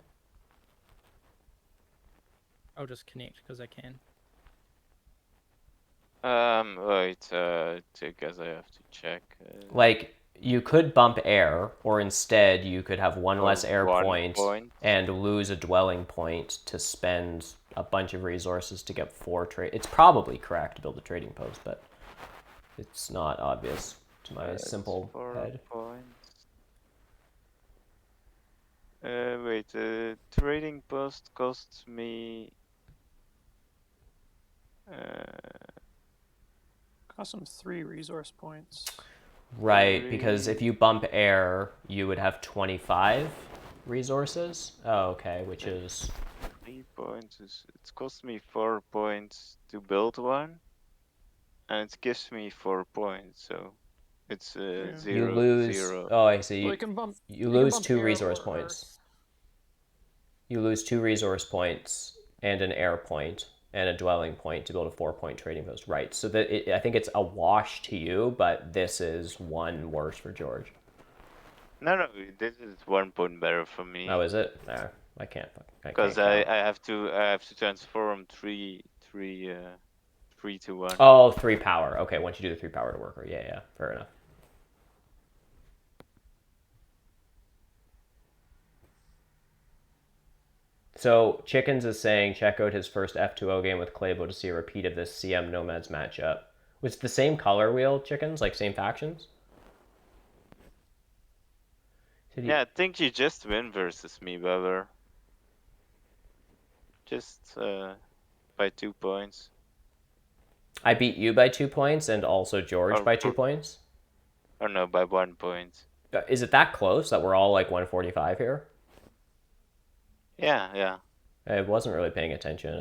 I'll just connect because I can. Wait, because I have to check. Like, you could bump air, or instead you could have one less air point and lose a dwelling point to spend a bunch of resources to get 4 trade. It's probably correct to build a trading post, but it's not obvious to my simple head. Wait, trading post costs me. Cost them 3 resource points. Right, because if you bump air, you would have 25 resources. Oh, okay, which is 3 points. It costs me 4 points to build one, and it gives me 4 points. So it's 0, you lose 0. Oh, I see. Well, you can bump. You lose bump 2 air resource or points. earth. You lose 2 resource points and an air point and a dwelling point to build a 4-point trading post. Right. So that I think it's a wash to you, but this is 1 worse for George. No, this is 1 point better for me. Oh, is it? I can't. Because I have to transform 3 to 1. Oh, 3 power. Okay, once you do the 3 power to work. Yeah, fair enough. So Chickens is saying check out his first F2O game with Claybo to see a repeat of this CM Nomads matchup. Was it the same color wheel, Chickens? Like same factions? Yeah, I think you just win versus me, Weber. Just by 2 points. I beat you by 2 points and also George by 2 points? Or no, by 1 point. Is it that close that we're all like 145 here? Yeah. I wasn't really paying attention.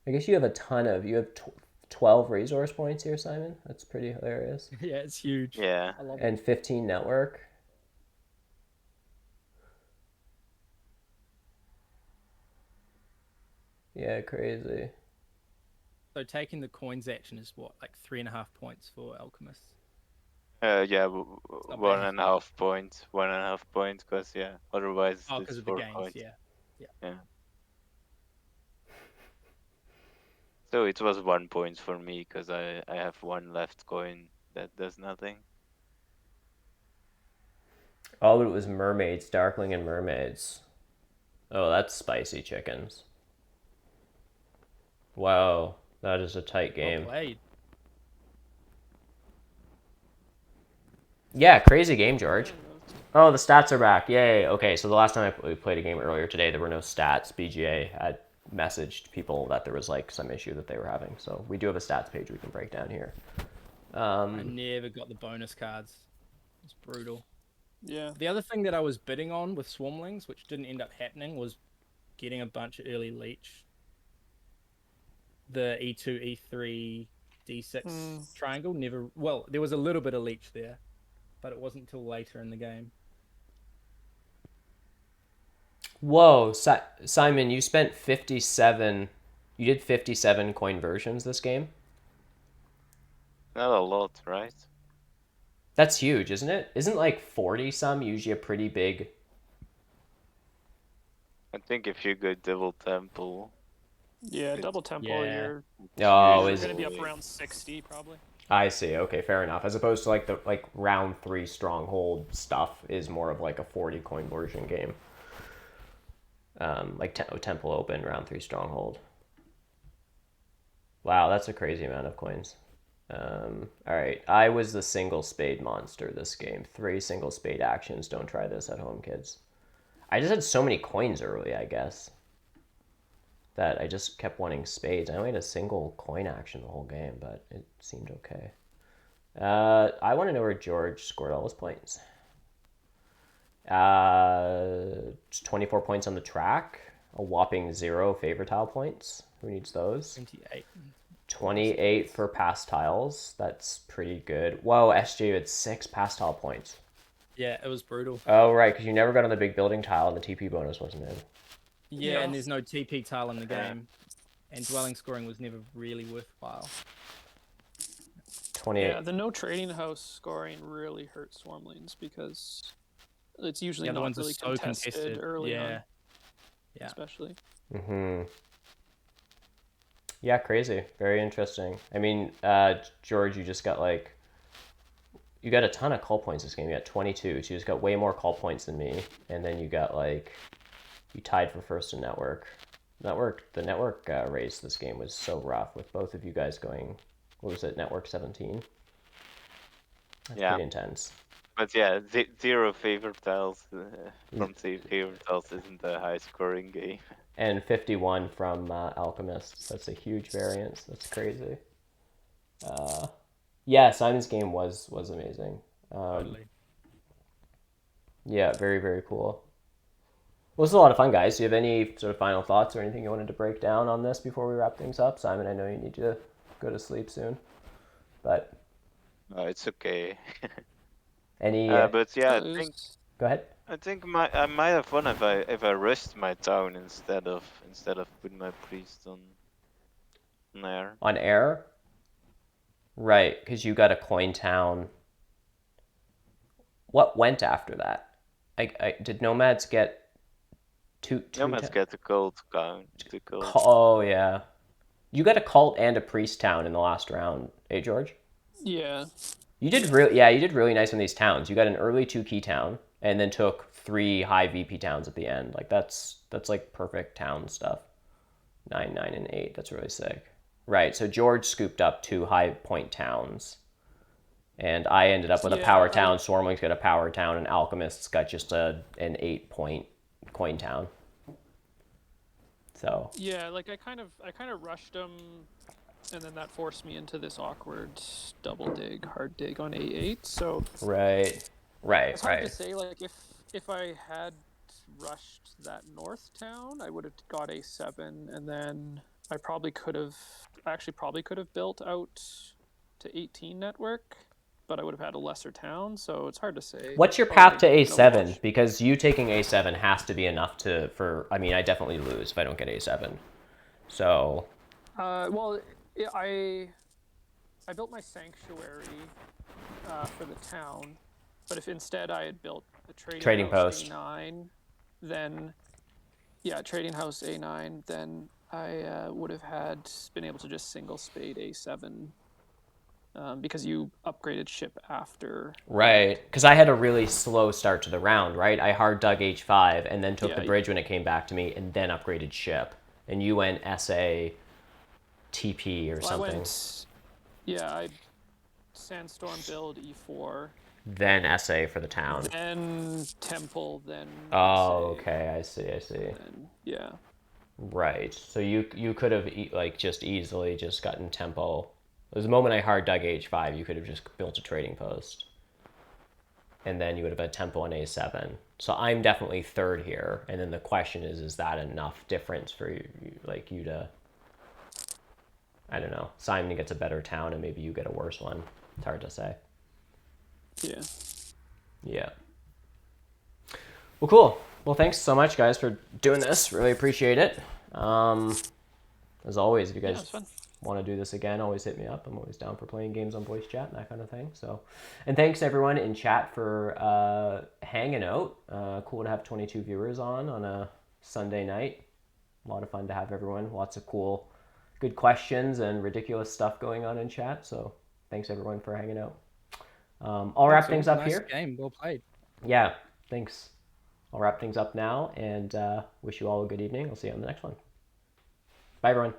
I guess you have you have 12 resource points here, Simon. That's pretty hilarious. Yeah, it's huge. Yeah. I love it. And 15 network. Yeah, crazy. So taking the coins action is what, like 3.5 points for alchemists? Yeah, not 1.5 points. 1.5 points, because otherwise Oh, it's because of the 4 gains, points. yeah. So it was 1 point for me because I have 1 left coin that does nothing. Oh, but it was mermaids, darkling and mermaids. Oh, that's spicy chickens. Wow, that is a tight game. Well played. Yeah, crazy game, George. Oh, the stats are back. Yay. Okay, so the last time we played a game earlier today, there were no stats. BGA had messaged people that there was like some issue that they were having. So we do have a stats page we can break down here. I never got the bonus cards. It's brutal. Yeah. The other thing that I was bidding on with Swarmlings, which didn't end up happening, was getting a bunch of early leech. The E2, E3 D6 triangle never. Well, there was a little bit of leech there, but it wasn't until later in the game. Whoa, Simon, you spent 57. You did 57 coin versions this game? Not a lot, right? That's huge, isn't it? Isn't like 40 some usually a pretty big? I think if you go double temple, Yeah, It's- double temple, Yeah. you're Oh, you're is gonna be up usually- around 60 probably. I see. Okay, fair enough. As opposed to like the round 3 stronghold stuff is more of like a 40 coin version game. Like Temple Open, round 3 stronghold. Wow, that's a crazy amount of coins. All right, I was the single spade monster this game. 3 single spade actions. Don't try this at home, kids. I just had so many coins early, I guess, that I just kept wanting spades. I only had a single coin action the whole game, but it seemed okay. I want to know where George scored all his points. 24 points on the track, a whopping 0 favor tile points. Who needs those? 28. 28 for pass tiles. That's pretty good. Whoa, SJ had 6 pass tile points. Yeah, it was brutal. Oh, right, because you never got on the big building tile and the TP bonus wasn't in. Yeah, Yeah. and there's no TP tile in the game, and dwelling scoring was never really worthwhile. 28. Yeah, the no trading house scoring really hurts Swarmlings because it's usually The other not ones really are so contested early yeah. on, Yeah. especially. Mm-hmm. Yeah, crazy. Very interesting. I mean, George, you just got like... You got a ton of call points this game. You got 22, so you just got way more call points than me. And then you got like... You tied for first in network. The network race this game was so rough with both of you guys going... What was it? Network 17? That's Yeah. pretty intense. But yeah, 0 favor tiles from 3 favor tiles isn't a high scoring game. And 51 from Alchemist. That's a huge variance. That's crazy. Yeah, Simon's game was amazing. Totally. Yeah, very, very cool. Well, this is a lot of fun, guys. Do you have any sort of final thoughts or anything you wanted to break down on this before we wrap things up? Simon, I know you need to go to sleep soon. But No, it's okay. any... But yeah, It was- Go ahead. I think I might have won if I rushed my town instead of putting my priest on there. On air? Right, because you got a coin town. What went after that? Did Nomads get two Nomads get the cult count. The cult. Oh, yeah. You got a cult and a priest town in the last round, eh, George? Yeah, You did you did really nice on these towns. You got an early 2 key town and then took 3 high VP towns at the end. Like that's like perfect town stuff. 9, 9, and 8. That's really sick. Right. So George scooped up 2 high point towns, and I ended up with a Yeah, power town. Swarmlings got a power town, and Alchemists got just an 8-point coin town. So yeah. Like I kind of rushed them, and then that forced me into this awkward double dig, hard dig on A8. So right. it's hard to say. Like if I had rushed that north town, I would have got A7, and then I probably could have built out to 18 network, but I would have had a lesser town. So it's hard to say. What's your Probably path to no A7? much. Because you taking A7 has to be enough I mean, I definitely lose if I don't get A7. So, Well, I built my sanctuary for the town, but if instead I had built a trading house post. A9, then trading house A9, then I would have been able to just single spade A7 because you upgraded ship after. right. Because I had a really slow start to the round, right? I hard dug H5 and then took Yeah, the bridge when it came back to me and then upgraded ship. And you went SA TP or So something. I sandstorm build E4, Then SA for the town. then temple, then. Oh, SA, okay. I see. Then, yeah. Right. So you could have just easily just gotten tempo. It was the moment I hard dug H5, you could have just built a trading post. And then you would have had tempo on A7. So I'm definitely third here. And then the question is that enough difference for you to... I don't know, Simon gets a better town and maybe you get a worse one. It's hard to say. Yeah. Yeah. Well, cool. Well, thanks so much, guys, for doing this. Really appreciate it. As always, if you Yeah, it guys was fun. want to do this again, always hit me up. I'm always down for playing games on voice chat and that kind of thing. So, and thanks everyone in chat for hanging out. Cool to have 22 viewers on a Sunday night. A lot of fun to have everyone. Lots of cool, good questions and ridiculous stuff going on in chat. So, thanks everyone for hanging out. I'll wrap things up nice here. Game, well played. Yeah, thanks. I'll wrap things up now and wish you all a good evening. I'll see you on the next one. Bye, everyone.